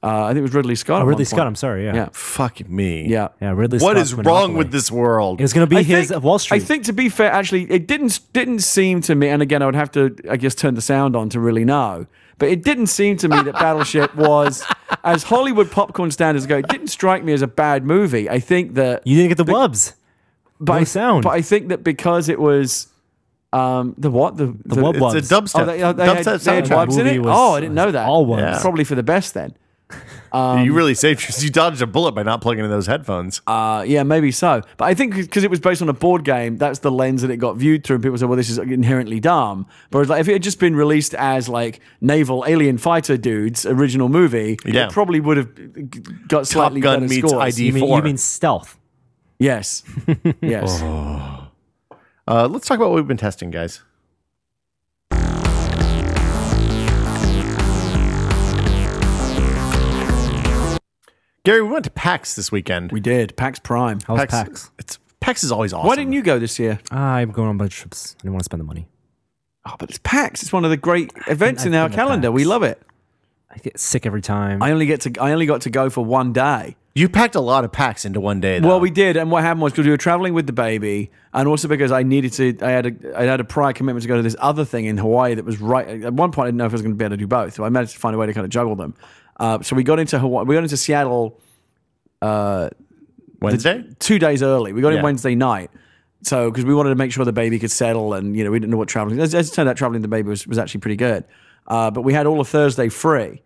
I think it was Ridley Scott. Oh, at Ridley one Scott. point. I'm sorry. Yeah. Yeah, Fuck me. yeah. Yeah. Ridley What Scott's is wrong Monopoly. with this world? It was going to be I his think- Wall Street. I think to be fair, actually, it didn't seem to me, and again, I would have to, I guess, turn the sound on to really know. But it didn't seem to me that Battleship was, as Hollywood popcorn standards go, it didn't strike me as a bad movie. I think that you didn't get the wubs. but no I, sound. But I think that because it was the what the wub wubs. It's a dubstep. Oh, they had soundtrack. wubs in movie it. was- Oh, I didn't know that. all wubs. Yeah. Probably for the best then. You really saved. You dodged a bullet by not plugging in those headphones. Yeah, maybe so. But I think because it was based on a board game, that's the lens that it got viewed through. And people said, well, this is inherently dumb. But like, if it had just been released as like naval alien fighter dudes original movie, Yeah. it probably would have got slightly Gun better meets scores. ID. You mean stealth? Yes. Yes. Let's talk about what we've been testing, guys. Gary, we went to PAX this weekend. We did. PAX Prime. How was PAX? PAX is always awesome. Why didn't you go this year? I'm going on a bunch of trips. I didn't want to spend the money. Oh, but it's PAX. It's one of the great events I've in our been to calendar. PAX. We love it. I get sick every time. I only got to go for one day. You packed a lot of PAX into one day, though. Well, we did, and what happened was because we were traveling with the baby, and also because I needed to, I had a prior commitment to go to this other thing in Hawaii that was right. At one point, I didn't know if I was going to be able to do both, so I managed to find a way to kind of juggle them. So we got into Hawaii. We got into Seattle Wednesday? 2 days early. We got in Yeah. Wednesday night. So, because we wanted to make sure the baby could settle, and we didn't know what traveling. As it turned out, traveling the baby was actually pretty good. But we had all of Thursday free,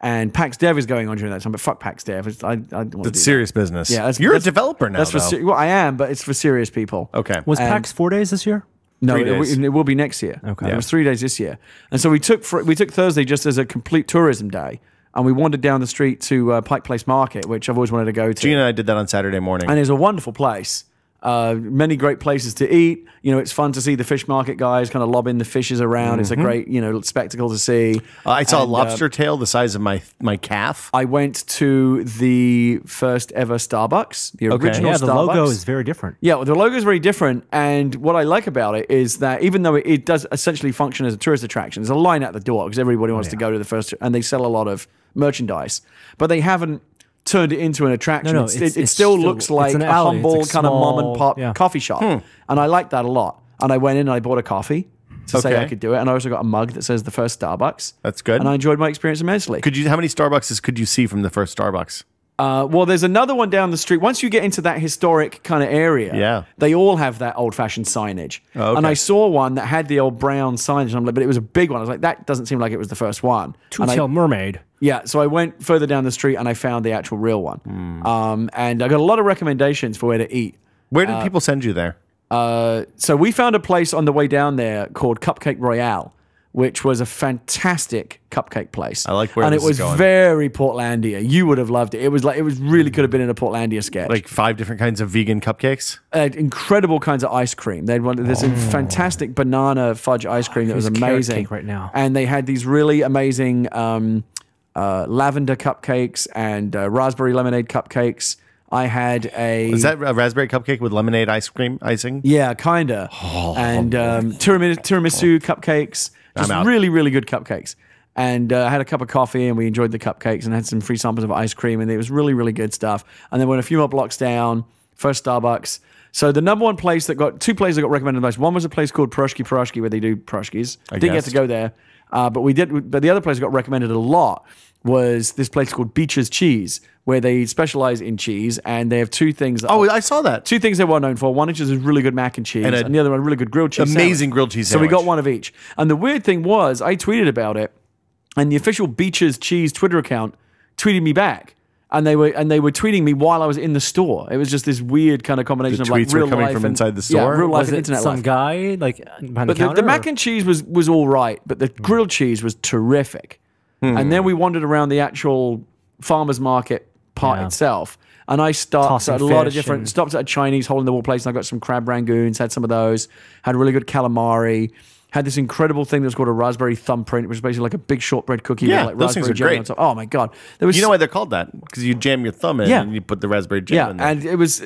and PAX Dev is going on during that time. But fuck PAX Dev. I don't want to do That's serious business. Yeah, you're a developer now. That's for well, I am, but it's for serious people. Okay. Was PAX 4 days this year? No, 3 days. it will be next year. Okay. It was 3 days this year, and so we took Thursday just as a complete tourism day, and we wandered down the street to Pike Place Market, which I've always wanted to go to. Gina and I did that on Saturday morning. And it's a wonderful place. Many great places to eat. It's fun to see the fish market guys kind of lobbing the fishes around. It's a great, spectacle to see. I saw a lobster tail the size of my calf. I went to the first ever Starbucks, the original Yeah, Starbucks. the logo is very different. Yeah, well, the logo is very different. And what I like about it is that even though it does essentially function as a tourist attraction, there's a line out the door because everybody wants to go to the first, and they sell a lot of merchandise. But they haven't turned it into an attraction. No, it still looks like an a alley. humble It's kind of small, mom and pop coffee shop. And I like that a lot. And I went in and I bought a coffee to say I could do it. And I also got a mug that says the first Starbucks. That's good. And I enjoyed my experience immensely. How many Starbucks could you see from the first Starbucks? Well, there's another one down the street. Once you get into that historic kind of area, they all have that old-fashioned signage. Oh, okay. And I saw one that had the old brown signage, and I'm like, but it was a big one. I was like, that doesn't seem like it was the first one. Two-tailed mermaid. Yeah, so I went further down the street and I found the actual real one. And I got a lot of recommendations for where to eat. Where did people send you there? So we found a place on the way down there called Cupcake Royale, which was a fantastic cupcake place. I like where and this it was is going. very Portlandia. You would have loved it. It was really could have been in a Portlandia sketch. Like 5 different kinds of vegan cupcakes? Incredible kinds of ice cream. They had this fantastic banana fudge ice cream that was Here's a carrot amazing cake right now. And they had these really amazing lavender cupcakes and raspberry lemonade cupcakes. I had Is that a raspberry cupcake with lemonade icing? Yeah, kinda. And tiramisu cupcakes. Just I'm out. really, really good cupcakes. And I had a cup of coffee and we enjoyed the cupcakes and had some free samples of ice cream and it was really, really good stuff. And then went a few more blocks down, first Starbucks. So the number one place two places that got recommended the most. One was a place called Pierogi where they do pierogies. Didn't get to go there. But the other place that got recommended a lot was this place called Beecher's Cheese, where they specialize in cheese, and they have two things. I saw that. Two things they're well known for. One is just really good mac and cheese, and the other one a really good grilled cheese. Amazing sandwich. grilled cheese So we sandwich. got one of each. And the weird thing was, I tweeted about it, and the official Beecher's Cheese Twitter account tweeted me back. And they were tweeting me while I was in the store. It was just this weird kind of combination The of like tweets were real coming life from and, inside the store? Yeah, real life Was and it internet some life. guy like behind But the counter? the mac and cheese was all right, but the grilled cheese was terrific. And then we wandered around the actual farmer's market part itself. And I stopped Tossing at a lot of fish different, and- stopped at a Chinese hole in the wall place, and I got some crab rangoons, had some of those, had really good calamari, had this incredible thing that was called a raspberry thumbprint, which is basically like a big shortbread cookie Yeah, with like those things raspberry are jelly great. on top. Oh my God. There was You know why they're called that? Because you jam your thumb in and you put the raspberry jam in there. and it was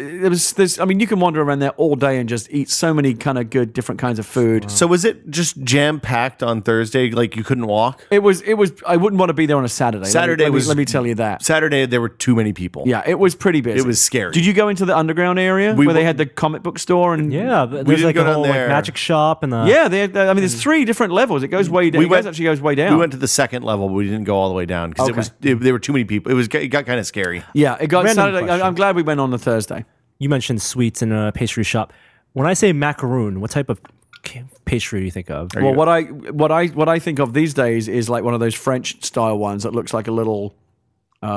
this. I mean, you can wander around there all day and just eat so many kind of good different kinds of food. So was it just jam packed on Thursday? Like you couldn't walk? It was. I wouldn't want to be there on a Saturday. Let me tell you that. Saturday there were too many people. Yeah, it was pretty busy. It was scary. Did you go into the underground area where they had the comic book store and Yeah, there's didn't like go a down whole there. magic shop and the Yeah, they had, I mean, there's 3 different levels. It goes way down. It actually goes way down. We went to the second level, but we didn't go all the way down because there were too many people. It got kind of scary. Yeah, it got Random Saturday. question. I'm glad we went on the Thursday. You mentioned sweets in a pastry shop. When I say macaroon, what type of pastry do you think of? Well, what I think of these days is like one of those French style ones that looks like a little. I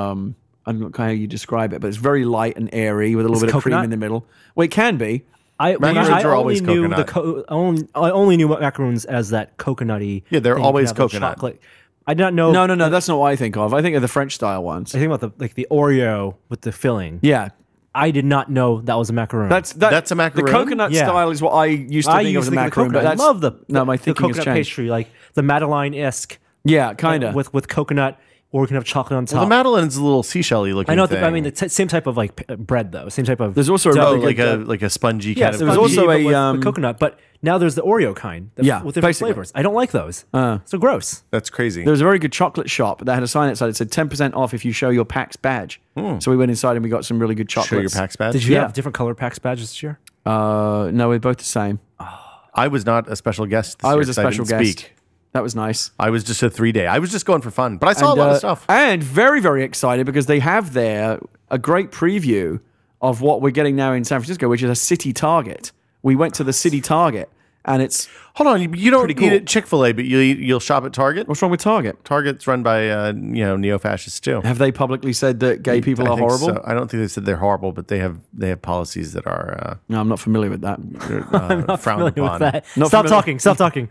don't know how you describe it, but it's very light and airy with a little bit of cream coconut? in the middle. Well, it can be. Macaroons I are only always knew coconut. I only knew macaroons as that coconutty. Yeah, they're thing. always You have the coconut. chocolate. I did not know. No, that's not what I think of. I think of the French style ones. I think about the Oreo with the filling. Yeah, I did not know that was a macaroon. That's a macaroon? The coconut Yeah. style is what I used to I think of as used a to think of the macaroon. But coconut. that's I love my the thinking has coconut changed. pastry, like the Madeleine-esque. Yeah, kind of. with coconut, or we can have chocolate on top. Well, the Madeleine's a little seashell-y looking I know. thing. I mean, the same type of like bread though. Same type of. There's also a dough. really good, like a spongy Yeah, kind of. there was spongy, also but a, with coconut, but now there's the Oreo kind. Yeah, with different basically. flavors. I don't like those. So gross. That's crazy. There was a very good chocolate shop that had a sign outside that said 10% off if you show your PAX badge. So we went inside and we got some really good chocolates. Show your PAX badge. Did you Yeah. have different color PAX badges this year? No, we're both the same. I was not a special guest. This I year was a 'cause I special didn't guest. Speak. That was nice. I was just a 3-day. I was just going for fun, but I saw a lot of stuff. And very, very excited because they have there a great preview of what we're getting now in San Francisco, which is a city Target. We went to the city Target, and it's Hold on, you don't cool. eat at Chick-fil-A, but you'll shop at Target? what's wrong with Target? Target's run by neo-fascists too. Have they publicly said that gay people I are think horrible? so. I don't think they said they're horrible, but they have policies that are No, I'm not familiar with that. frowned Familiar upon. with that. Not Stop familiar. talking. Stop talking.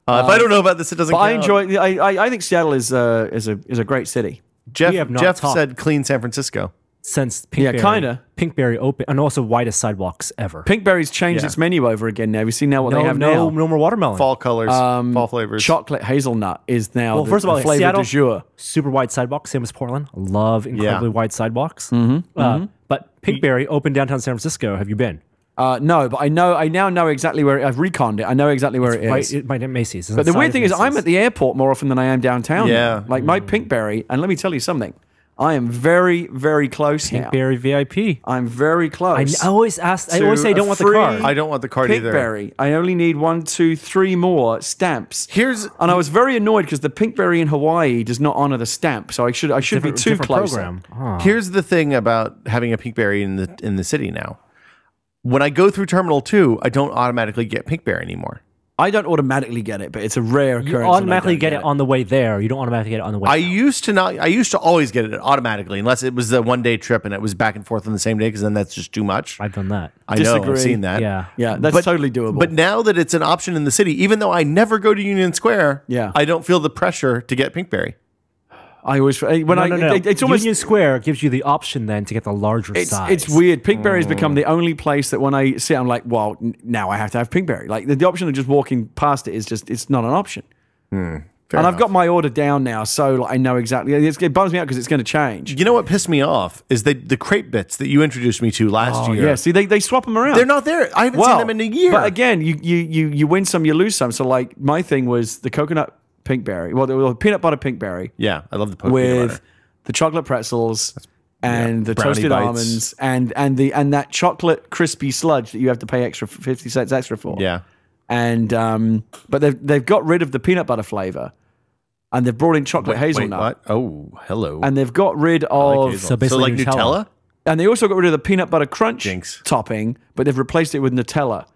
If I don't know about this, it doesn't But count. I enjoy. I think Seattle is a great city. We have not Jeff talked. said clean San Francisco. Since Pinkberry, kinda. Pinkberry open, and also widest sidewalks ever. Pinkberry's changed Yeah. its menu over again now. Have you seen now what no, they have no, now? no more watermelon. Fall colors, fall flavors. Chocolate hazelnut is now Well, first of all, the flavor Seattle, du jour. super wide sidewalks, same as Portland. Love incredibly wide sidewalks. But Pinkberry opened downtown San Francisco. Have you been? No, but I now know exactly where I've reconned it. I know exactly where it is. Right, at Macy's. It's But the inside weird of thing is, Macy's. I'm at the airport more often than I am downtown. Yeah. now. Like my Pinkberry, and let me tell you something. I am very, very close now. Pinkberry VIP. I'm very close. I always ask. I to always say, I don't a want the free card. I don't want the card either. Pinkberry. I only need 1, 2, 3 more stamps. And I was very annoyed because the Pinkberry in Hawaii does not honor the stamp, so I should be too close. program. Here's the thing about having a Pinkberry in the city now. When I go through Terminal 2, I don't automatically get Pinkberry anymore. I don't automatically get it, but it's a rare occurrence. You when I automatically don't get it on the way there. You don't automatically get it on the way. I used to always get it automatically, unless it was the one-day trip and it was back and forth on the same day, because then that's just too much. I've done that. I know, Disagree. I've seen that. Yeah. Yeah, that's totally doable. But now that it's an option in the city, even though I never go to Union Square, Yeah. I don't feel the pressure to get Pinkberry. I always when No. it's almost Union Square gives you the option then to get the larger size. it's weird. Pinkberry's become the only place that when I see it, I'm like, well, now I have to have Pinkberry. Like the option of just walking past it is just it's not an option. And I've got my order down now, so like, I know exactly. It bums me out because it's going to change. You know what pissed me off is the crepe bits that you introduced me to last year. Yeah, see, they swap them around. They're not there. I haven't seen them in a year. But again, you win some, you lose some. So like my thing was the coconut Pinkberry, well, the peanut butter Pinkberry yeah, I love the poke peanut with butter. the chocolate pretzels and the brownie toasted bites. almonds and that chocolate crispy sludge that you have to pay 50 cents extra for. Yeah. And but they've got rid of the peanut butter flavor, and they've brought in chocolate hazelnut. What? Oh, hello. And they've got rid I like of hazelnut. So basically like Nutella? Nutella? and they also got rid of the peanut butter crunch Jinx. topping, but they've replaced it with Nutella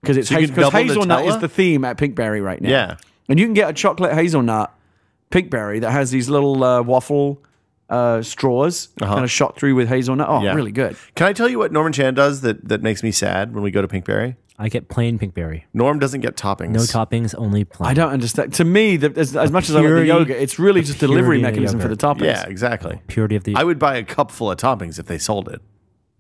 because it's So you can double hazelnut is Nutella? the theme at Pinkberry right now. Yeah. And you can get a chocolate hazelnut Pinkberry that has these little waffle straws kind of shot through with hazelnut. Oh, Yeah. really good. Can I tell you what Norman Chan does that makes me sad when we go to Pinkberry? I get plain Pinkberry. Norm doesn't get toppings. No toppings, only plain. I don't understand. To me, as much as I like the purity- yogurt, it's really just a delivery purity of the mechanism for the yogurt. toppings. Yeah, exactly. Purity of the. I would buy a cup full of toppings if they sold it.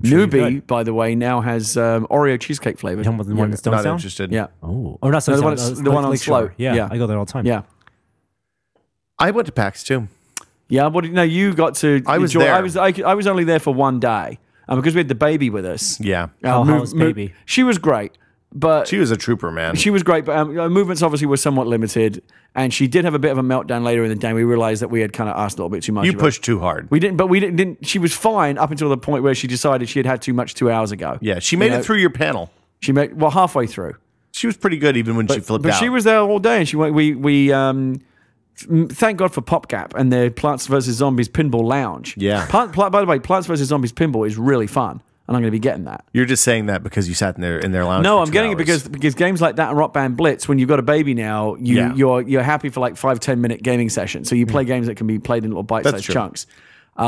Newbie, by the way, now has Oreo cheesecake flavored. You talking about the one in Not Stonestown? interested. Yeah. Oh, or not No, the one Stonestown. that's- the one on Lakeshore. Sloat. Yeah, Yeah. I go there all the time. Yeah. I went to PAX too. Yeah, but no, you got to. I was enjoy, there. I was only there for one day, and because we had the baby with us. Yeah. How was baby? She was great, but She was a trooper, man. she was great. But movements obviously were somewhat limited, and she did have a bit of a meltdown later in the day. We realized that we had kind of asked a little bit too much. You of her. pushed too hard. We didn't, but we didn't. She was fine up until the point where she decided she had had too much 2 hours ago. Yeah, she made know, it through your panel. She made halfway through. She was pretty good even when she flipped But out. she was there all day, and she went. Thank God for PopGap and their Plants vs Zombies Pinball Lounge. Yeah. By the way, Plants vs Zombies Pinball is really fun, and I'm going to be getting that. You're just saying that because you sat in their lounge. No, for I'm 2 getting hours. it because games like that and Rock Band Blitz, when you've got a baby now, you're happy for like 5-10 minute gaming sessions. So you play games that can be played in little bite-sized true. chunks.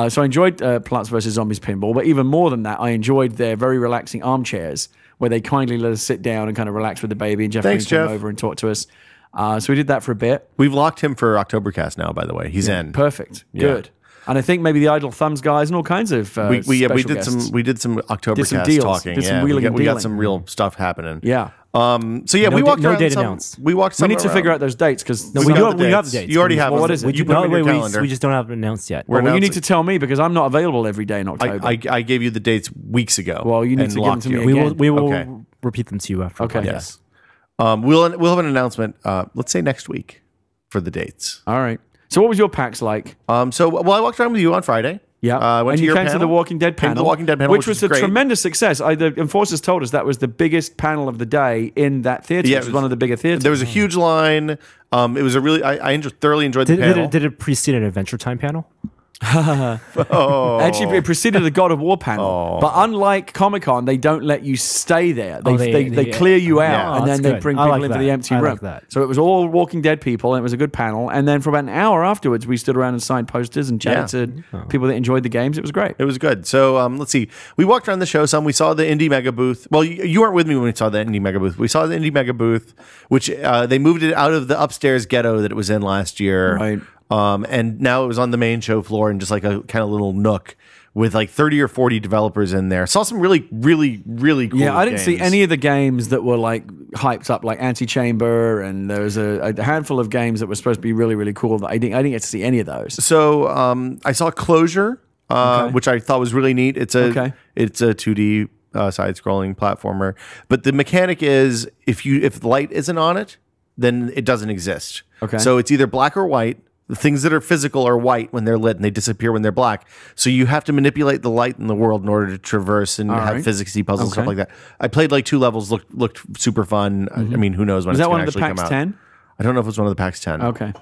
So I enjoyed Plants vs Zombies Pinball, but even more than that, I enjoyed their very relaxing armchairs where they kindly let us sit down and kind of relax with the baby, and Jeff Thanks, came Jeff. over and talked to us. So we did that for a bit. We've locked him for Oktobercast now. By the way, he's in. Perfect. Good. And I think maybe the Idle Thumbs guys and all kinds of We special did guests. we did some Oktobercast deals. talking. Did some yeah, wheeling and we got dealing. some real stuff happening. Yeah. So yeah, No we da- walked no around. date some, announced. we walked. We need to somewhere figure around. out those dates because we got have the the dates. dates. You already have Well, them. what is it? You put them in your we calendar. just don't have it announced yet. We're you need announcing- to tell me because I'm not available every day in October. I gave you the dates weeks ago. Well, you need and to give them locked to me you. again. We will Okay. repeat them to you after. Okay. the podcast. Yes. We'll have an announcement. Let's say next week for the dates. All right. So what was your PAX like? I walked around with you on Friday. Yeah. I went and to you your came to panel. the Walking Dead Came to panel. the Walking Dead panel, which was a great. tremendous success. The enforcers told us that was the biggest panel of the day in that theater. Yeah, It was one of the bigger theaters. There was a huge line. It was a really. I thoroughly enjoyed the panel. Did it precede an Adventure Time panel? Actually, it preceded the God of War panel. But unlike Comic-Con, they don't let you stay there. They clear you out, and then they bring people into the empty room. So it was all Walking Dead people, and it was a good panel. And then for about an hour afterwards, we stood around and signed posters and chatted to people that enjoyed the games. It was great. It was good. So let's see. We walked around the show some. We saw the Indie Mega booth. Well, you weren't with me when we saw the Indie Mega booth. We saw the Indie Mega booth, which they moved it out of the upstairs ghetto that it was in last year. Right. And now it was on the main show floor in just like a kind of little nook with like 30 or 40 developers in there. Saw some really, really, really cool I didn't games. see any of the games that were like hyped up, like Antichamber, and there was a handful of games that were supposed to be really, really cool. That I didn't get to see any of those. So I saw Closure, which I thought was really neat. It's a 2D side-scrolling platformer, but the mechanic is if the light isn't on it, then it doesn't exist. Okay. So it's either black or white. The things that are physical are white when they're lit, and they disappear when they're black. So you have to manipulate the light in the world in order to traverse and have physicsy puzzles and stuff like that. I played like 2 levels, looked super fun. I mean, who knows when it's going to actually come out. Was that one of the PAX 10? I don't know if it was one of the PAX 10. Okay.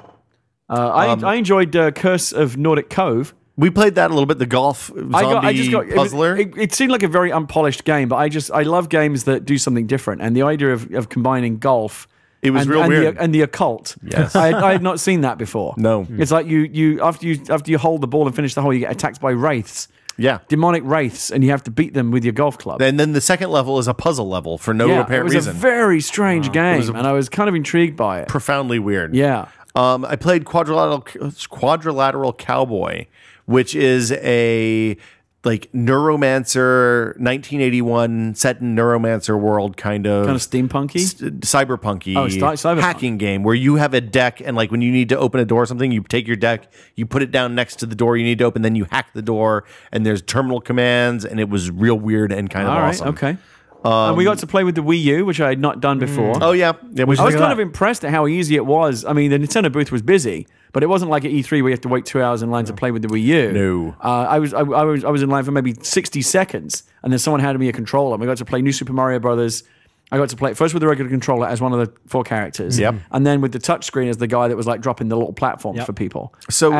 I enjoyed Curse of Nordic Cove. We played that a little bit. The golf puzzler. It seemed like a very unpolished game, but I love games that do something different. And the idea of combining golf. It was real weird. And the occult. Yes. I had not seen that before. No. It's like you after you hold the ball and finish the hole, you get attacked by wraiths. Yeah. Demonic wraiths, and you have to beat them with your golf club. And then the second level is a puzzle level for no apparent reason. It was a very strange game, and I was kind of intrigued by it. Profoundly weird. Yeah. I played Quadrilateral Cowboy, which is a like Neuromancer 1981 set in Neuromancer world kind of steampunky, cyberpunky cyberpunk. hacking game where you have a deck, and like when you need to open a door or something, you take your deck, you put it down next to the door you need to open, then you hack the door, and there's terminal commands, and it was real weird and kind of awesome. Okay. And we got to play with the Wii U, which I had not done before. Oh yeah, I was kind of impressed at how easy it was. I mean, the Nintendo booth was busy, but it wasn't like at E3 where you have to wait 2 hours in line to play with the Wii U. No, I was in line for maybe 60 seconds, and then someone handed me a controller. And we got to play New Super Mario Brothers. I got to play it first with the regular controller as one of the 4 characters, and then with the touchscreen as the guy that was like dropping the little platforms for people. So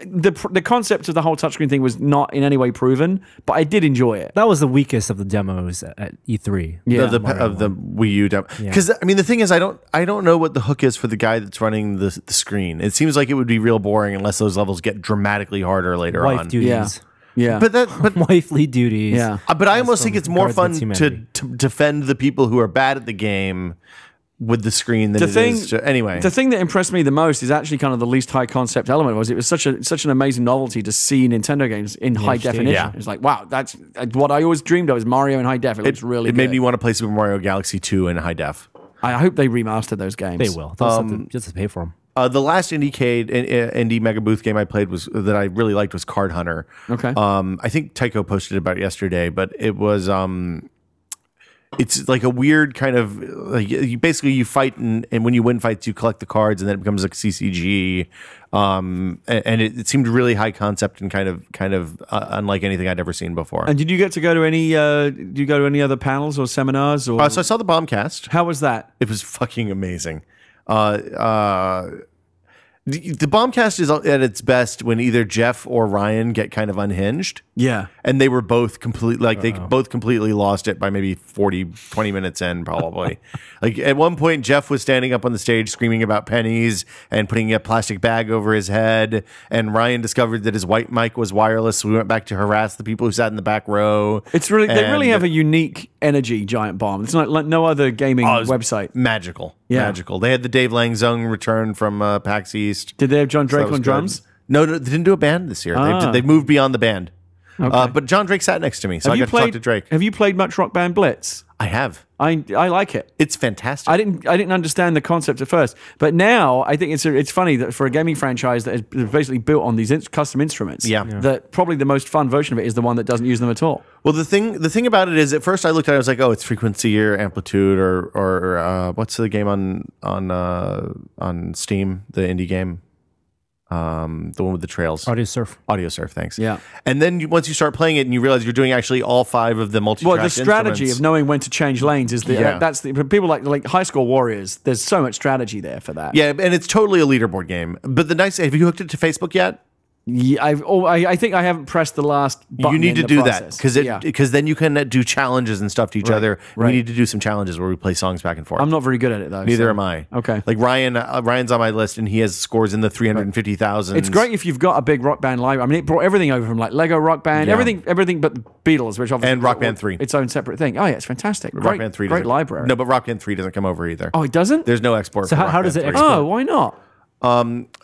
the concept of the whole touchscreen thing was not in any way proven, but I did enjoy it. That was the weakest of the demos at E3. Of the Wii U demo. Because I mean, the thing is, I don't know what the hook is for the guy that's running the screen. It seems like it would be real boring unless those levels get dramatically harder later Wife on. duties. Yeah. But wifely duties. Yeah. But I almost think it's more fun to defend the people who are bad at the game with the screen than anyway. The thing that impressed me the most is actually kind of the least high concept element. Was it was such an amazing novelty to see Nintendo games in high definition. Yeah. It's like, wow, that's what I always dreamed of, is Mario in high def. It looks really good. It made me want to play Super Mario Galaxy 2 in high def. I hope they remaster those games. They will. They'll just have to pay for them. The last indie Mega Booth game I played that I really liked was Card Hunter. Okay. I think Tycho posted about it yesterday, but it was it's like a weird kind of like you fight, and when you win fights you collect the cards, and then it becomes like CCG, and it seemed really high concept and kind of unlike anything I'd ever seen before. And did you get to go to any? Did you go to any other panels or seminars? Or so I saw the Bombcast. How was that? It was fucking amazing. The Bombcast is at its best when either Jeff or Ryan get kind of unhinged. Yeah. And they were both both completely lost it by maybe 20 minutes in, probably. Like at one point, Jeff was standing up on the stage screaming about pennies and putting a plastic bag over his head. And Ryan discovered that his white mic was wireless. So we went back to harass the people who sat in the back row. They really have a unique energy, Giant Bomb. It's not like no other gaming website. Magical. Yeah. Magical. They had the Dave Langzung return from PAX East. Did they have John Drake on drums? No, they didn't do a band this year. They've moved beyond the band. Okay. But John Drake sat next to me, so I got to talk to Drake. Have you played much Rock Band Blitz? I have. I like it. It's fantastic. I didn't understand the concept at first, but now I think it's funny that for a gaming franchise that is basically built on these custom instruments, that probably the most fun version of it is the one that doesn't use them at all. Well, the thing about it is, at first I looked at it, I was like, oh, it's frequency or amplitude or what's the game on Steam, the indie game? The one with the trails. Audio Surf, thanks. Yeah. And then once you start playing it and you realize you're doing actually all 5 of the multi-track Well, the strategy of knowing when to change lanes is that's the people like High Score Warriors. There's so much strategy there for that. Yeah, and it's totally a leaderboard game. But have you hooked it to Facebook yet? Yeah, I think I haven't pressed the last button. You need to in the do process. that because then you can do challenges and stuff to each other. right. We need to do some challenges where we play songs back and forth. I'm not very good at it though. Neither am I. Okay. Like Ryan's on my list and he has scores in the 350,000. It's great if you've got a big Rock Band library. I mean, it brought everything over from like Lego Rock Band, everything but the Beatles, which obviously and Rock Band 3, its own separate thing. Oh yeah, it's fantastic. Rock Band 3, great library. No, but Rock Band 3 doesn't come over either. Oh, it doesn't. There's no export. So for how Rock does Band it 3. export? Oh, why not?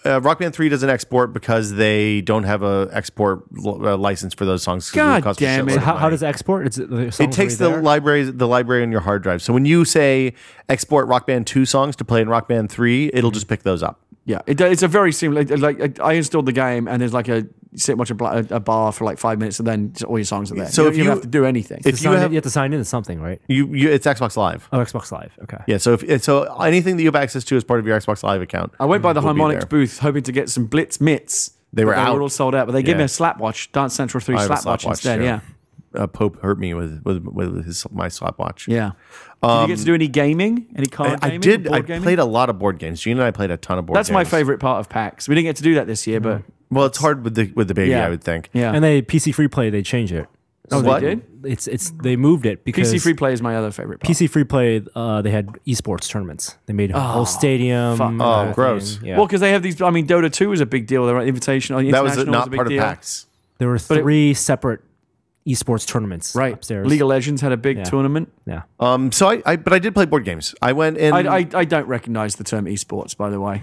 Rock Band 3 doesn't export because they don't have a export license for those songs. God damn it! So how does it export? It takes the library on your hard drive. So when you say export Rock Band 2 songs to play in Rock Band 3, it'll just pick those up. Yeah, it's a very similar. Like I installed the game, and there's like you sit and watch a bar for like 5 minutes, and then all your songs are there. So you if don't you have to do anything. You have to sign into something, right? It's Xbox Live. Oh, Xbox Live. Okay. Yeah. So so anything that you have access to as part of your Xbox Live account. I went by the will be Harmonix there. booth hoping to get some Blitz mitts. They were out. They were all sold out, but they gave me Yeah. a slapwatch, Dance Central 3 I have a slapwatch instead. too. Yeah. Pope hurt me with my slapwatch. Yeah. Did you get to do any gaming? Any card gaming? I did. Board I gaming? played a lot of board games. Gene and I played a ton of board games. That's my favorite part of PAX. We didn't get to do that this year, but Well, it's hard with the baby, Yeah. I would think. yeah. And they PC Free Play, they changed it. oh, What? they did? It's they moved it because PC Free Play is my other favorite part. PC Free Play, they had esports tournaments. They made a whole stadium. fuck. and Oh, everything. gross. Yeah. Well, because they have these. I mean, Dota 2 was a big deal. They were invitational. That was International not a big part deal. of PAX. there were three separate esports tournaments Right. upstairs. League of Legends had a big tournament. Yeah. So but I did play board games. I went in. I don't recognize the term esports, by the way.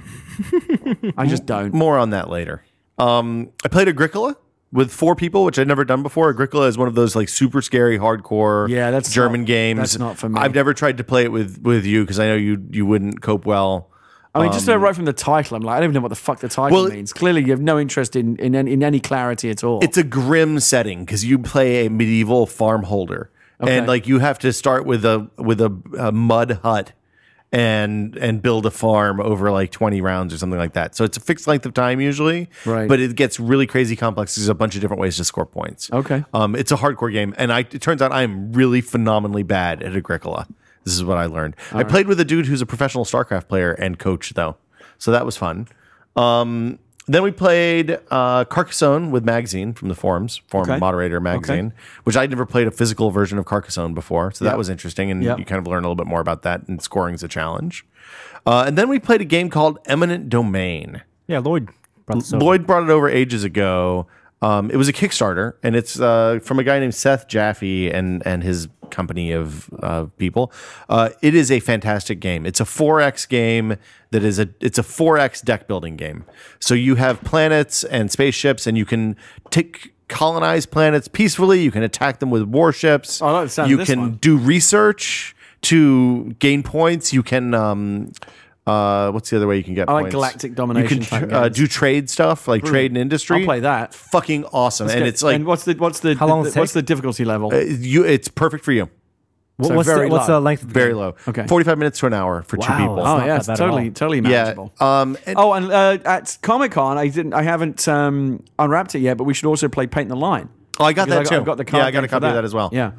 I just don't. More on that later. I played Agricola with 4 people, which I'd never done before. Agricola is one of those like super scary, hardcore Yeah, that's German not- games. that's not for me. I've never tried to play it with you because I know you wouldn't cope well. I mean, just right from the title, I'm like, I don't even know what the fuck the title Well, means. Clearly, you have no interest in any clarity at all. It's a grim setting because you play a medieval farm holder, and like you have to start with a mud hut and build a farm over like 20 rounds or something like that. So it's a fixed length of time usually, Right. but it gets really crazy complex. There's a bunch of different ways to score points. Okay. It's a hardcore game, and it turns out I'm really phenomenally bad at Agricola. This is what I learned. I played with a dude who's a professional StarCraft player and coach, though. So that was fun. Then we played Carcassonne with Magazine from the forum moderator Magazine, which I'd never played a physical version of Carcassonne before. So that was interesting, and you kind of learn a little bit more about that, and scoring's a challenge. And then we played a game called Eminent Domain. Yeah, Lloyd brought this over. Lloyd brought it over ages ago. It was a Kickstarter, and it's from a guy named Seth Jaffe and his company of people. It is a fantastic game. It's a 4X game it's a 4X deck building game. So you have planets and spaceships, and you can colonize planets peacefully. You can attack them with warships. Oh, I like the sound of You this can one. do research to gain points. You can what's the other way you can get I like points? galactic domination You type can games. do trade stuff like trade and industry. I'll play that. Fucking awesome. And it's like and what's the How long does it what's take? the difficulty level? it's perfect for you. So What's very what's low. the length of the Very game? low. Okay. 45 minutes to an hour for 2 Wow, people. that's Oh not yeah, that it's bad at all. totally manageable. Yeah. And at Comic Con, I haven't unwrapped it yet, but we should also play Paint the Line. I got that too. I've got the card I got a game for copy of that as well. Yeah.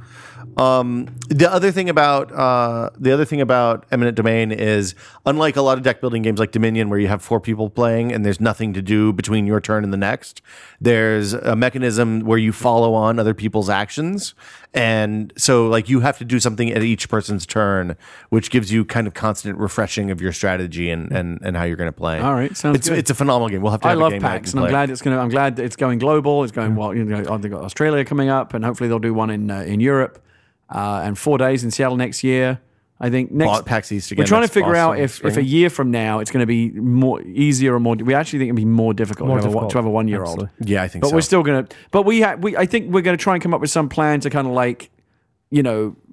The other thing about Eminent Domain is, unlike a lot of deck building games like Dominion, where you have 4 people playing and there's nothing to do between your turn and the next, there's a mechanism where you follow on other people's actions, and so like you have to do something at each person's turn, which gives you kind of constant refreshing of your strategy and how you're going to play. All right, sounds good. It's a phenomenal game. We'll have to. I Have love a game night PAX, and and play. I'm glad that it's going global. It's going well. You know, they've got Australia coming up, and hopefully they'll do one in Europe, and 4 days in Seattle next year. I think next PAX East again. We're trying to That's figure out awesome. if a year from now it's going to be easier or more. We actually think it'll be more difficult, to have a 1 year old. Absolutely. Yeah, I think But so. we're still going to. But I think we're going to try and come up with some plan to kind of like,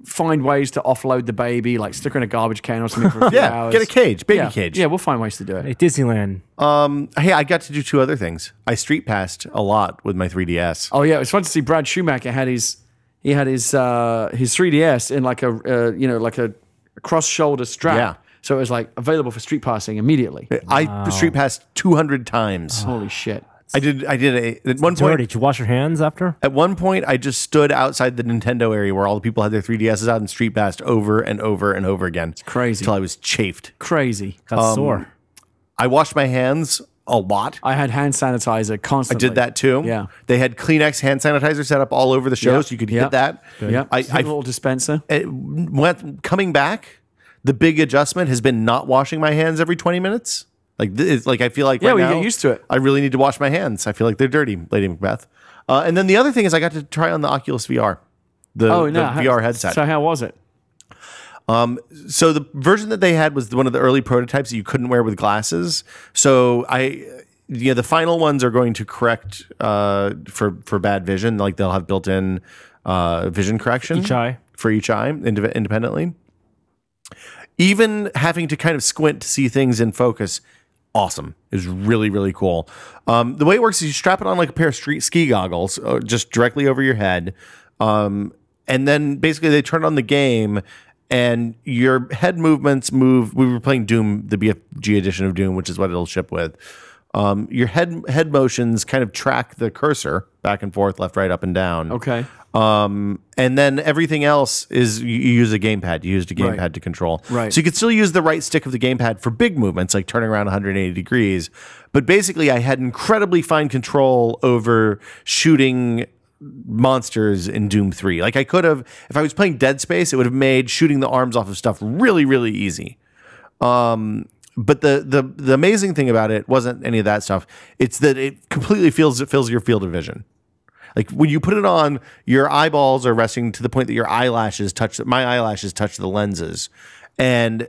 find ways to offload the baby, like stick her in a garbage can or something for a few hours. Get a cage, baby Yeah. cage. Yeah, we'll find ways to do it. Hey, Disneyland. Hey, I got to do 2 other things. I street passed a lot with my 3DS. Oh yeah, it was fun to see Brad Schumacher had his 3DS in like a cross shoulder strap. Yeah. So it was like available for street passing immediately. I street passed 200 times. Holy shit. I did at one Dirty. point. Did you wash your hands after? At one point, I just stood outside the Nintendo area where all the people had their 3DSs out and street passed over and over and over again. It's crazy. Until I was chafed. Crazy. Got sore. I washed my hands a lot. I had hand sanitizer I constantly. did that too. Yeah. They had Kleenex hand sanitizer set up all over the show, so you could hit that. Yeah. I little dispenser. coming back, the big adjustment has been not washing my hands every 20 minutes. Like it's like I feel like right we now, get used to it. I really need to wash my hands. I feel like they're dirty, Lady Macbeth. And then the other thing is I got to try on the Oculus VR, the VR headset. So how was it? So the version that they had was one of the early prototypes that you couldn't wear with glasses. So the final ones are going to correct for bad vision. Like they'll have built-in vision correction for each eye independently. Even having to kind of squint to see things in focus, awesome. It was really, really cool. The way it works is you strap it on like a pair of ski goggles just directly over your head. And then basically they turn on the game and your head movements move. We were playing Doom, the BFG edition of Doom, which is what it'll ship with. Your head motions kind of track the cursor back and forth, left, right, up, and down. Okay. And then everything else is you use a gamepad. You used a gamepad to control. Right. So you could still use the right stick of the gamepad for big movements, like turning around 180 degrees. But basically, I had incredibly fine control over shooting monsters in Doom 3. Like I could have, if I was playing Dead Space, it would have made shooting the arms off of stuff really, really easy. But the amazing thing about it wasn't any of that stuff. It's that it completely fills your field of vision. Like when you put it on, your eyeballs are resting to the point that my eyelashes touch the lenses, and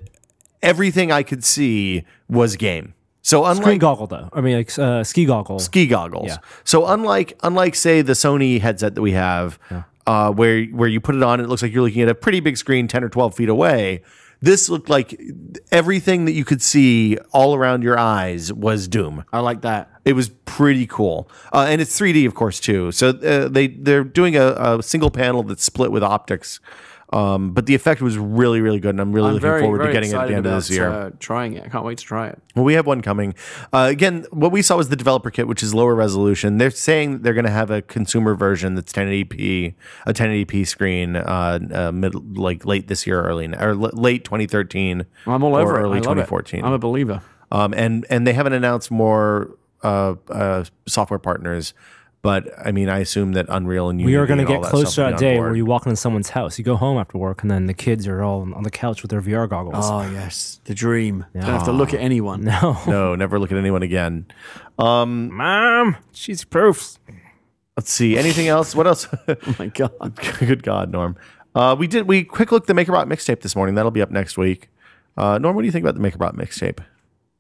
everything I could see was game. So unlike Screen goggle though, I mean like ski goggles. Ski goggles. Yeah. So unlike say the Sony headset that we have, where you put it on, and it looks like you're looking at a pretty big screen 10 or 12 feet away. This looked like everything that you could see all around your eyes was Doom. I like that. It was pretty cool. And it's 3D, of course, too. So they're doing a single panel that's split with optics. But the effect was really, really good, and I'm really looking forward to getting it at the end of this year. Trying it. I can't wait to try it. Well, we have one coming. Again, what we saw was the developer kit, which is lower resolution. They're saying that they're going to have a consumer version that's 1080p, a 1080p screen, late this year, late 2013. I'm all over or early it. I love 2014. it. I'm a believer. And they haven't announced more software partners. But I mean, I assume that Unreal and Unity. We are going to get close to that day where you walk into someone's house. You go home after work, and then the kids are all on the couch with their VR goggles. Oh yes, the dream. Don't have to look at anyone. No, never look at anyone again. Mom, she's proofs. Let's see. Anything else? What else? Oh my god. Good God, Norm. We quick looked at the MakerBot mixtape this morning. That'll be up next week. Norm, what do you think about the MakerBot mixtape?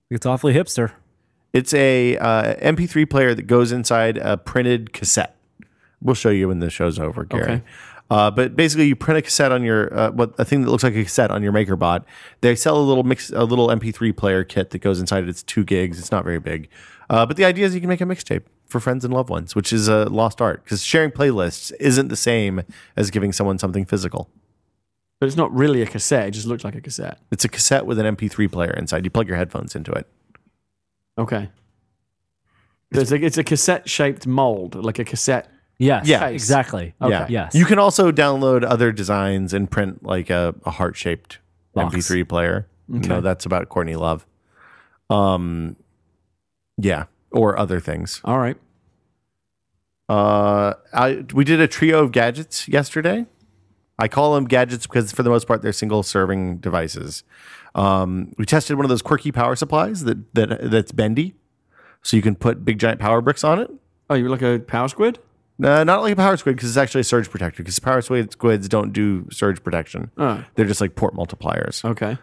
It's awfully hipster. It's a MP3 player that goes inside a printed cassette. We'll show you when the show's over, Gary. Okay. But basically, you print a cassette on your a thing that looks like a cassette on your MakerBot. They sell a little MP3 player kit that goes inside it. It's 2 gigs. It's not very big, but the idea is you can make a mixtape for friends and loved ones, which is a lost art because sharing playlists isn't the same as giving someone something physical. But it's not really a cassette. It just looks like a cassette. It's a cassette with an MP3 player inside. You plug your headphones into it. Okay. It's a cassette-shaped mold, like a cassette. Yes. Yeah. Exactly. Okay. Yeah. Yes. You can also download other designs and print like a heart-shaped Box. MP3 player. Okay. No, that's about Courtney Love. Yeah, or other things. All right. We did a trio of gadgets yesterday. I call them gadgets because for the most part they're single-serving devices. We tested one of those quirky power supplies that's bendy, so you can put big giant power bricks on it. Oh, you like a power squid? Not like a power squid because it's actually a surge protector. Because power squids don't do surge protection. Oh. They're just like port multipliers. Okay.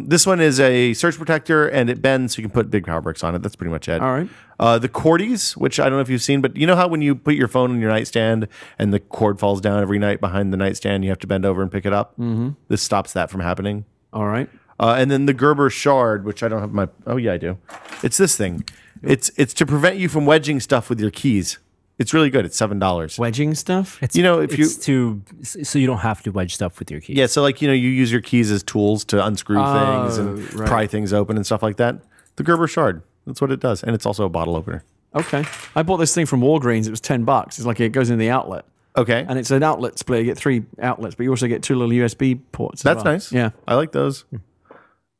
This one is a surge protector and it bends, so you can put big power bricks on it. That's pretty much it. All right. The cordies, which I don't know if you've seen, but you know how when you put your phone on your nightstand and the cord falls down every night behind the nightstand, you have to bend over and pick it up. Mm-hmm. This stops that from happening. All right. And then the Gerber shard, which I don't have oh yeah, I do. It's this thing. It's to prevent you from wedging stuff with your keys. It's really good. It's $7. Wedging stuff? It's, you know, if you so you don't have to wedge stuff with your keys. yeah, so like you use your keys as tools to unscrew things and pry things open and stuff like that. The Gerber shard. That's what it does, and it's also a bottle opener. Okay. I bought this thing from Walgreens. It was $10. It's like it goes in the outlet. Okay, And it's an outlet split. You get 3 outlets, but you also get 2 little USB ports. that's nice. Yeah. I like those.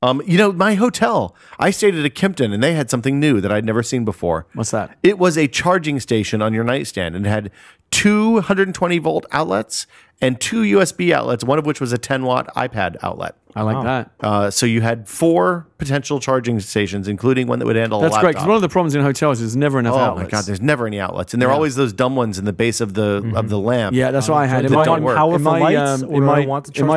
My hotel, I stayed at a Kimpton, and they had something new that I'd never seen before. What's that? It was a charging station on your nightstand, and it had 220-volt outlets and 2 USB outlets, one of which was a 10-watt iPad outlet. I like that. So you had 4 potential charging stations, including one that would handle a laptop. That's great, because one of the problems in hotels is there's never enough outlets. Oh my God, there's never any outlets. And there are always those dumb ones in the base of the lamp. Yeah, that's what I had. In my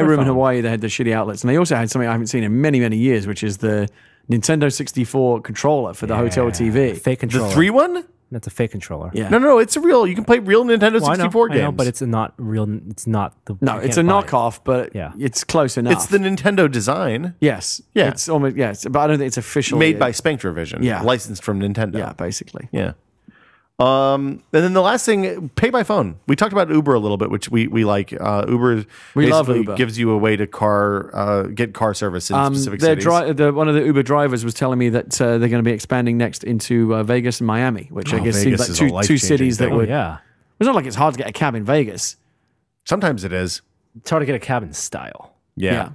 room in Hawaii, they had the shitty outlets. And they also had something I haven't seen in many, many years, which is the Nintendo 64 controller for the hotel TV. Fake controller. The 3 one? That's a fake controller. Yeah. No, it's a real. You can play real Nintendo 64 games. I know, but it's not real. It's not the. No, it's a knockoff, but it's close enough. It's the Nintendo design. Yes. Yeah. It's almost but I don't think it's official. Made by Spectravision. Yeah. Licensed from Nintendo. Yeah, basically. Yeah. And then the last thing, pay by phone. We talked about Uber a little bit, which we like. Uber love Uber. Gives you a way to get car service in specific cities. One of the Uber drivers was telling me that they're going to be expanding next into Vegas and Miami, which I guess Vegas seems like two cities that would. Yeah. It's not like it's hard to get a cab in Vegas. Sometimes it is. It's hard to get a cab in style. Yeah.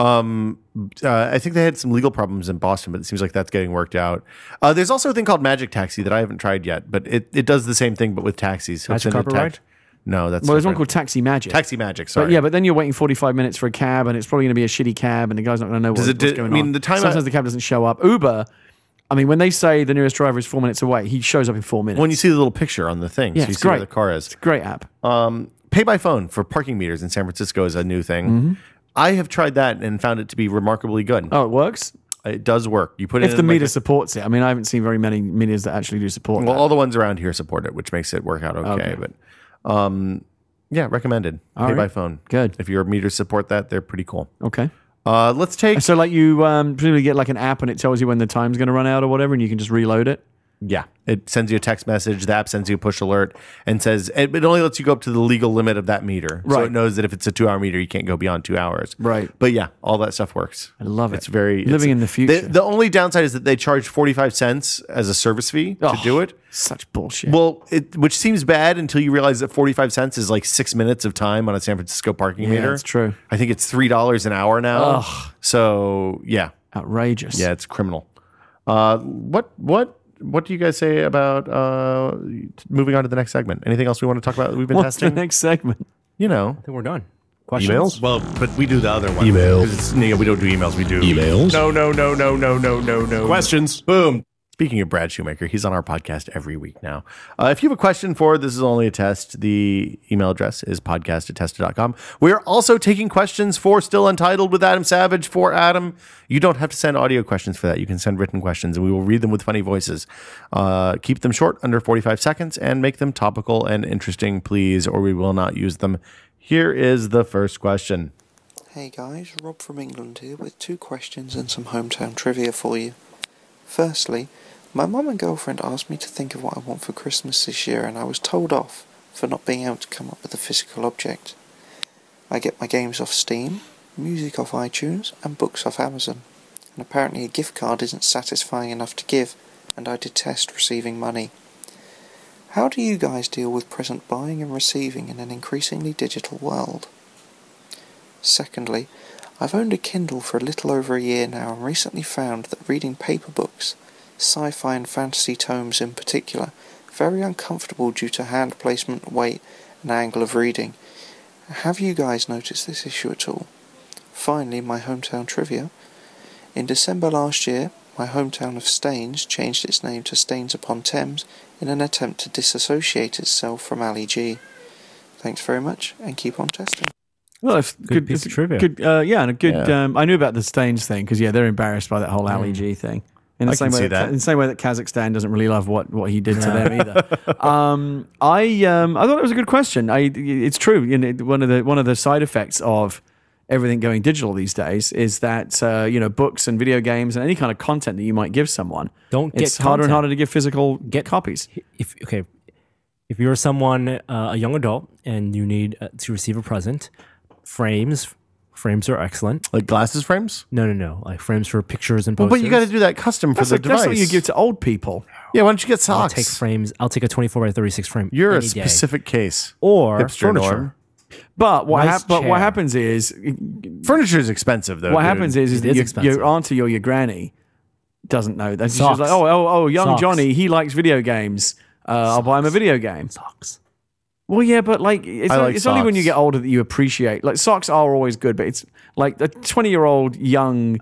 I think they had some legal problems in Boston, but it seems like that's getting worked out. There's also a thing called Magic Taxi that I haven't tried yet, but it does the same thing, but with taxis. So Magic Carpet Ride? No, that's there's one called Taxi Magic. Taxi Magic, sorry. But then you're waiting 45 minutes for a cab, and it's probably going to be a shitty cab, and the guy's not going to know what's going on. Sometimes the cab doesn't show up. Uber, when they say the nearest driver is 4 minutes away, he shows up in 4 minutes. When you see the little picture on the thing, so you see where the car is. It's a great app. Pay by phone for parking meters in San Francisco is a new thing. I have tried that and found it to be remarkably good. Oh, it works? It does work. You put it if the meter supports it. I haven't seen very many meters that actually do support Well, that. all the ones around here support it, which makes it work out okay. But yeah, recommended. Pay by phone. Good. If your meters support that, they're pretty cool. Okay. Let's take... So like you presumably get like an app and it tells you when the time's going to run out or whatever, and you can just reload it? Yeah. It sends you a text message. The app sends you a push alert and says it only lets you go up to the legal limit of that meter. Right. So it knows that if it's a 2-hour meter, you can't go beyond 2 hours. Right. But yeah, all that stuff works. I love it. It's very... Living in the future. The only downside is that they charge 45 cents as a service fee to do it. Such bullshit. Well, which seems bad until you realize that 45 cents is like 6 minutes of time on a San Francisco parking meter. That's true. I think it's $3 an hour now. So yeah. Outrageous. Yeah, it's criminal. What do you guys say about moving on to the next segment? Anything else we want to talk about that we've been What's testing? the next segment? I think we're done. Questions? Emails? Well, but we do the other one. Emails. We don't do emails. We do Emails. No. Questions. Boom. Speaking of Brad Shoemaker, he's on our podcast every week now. If you have a question for This Is Only a Test, the email address is podcast@tested.com. We're also taking questions for Still Untitled with Adam Savage for Adam. You don't have to send audio questions for that. You can send written questions, and we will read them with funny voices. Keep them short, under 45 seconds, and make them topical and interesting, please, or we will not use them. Here is the first question. Hey guys, Rob from England here with 2 questions and some hometown trivia for you. Firstly, my mum and girlfriend asked me to think of what I want for Christmas this year, and I was told off for not being able to come up with a physical object. I get my games off Steam, music off iTunes, and books off Amazon. And apparently a gift card isn't satisfying enough to give, and I detest receiving money. How do you guys deal with present buying and receiving in an increasingly digital world? Secondly, I've owned a Kindle for a little over a year now and recently found that reading paper books, sci-fi and fantasy tomes in particular, very uncomfortable due to hand placement, weight and angle of reading. Have you guys noticed this issue at all? Finally, my hometown trivia. In December last year, my hometown of Staines changed its name to Staines-upon-Thames in an attempt to disassociate itself from Ali G. Thanks very much and keep on testing. Well, it's good piece of trivia. Good, and a good. Yeah. I knew about the Staines thing because they're embarrassed by that whole Ali G thing. In the same way that Kazakhstan doesn't really love what he did to them either. I thought it was a good question. It's true. One of the side effects of everything going digital these days is that books and video games and any kind of content that you might give someone, it's harder and harder to give physical copies. If you're someone, a young adult, and you need to receive a present, frames are excellent. Like glasses frames? No. Like frames for pictures and posters. Well, but you got to do that custom for the device. That's what you give to old people. Yeah, why don't you get socks? I'll take frames. I'll take a 24 by 36 frame. You're a specific case. Or Hipster furniture. Norm. But what Nice what chair. happens is Furniture is expensive, though. what dude. happens is It that is your expensive. auntie or your granny doesn't know that. She's Socks. like, oh, young Socks. Johnny, he likes video games. I'll buy him a video game. Socks. Well, yeah, but like I like it's only when you socks. get older that you appreciate. Like socks are always good, but it's like a 20-year-old young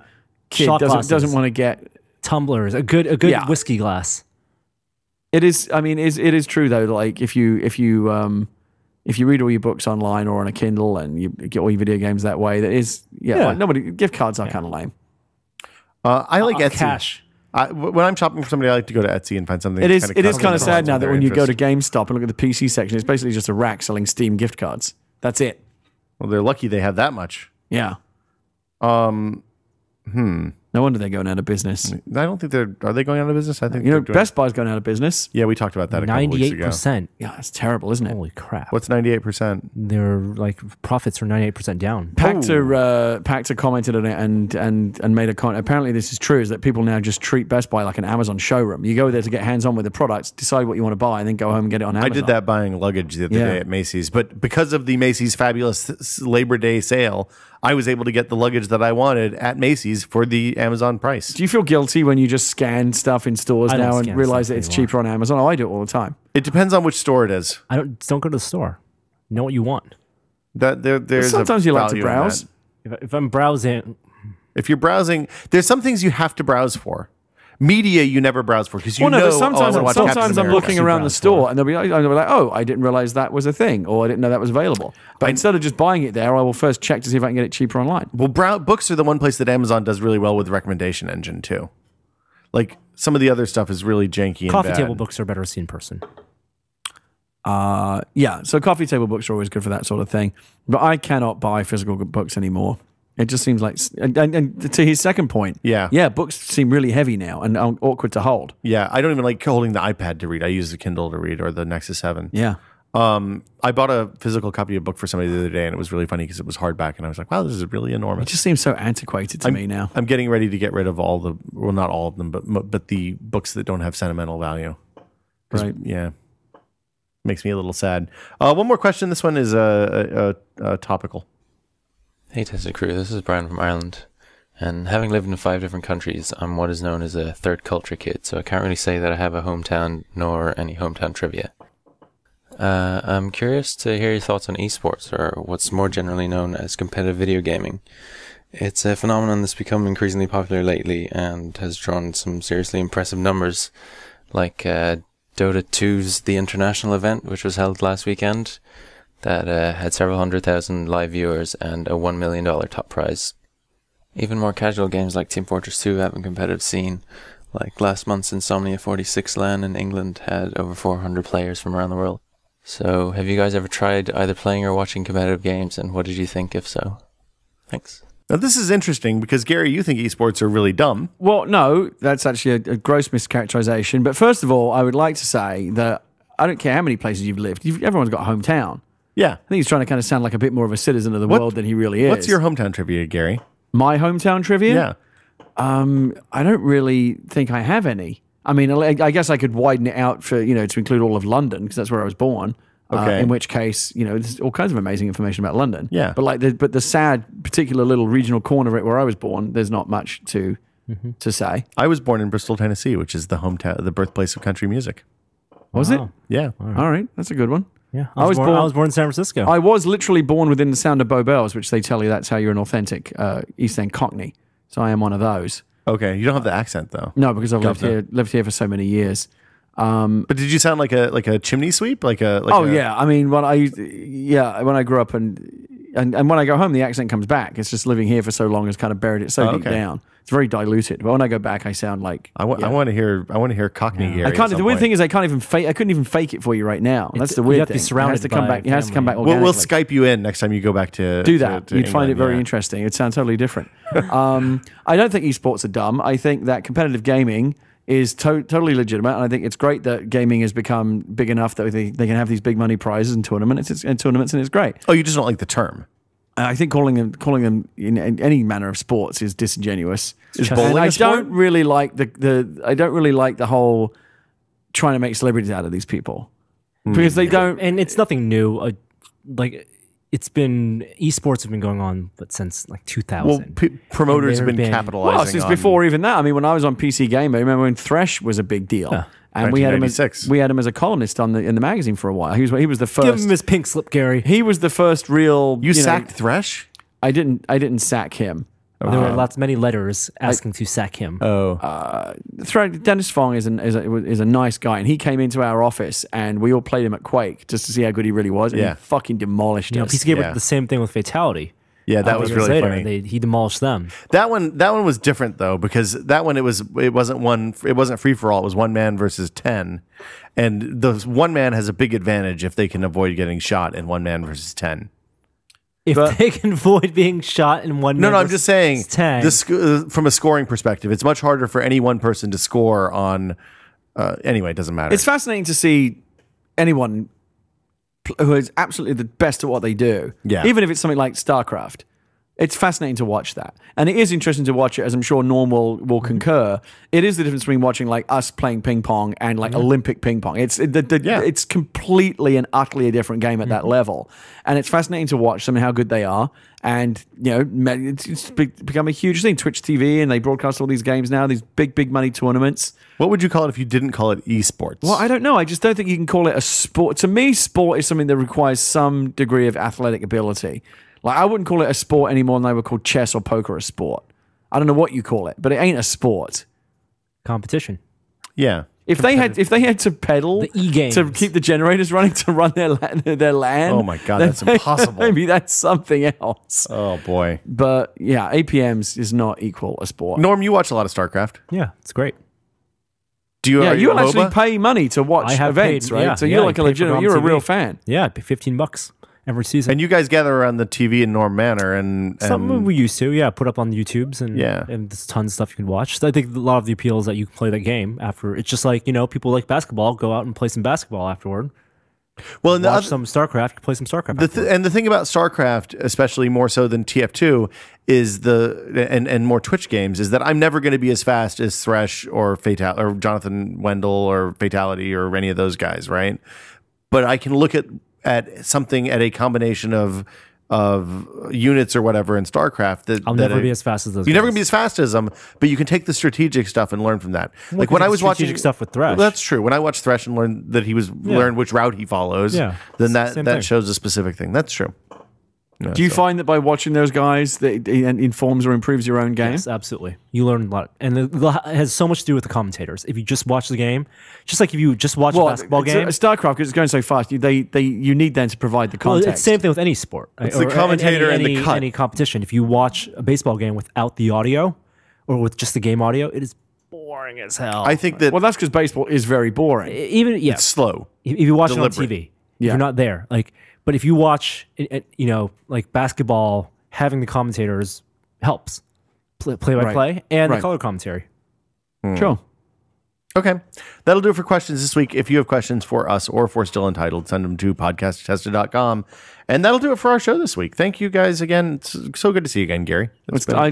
kid Shot doesn't glasses. want to get. Tumblers. A good Yeah. whiskey glass. It is. I mean, it is true though. Like if you read all your books online or on a Kindle and you get all your video games that way, that is Yeah. Like nobody gift cards are kind of lame. I like Etsy. Cash. When I'm shopping for somebody, I like to go to Etsy and find something. It is custom kind of that sad now aligns that with when their you go to interest. GameStop and look at the PC section, it's basically just a rack selling Steam gift cards. That's it. Well, they're lucky they have that much. Yeah. No wonder they're going out of business. I don't think are they going out of business? I think You know, they're doing- Best Buy's going out of business. Yeah, we talked about that a couple weeks ago. 98%. Yeah, that's terrible, isn't it? Holy crap. What's 98%? Their like profits are 98% down. Pacta commented on it and made a comment. Apparently, this is true: is that people now just treat Best Buy like an Amazon showroom. You go there to get hands on with the products, decide what you want to buy, and then go home and get it on Amazon. I did that buying luggage the other Yeah. day at Macy's, but because of the Macy's fabulous Labor Day sale, I was able to get the luggage that I wanted at Macy's for the Amazon price. Do you feel guilty when you just scan stuff in stores I don't now and scan realize stuff that it's anymore. cheaper on Amazon? Oh, I do it all the time. It depends on which store it is. Don't go to the store. Know what you want. There's Sometimes a you like to value in browse. that. If I'm browsing, If you're browsing, there's some things you have to browse for. Media you never browse for because you Well, no, know. but sometimes, I wanna watch Captain sometimes I'm America. looking around the store and they'll be like, oh, I didn't realize that was a thing, or I didn't know that was available. But instead of just buying it there, I will first check to see if I can get it cheaper online. Well, books are the one place that Amazon does really well with the recommendation engine too. Like some of the other stuff is really janky and coffee bad. table books are better seen in person. Yeah, so coffee table books are always good for that sort of thing. But I cannot buy physical books anymore. It just seems like, and to his second point, Yeah. books seem really heavy now and awkward to hold. Yeah, I don't even like holding the iPad to read. I use the Kindle to read or the Nexus 7. Yeah. I bought a physical copy of a book for somebody the other day, and it was really funny because it was hardback, and I was like, "Wow, this is really It enormous." just seems so antiquated to me now. I'm getting ready to get rid of all the, well, not all of them, but the books that don't have sentimental value. 'Cause, Right. Yeah, makes me a little sad. One more question. This one is topical. Hey Tesla crew, this is Brian from Ireland. And having lived in 5 different countries, I'm what is known as a third culture kid, so I can't really say that I have a hometown nor any hometown trivia. I'm curious to hear your thoughts on esports, or what's more generally known as competitive video gaming. It's a phenomenon that's become increasingly popular lately and has drawn some seriously impressive numbers, like Dota 2's The International event, which was held last weekend, that had several 100,000 live viewers and a $1 million top prize. Even more casual games like Team Fortress 2 have a competitive scene, like last month's Insomnia 46 LAN in England had over 400 players from around the world. So, have you guys ever tried either playing or watching competitive games, and what did you think if so? Thanks. Now, this is interesting because, Gary, you think esports are really dumb. Well, no, that's actually a gross mischaracterization. But first of all, I would like to say that I don't care how many places you've lived. Everyone's got a hometown. Yeah. I think he's trying to kind of sound like a bit more of a citizen of the world than he really is. What's your hometown trivia, Gary? My hometown trivia? Yeah. I don't really think I have any. I mean, I guess I could widen it out for, to include all of London because that's where I was born. Okay. In which case, there's all kinds of amazing information about London. Yeah. But the sad particular little regional corner of it where I was born, there's not much to say. I was born in Bristol, Tennessee, which is the hometown, the birthplace of country music. Was it? Wow. Yeah. All right. That's a good one. Yeah, I was born in San Francisco. I was literally born within the sound of Bow Bells, which they tell you that's how you're an authentic East End Cockney. So I am one of those. Okay. You don't have the accent, though. No, because I've Gotcha. lived here for so many years. But did you sound like a chimney sweep? Yeah. I mean, when I grew up and when I go home, the accent comes back. It's just living here for so long has kind of buried it so deep down. It's very diluted. But when I go back, I sound like I want to hear Cockney Gary. I can't. The weird thing is, I can't even fake. I couldn't even fake it for you right now. That's the weird you have to thing. be surrounded it has to come by back. It has to come back family. organically. We'll Skype you in next time you go back to Do that. to You'd find it England, very yeah. interesting. It'd sound totally different. I don't think esports are dumb. I think that competitive gaming is totally legitimate, and I think it's great that gaming has become big enough that they can have these big money prizes and tournaments, and it's great. Oh, you just don't like the term. I think calling them in any manner of sports is disingenuous. Is And bowling I a sport? don't really like the whole trying to make celebrities out of these people because they don't. and it's nothing new. Like esports have been going on since like 2000. Well, promoters have been capitalizing. Well, since before even that. I mean, when I was on PC Gamer, remember when Thresh was a big deal, and we had him as a columnist in the magazine for a while. He was the first. Give him his pink slip, Gary. He was the first real. You sacked Thresh? I didn't sack him. There were many letters asking to sack him. Dennis Fong is a nice guy, and he came into our office, and we all played him at Quake just to see how good he really was, and he fucking demolished us. PC Gamer did the same thing with Fatality. Yeah, that was really funny. He demolished them. That one was different though, because that one it wasn't free for all. It was 1 man versus 10, and the 1 man has a big advantage if they can avoid getting shot in 1 man versus 10. If they can avoid being shot in 1 man. No, I'm just saying. 10. From a scoring perspective, it's much harder for any one person to score on. Anyway, it doesn't matter. It's fascinating to see anyone who is absolutely the best at what they do. Yeah. Even if it's something like StarCraft. It's fascinating to watch that. And it is interesting to watch it, as I'm sure Norm will concur. It is the difference between watching like us playing ping pong and like Olympic ping pong. It's completely and utterly a different game at that level. And it's fascinating to watch them and how good they are. And, it's become a huge thing. Twitch TV, and they broadcast all these games now, these big money tournaments. What would you call it if you didn't call it esports? Well, I don't know. I just don't think you can call it a sport. To me, sport is something that requires some degree of athletic ability. Like, I wouldn't call it a sport any more than I would call chess or poker a sport. I don't know what you call it, but it ain't a sport. Competition. Yeah. If they had to pedal the e-games to keep the generators running to run their land, oh my god, that's impossible. Maybe that's something else. Oh boy. But yeah, APMs is not equal a sport. Norm, you watch a lot of StarCraft. Yeah, it's great. Do you? Yeah, you'll actually MOBA? pay money to watch events, right? Yeah, so you're like a legitimate. You're a real fan. Yeah, $15 every season. And you guys gather around the TV in Norm Manor, and something we used to, put up on the YouTubes, and there's tons of stuff you can watch. So I think a lot of the appeal is that you can play that game after. It's just like, people like basketball, go out and play some basketball afterward. Well, and watch some StarCraft, play some StarCraft. And the thing about StarCraft, especially more so than TF2, is and more Twitch games, is that I'm never going to be as fast as Thresh or Jonathan Wendell or Fatality or any of those guys, right? But I can look at something at a combination of units or whatever in StarCraft I'll never be as fast as those guys. You're never going to be as fast as them, but you can take the strategic stuff and learn from that. Like when I was watching stuff with Thresh. Well, that's true. When I watched Thresh and learned that learned which route he follows, then that shows a specific thing. That's true. No, Do you find that by watching those guys that it informs or improves your own game? Yes, absolutely. You learn a lot. And it has so much to do with the commentators. If you just watch the game, just like if you just watch a basketball game. StarCraft, because it's going so fast, you need them to provide the context. Well, it's the same thing with any sport. It's the commentator and the cut. Any competition. If you watch a baseball game without the audio or with just the game audio, it is boring as hell. I think that... Well, that's because baseball is very boring. It's slow. If you watch it on TV, you're not there. But if you watch, like basketball, having the commentators helps. Play by play and the color commentary. Sure. Okay. That'll do it for questions this week. If you have questions for us or for Still Entitled, send them to podcasttested.com. And that'll do it for our show this week. Thank you guys again. It's so good to see you again, Gary. I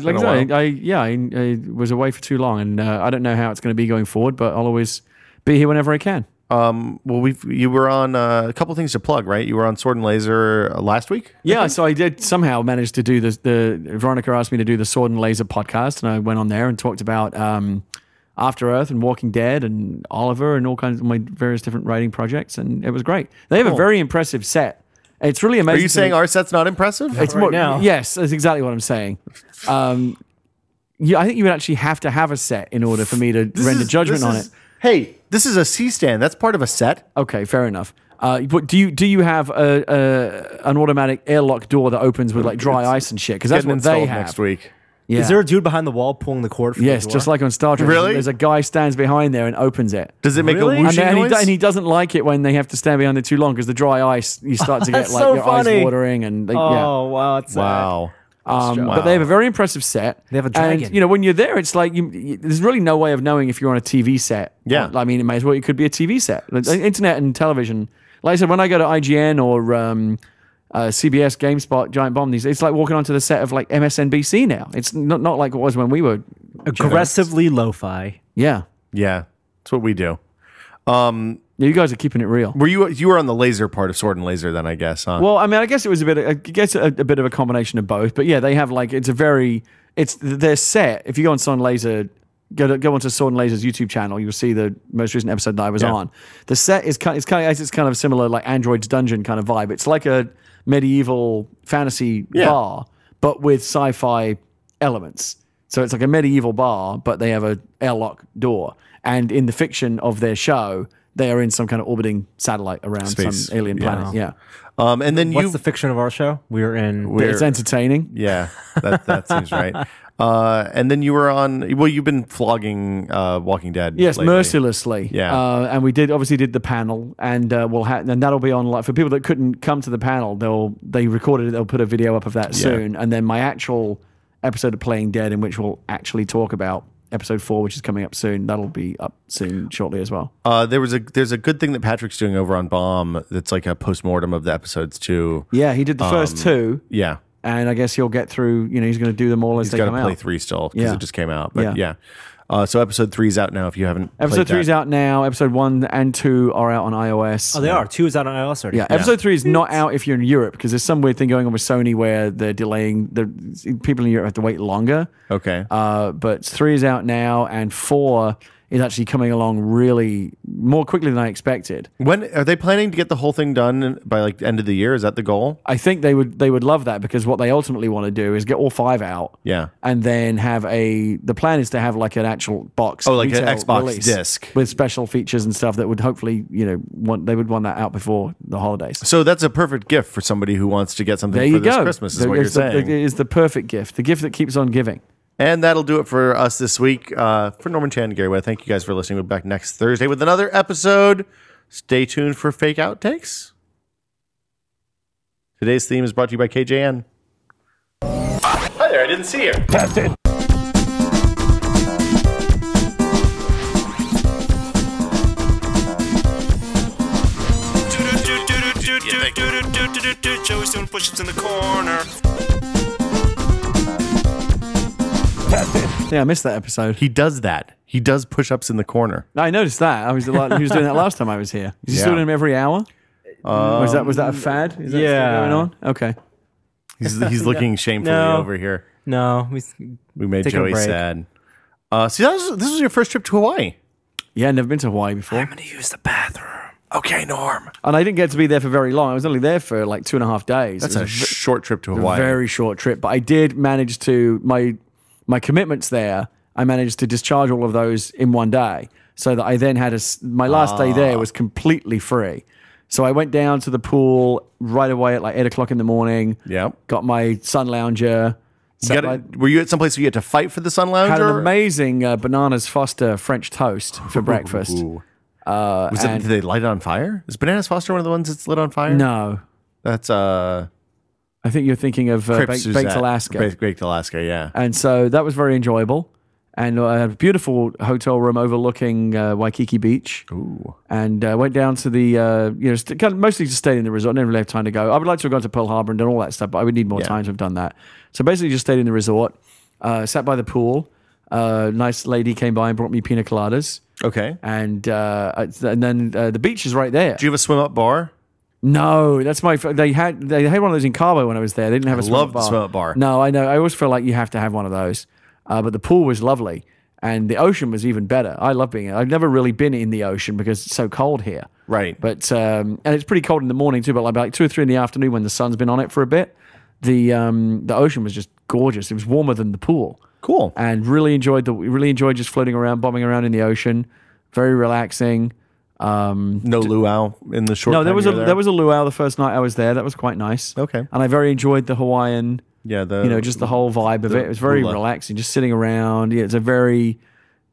was away for too long, and I don't know how it's going to be going forward, but I'll always be here whenever I can. You were on a couple things to plug, right? You were on Sword and Laser last week? Yeah, so I did somehow manage to do Veronica asked me to do the Sword and Laser podcast, and I went on there and talked about After Earth and Walking Dead and Oliver and all kinds of my various different writing projects, and it was great. They have a very impressive set. It's really amazing. Are you saying our set's not impressive? It's more now. Yes, that's exactly what I'm saying. I think you would actually have to have a set in order for me to render judgment on it. Hey, this is a C-stand. That's part of a set. Okay, fair enough. But do you have an automatic airlock door that opens with like dry ice and shit? Because that's what they have next week. Yeah. Is there a dude behind the wall pulling the cord? Yes, the door? Just like on Star Trek. Really? There's a guy stands behind there and opens it. Does it make a whooshing noise? And he doesn't like it when they have to stand behind it too long because the dry ice, you start to get like so your funny. eyes watering and wow, it's wow. But they have a very impressive set. They have a dragon. And, when you're there, it's like there's really no way of knowing if you're on a TV set. Yeah. I mean, it could be a TV set. Internet and television. Like I said, when I go to IGN or CBS, GameSpot, Giant Bomb, it's like walking onto the set of like MSNBC now. It's not like it was when we were aggressively lo-fi. Yeah. Yeah. That's what we do. Yeah, you guys are keeping it real. Were you were on the laser part of Sword and Laser then, I guess, huh? Well, I mean, I guess it was a bit of a combination of both. But yeah, they have like it's their set. If you go on Sword and Laser, go onto Sword and Laser's YouTube channel, you'll see the most recent episode that I was on. The set is kind of similar, like Android's Dungeon kind of vibe. It's like a medieval fantasy bar, but with sci-fi elements. So it's like a medieval bar, but they have a airlock door. And in the fiction of their show, they are in some kind of orbiting satellite around Space. some alien planet. Yeah. And then What's the fiction of our show? It's entertaining. Yeah, that seems right. And then you were on. Well, you've been flogging Walking Dead. Yes, lately. mercilessly. Yeah. And we did the panel, and and that'll be on. Like for people that couldn't come to the panel, they recorded it. They'll put a video up of that soon, and then my actual episode of Playing Dead, in which we'll actually talk about episode 4, which is coming up soon. That'll be up soon, shortly as well. There's a good thing that Patrick's doing over on Bomb. That's like a postmortem of the episodes too. Yeah, he did the first 2. Yeah. And I guess he'll get through, he's going to do them all as they come out. He's got to play 3 still because it just came out. But Yeah. So episode 3 is out now if you haven't Episode 3 is out now. Episode 1 and 2 are out on iOS. Oh, they are. 2 is out on iOS already. Yeah, episode 3 is not out if you're in Europe because there's some weird thing going on with Sony where they're delaying. People in Europe have to wait longer. Okay. But 3 is out now, and 4 is actually coming along really more quickly than I expected. When are they planning to get the whole thing done by like end of the year? Is that the goal? I think they would love that because what they ultimately want to do is get all 5 out. Yeah. And then the plan is to have like an actual box. Oh, like an retail Xbox release disc with special features and stuff that would hopefully, they would want that out before the holidays. So that's a perfect gift for somebody who wants to get something There for you this go. Christmas is what you're saying. It is the perfect gift. The gift that keeps on giving. And that'll do it for us this week. For Norman Chan and Gary Whitta, thank you guys for listening. We'll be back next Thursday with another episode. Stay tuned for fake outtakes. Today's theme is brought to you by KJN. Hi there, I didn't see you. Test it. Joey's doing push-ups in the corner. Yeah, I missed that episode. He does that. He does push-ups in the corner. I noticed that. He was doing that last time I was here. Is he still doing them every hour? Was that a fad? Is that still going on? Okay. He's looking shamefully over here. No, we made Joey sad. See, this was your first trip to Hawaii. Yeah, never been to Hawaii before. I'm going to use the bathroom. Okay, Norm. And I didn't get to be there for very long. I was only there for like 2.5 days. That's a short trip to Hawaii. A very short trip. But I did manage to, my commitments there, I managed to discharge all of those in one day. So that I then had my last day there was completely free. So I went down to the pool right away at like 8 o'clock in the morning. Yep. Got my sun lounger. Were you at some place where you had to fight for the sun lounger? Had an amazing Bananas Foster French toast for breakfast. Did they light it on fire? Is Bananas Foster one of the ones that's lit on fire? No. That's I think you're thinking of Baked Alaska. Baked Alaska, yeah. And so that was very enjoyable. And I had a beautiful hotel room overlooking Waikiki Beach. Ooh. And went down to the, mostly just stayed in the resort. Never really had time to go. I would like to have gone to Pearl Harbor and done all that stuff, but I would need more time to have done that. So basically just stayed in the resort, sat by the pool. Nice lady came by and brought me pina coladas. Okay. And then the beach is right there. Do you have a swim-up bar? No, that's they had one of those in Cabo when I was there. They didn't have a swim-up bar. Love the swim-up bar. No, I know. I always feel like you have to have one of those. But the pool was lovely, and the ocean was even better. I love being. I've never really been in the ocean because it's so cold here. Right. But and it's pretty cold in the morning too. But like 2 or 3 in the afternoon when the sun's been on it for a bit, the ocean was just gorgeous. It was warmer than the pool. Cool. And really enjoyed just floating around, bobbing around in the ocean. Very relaxing. No luau in the short. No, there time was a luau the first night I was there. That was quite nice. Okay. And I very enjoyed the Hawaiian. Yeah, just the whole vibe of it. It was very relaxing, just sitting around. Yeah, it's a very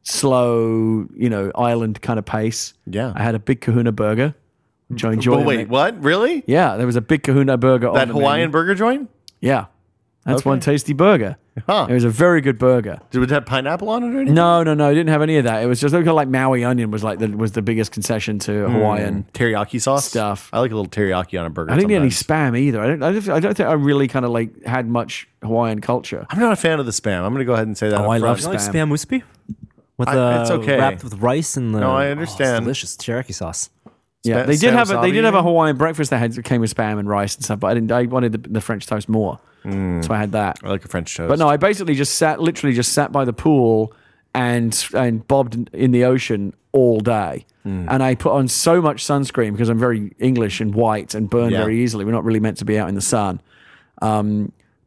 slow, island kind of pace. Yeah. I had a big Kahuna burger, which I enjoyed. Oh, wait, what? Really? Yeah, there was a big Kahuna burger. That Hawaiian burger joint? Yeah. That's one tasty burger. Huh. It was a very good burger. Did it have pineapple on it or anything? No. It didn't have any of that. It was just like Maui onion was the biggest concession to Hawaiian teriyaki sauce stuff. I like a little teriyaki on a burger. I didn't get any spam either. I don't think I really kind of like had much Hawaiian culture. I'm not a fan of the spam. I'm going to go ahead and say that. I love You like spam musubi? With it's okay. wrapped with rice and the No, I understand. delicious teriyaki sauce. Yeah, they did have a Hawaiian breakfast that came with spam and rice and stuff, but I wanted the French toast more, so I had that. I like a French toast. But no, I basically literally just sat by the pool and bobbed in the ocean all day. And I put on so much sunscreen because I'm very English and white and burn very easily. We're not really meant to be out in the sun.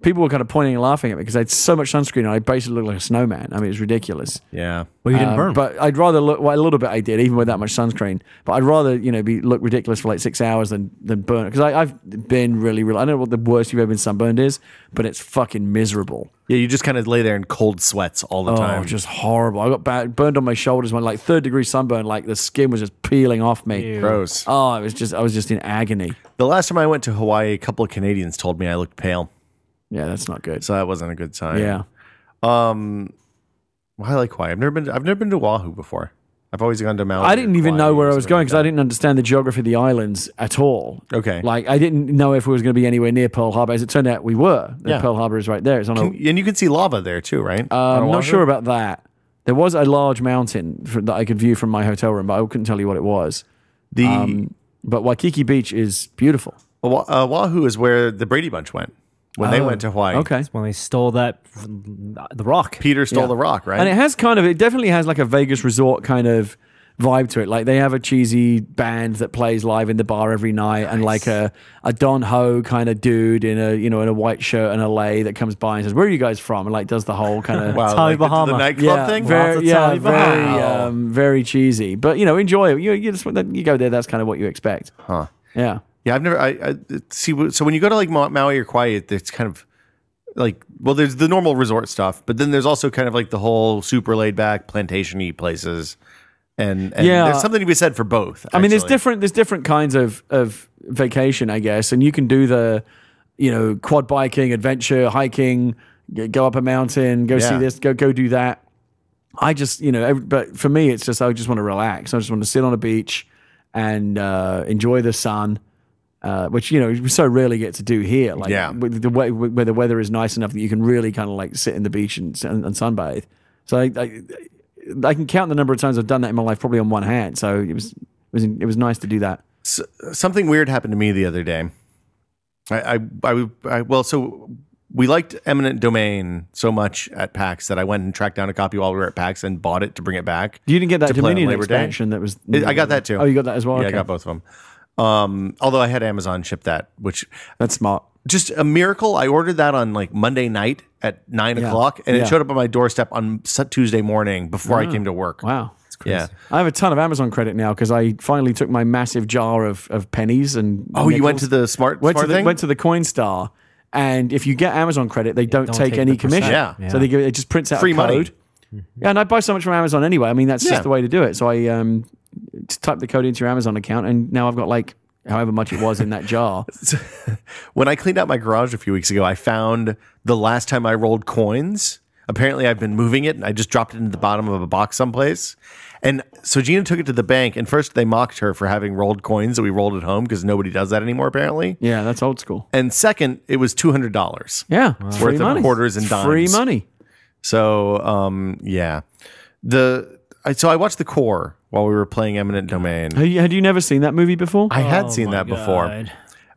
People were kind of pointing and laughing at me because I had so much sunscreen and I basically looked like a snowman. I mean, it was ridiculous. Yeah. Well, you didn't burn. But I'd rather look, well, a little bit I did, even with that much sunscreen. But I'd rather, look ridiculous for like 6 hours than burn. Because I've been really, I don't know what the worst you've ever been sunburned is, but it's fucking miserable. Yeah, you just kind of lay there in cold sweats all the time. Oh, just horrible. I got burned on my shoulders when like 3rd-degree sunburn, like the skin was just peeling off me. Ew. Gross. Oh, I was just in agony. The last time I went to Hawaii, a couple of Canadians told me I looked pale. Yeah, that's not good. So that wasn't a good sign. Yeah. Well, I like Hawaii. I've never been to Oahu before. I've always gone to Maui. I didn't even know where I was going because I didn't understand the geography of the islands at all. Okay. Like, I didn't know if we was going to be anywhere near Pearl Harbor. As it turned out, we were. Yeah. Pearl Harbor is right there. It's on and you can see lava there too, right? I'm not sure about that. There was a large mountain that I could view from my hotel room, but I couldn't tell you what it was. But Waikiki Beach is beautiful. Oahu is where the Brady Bunch went when they went to Hawaii. Okay. When they stole the rock. Peter stole the rock, right? And it definitely has like a Vegas resort kind of vibe to it. Like they have a cheesy band that plays live in the bar every night, and like a Don Ho kind of dude in a white shirt and a lei that comes by and says, "Where are you guys from?" And like does the whole kind of Tommy Bahama. the nightclub thing. Very cheesy. But enjoy it. You go there. That's kind of what you expect. Huh? Yeah. Yeah, I've never. I see. So when you go to like Maui or Kauai, it's kind of like, well, there's the normal resort stuff, but then there's also kind of like the whole super laid back plantation-y places, and there's something to be said for both. I mean, there's different kinds of vacation, I guess, and you can do the quad biking, adventure, hiking, go up a mountain, go see this, go do that. I just but for me, it's just I just want to relax. I just want to sit on a beach and enjoy the sun. Which we so rarely get to do here. Like where the weather is nice enough that you can really kind of like sit in the beach and sunbathe. So I can count the number of times I've done that in my life probably on one hand. So it was nice to do that. So, something weird happened to me the other day. So we liked Eminent Domain so much at PAX that I went and tracked down a copy while we were at PAX and bought it to bring it back. You didn't get that Dominion expansion that was. I got that too. Oh, you got that as well. Yeah, okay. I got both of them. Although I had Amazon ship that, which that's smart. Just a miracle. I ordered that on like Monday night at 9 o'clock, and it showed up on my doorstep on Tuesday morning before I came to work. Wow, that's crazy. Yeah, I have a ton of Amazon credit now because I finally took my massive jar of pennies and. Oh, you went to the smart thing? Went to the Coinstar, and if you get Amazon credit, they don't take any commission. Yeah. So it just prints out free a code. Money. Yeah, and I buy so much from Amazon anyway. I mean, that's just the way to do it. So I just type the code into your Amazon account, and now I've got like however much it was in that jar. When I cleaned out my garage a few weeks ago, I found the last time I rolled coins. Apparently, I've been moving it, and I just dropped it into the bottom of a box someplace. And so Gina took it to the bank, and first they mocked her for having rolled coins that we rolled at home because nobody does that anymore, apparently. Yeah, that's old school. And second, it was $200. Yeah, worth of quarters and dimes. Free money. So, yeah. So I watched The Core while we were playing Eminent Domain. Had you never seen that movie before? I had seen that before.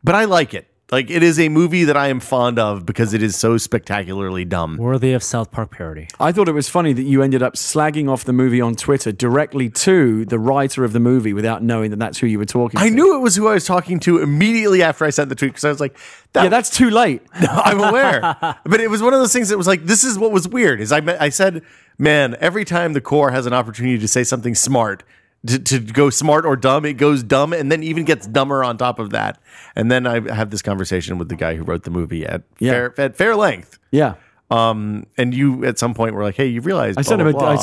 But I like it. Like, it is a movie that I am fond of because it is so spectacularly dumb. Worthy of South Park parody. I thought it was funny that you ended up slagging off the movie on Twitter directly to the writer of the movie without knowing that that's who you were talking to. I knew it was who I was talking to immediately after I sent the tweet because I was like, that's too late. No, I'm aware. But it was one of those things that was like, this is what was weird. Is I said, man, every time the Core has an opportunity to say something smart, to go smart or dumb, it goes dumb and then even gets dumber on top of that. And then I have this conversation with the guy who wrote the movie at fair length. Yeah. And you at some point were like, hey, you realize I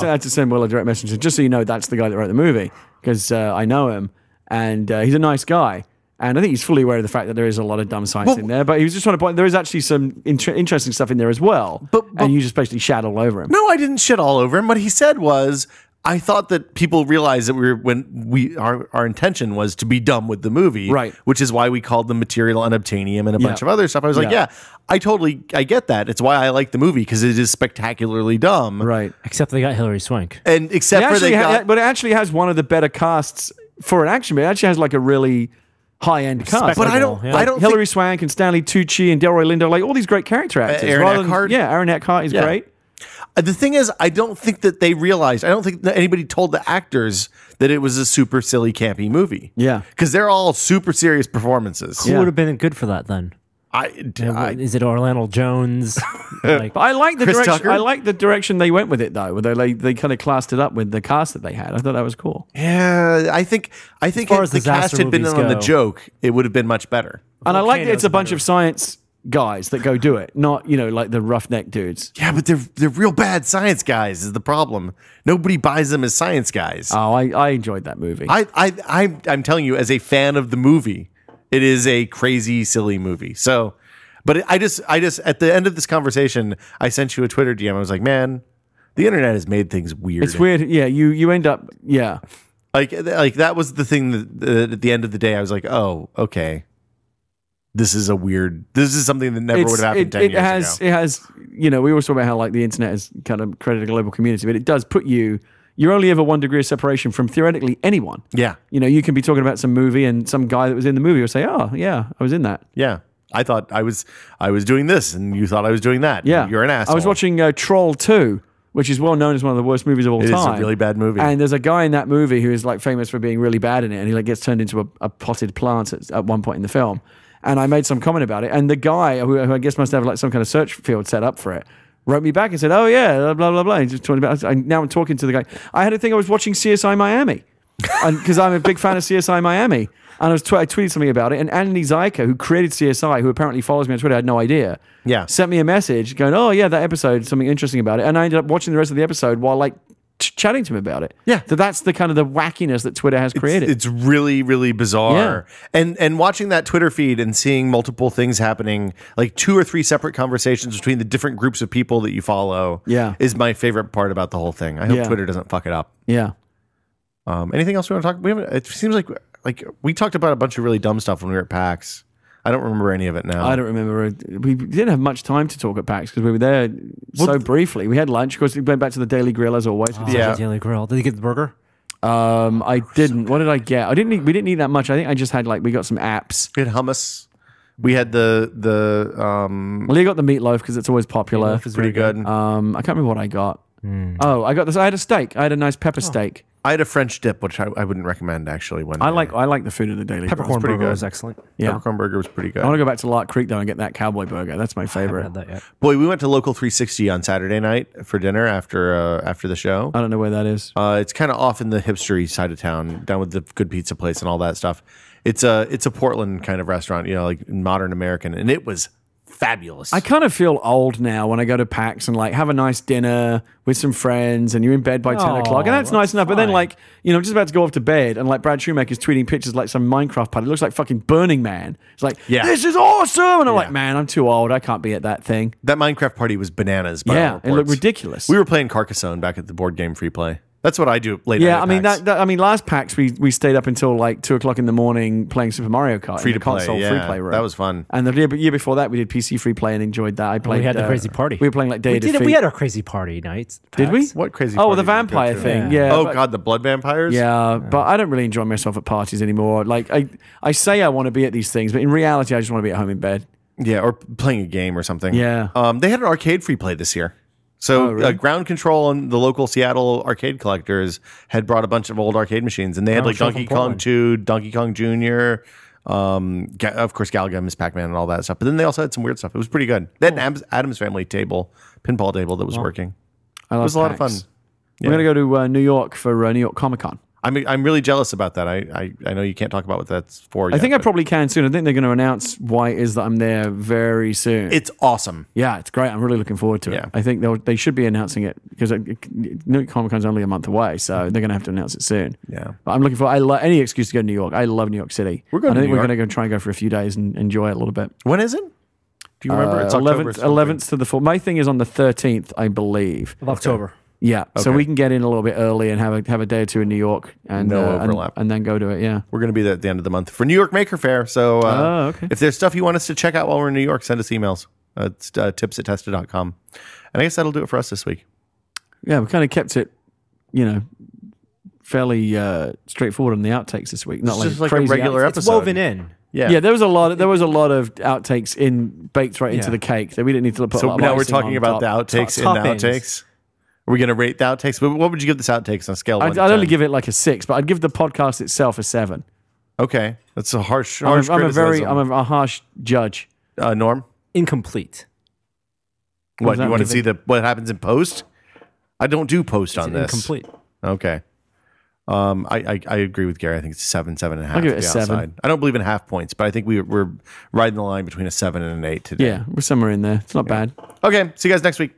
had to send Will a direct message just so you know that's the guy that wrote the movie because I know him and he's a nice guy. And I think he's fully aware of the fact that there is a lot of dumb sites in there, but he was just trying to point there is actually some interesting stuff in there as well. And you just basically shat all over him. No, I didn't shit all over him. What he said was, I thought that people realized that our intention was to be dumb with the movie, right? Which is why we called them material unobtainium and a bunch of other stuff. I was like, I get that. It's why I like the movie because it is spectacularly dumb, right? Except they got Hilary Swank, but it actually has one of the better casts for an action movie, it actually has like a really high-end cast. But I don't Hilary Swank and Stanley Tucci and Delroy Lindo, like all these great character actors. Aaron Eckhart? Aaron Eckhart is great. The thing is, I don't think that they realized. I don't think that anybody told the actors that it was a super silly, campy movie. Yeah, because they're all super serious performances. Who would have been good for that then? Is it Orlando Jones? But I like the Chris direction. Tucker? I like the direction they went with it, though. Where they kind of classed it up with the cast that they had. I thought that was cool. Yeah, I think far if as the cast disaster had been in on the movies go. joke, it would have been much better. And I like that it's a bunch better. of science guys that go do it, not like the roughneck dudes. Yeah, but they're real bad science guys is the problem. Nobody buys them as science guys. Oh, I enjoyed that movie. I'm telling you, as a fan of the movie, it is a crazy, silly movie. So, but I just at the end of this conversation, I sent you a Twitter DM. I was like, man, the internet has made things weird. It's weird. Yeah, you end up. Yeah, like that was the thing that at the end of the day, I was like, oh, okay. This is something that never would have happened 10 years ago. It has, we always talk about how like the internet has kind of created a global community, but it does put you're only ever 1 degree of separation from theoretically anyone. Yeah. You can be talking about some movie and some guy that was in the movie will say, oh yeah, I was in that. Yeah. I thought I was doing this and you thought I was doing that. Yeah. You're an asshole. I was watching Troll 2, which is well known as one of the worst movies of all time. It is a really bad movie. And there's a guy in that movie who is like famous for being really bad in it, and he like gets turned into a potted plant at one point in the film. And I made some comment about it, and the guy who I guess must have like some kind of search field set up for it wrote me back and said, "Oh yeah, blah blah blah." He's just talking about. Now I'm talking to the guy. I had to think I was watching CSI Miami, because I'm a big fan of CSI Miami, and I tweeted something about it. And Anthony Zyka, who created CSI, who apparently follows me on Twitter, had no idea. Yeah, sent me a message going, "Oh yeah, that episode, something interesting about it," and I ended up watching the rest of the episode while like chatting to him about it. Yeah. So that's the kind of the wackiness that Twitter has created. It's really, really bizarre. Yeah. And watching that Twitter feed and seeing multiple things happening, like 2 or 3 separate conversations between the different groups of people that you follow, is my favorite part about the whole thing. I hope Twitter doesn't fuck it up. Yeah. Anything else we want to talk? It seems like we talked about a bunch of really dumb stuff when we were at PAX. I don't remember any of it now. I don't remember. We didn't have much time to talk at PAX because we were there so briefly. We had lunch. Of course, we went back to the Daily Grill as always. Daily Grill. Did you get the burger? I didn't. What did I get? We didn't eat that much. I think I just had we got some apps. We had hummus. We had the Well, you got the meatloaf because it's always popular. It's pretty good. I can't remember what I got. Oh, I got this. I had a steak. I had a nice pepper steak. I had a French dip, which I wouldn't recommend actually. I like the food of the Daily Grill. Peppercorn burger was excellent. Yeah, peppercorn burger was pretty good. I want to go back to Lark Creek though and get that cowboy burger. That's my favorite. I haven't had that yet. Boy, we went to Local 360 on Saturday night for dinner after the show. I don't know where that is. It's kind of off in the hipstery side of town, down with the good pizza place and all that stuff. It's a Portland kind of restaurant, like modern American, and it was fabulous. I kind of feel old now when I go to PAX and have a nice dinner with some friends and you're in bed by 10 o'clock and that's nice enough. But then I'm just about to go off to bed and Brad Shoemaker's tweeting pictures like some Minecraft party. It looks like fucking Burning Man. It's like, this is awesome. And I'm like, man, I'm too old. I can't be at that thing. That Minecraft party was bananas. By all it looked ridiculous. We were playing Carcassonne back at the board game free play. That's what I do late night. Yeah, I mean, last PAX we stayed up until 2 o'clock in the morning playing Super Mario Kart free in the console free play room. That was fun. And the year before that, we did PC free play and enjoyed that. I played. We had the crazy party. We were playing Day of Defeat. We had our crazy party nights. Did we? What crazy? Oh, the vampire thing. Yeah. Oh God, the blood vampires. Yeah, but I don't really enjoy myself at parties anymore. I say I want to be at these things, but in reality, I just want to be at home in bed. Yeah, or playing a game or something. Yeah. They had an arcade free play this year. So really? Ground Control and the local Seattle arcade collectors had brought a bunch of old arcade machines, and they had Donkey Kong 2, Donkey Kong Jr., of course Galaga, Miss Pac-Man, and all that stuff. But then they also had some weird stuff. It was pretty good. They had an Addams Family pinball table that was working. It was a lot of fun. Yeah. We're going to go to New York for New York Comic Con. I'm really jealous about that. I know you can't talk about what that's for yet. I think I probably can soon. I think they're going to announce why it is that I'm there very soon. It's awesome. Yeah, it's great. I'm really looking forward to it. I think they should be announcing it because New York Comic Con's only a month away, so they're going to have to announce it soon. Yeah, but I'm looking for any excuse to go to New York. I love New York City. We're going. I think we're going to go try and go for a few days and enjoy it a little bit. When is it? Do you remember? It's 11th to the 4th. My thing is on the 13th, I believe, of October. Yeah, so we can get in a little bit early and have a day or two in New York and no overlap, and then go to it. Yeah, we're going to be there at the end of the month for New York Maker Faire. So if there's stuff you want us to check out while we're in New York, send us emails. It's tips@tested.com. And I guess that'll do it for us this week. Yeah, we kind of kept it, fairly straightforward on the outtakes this week. Not It's like just like a crazy regular outtakes. episode. It's woven in. Yeah, there was a lot. There was a lot of outtakes baked right into Yeah. the cake that we didn't need to put. a So lot of now we're icing talking on about top. the outtakes in the Toppings. outtakes. Are we going to rate the outtakes? But what would you give this outtakes on a scale of 1 I'd to only 10? give it like a 6, but I'd give the podcast itself a 7. Okay, that's a harsh I'm criticism. a harsh judge. Norm. Incomplete. What that you want to give see what happens in post? I don't do post on this. Incomplete. Okay. I agree with Gary. I think it's 7.5. I'll give it a to be 7. outside. I don't believe in half points, but I think we're riding the line between a 7 and an 8 today. Yeah, we're somewhere in there. It's not bad. Okay. See you guys next week.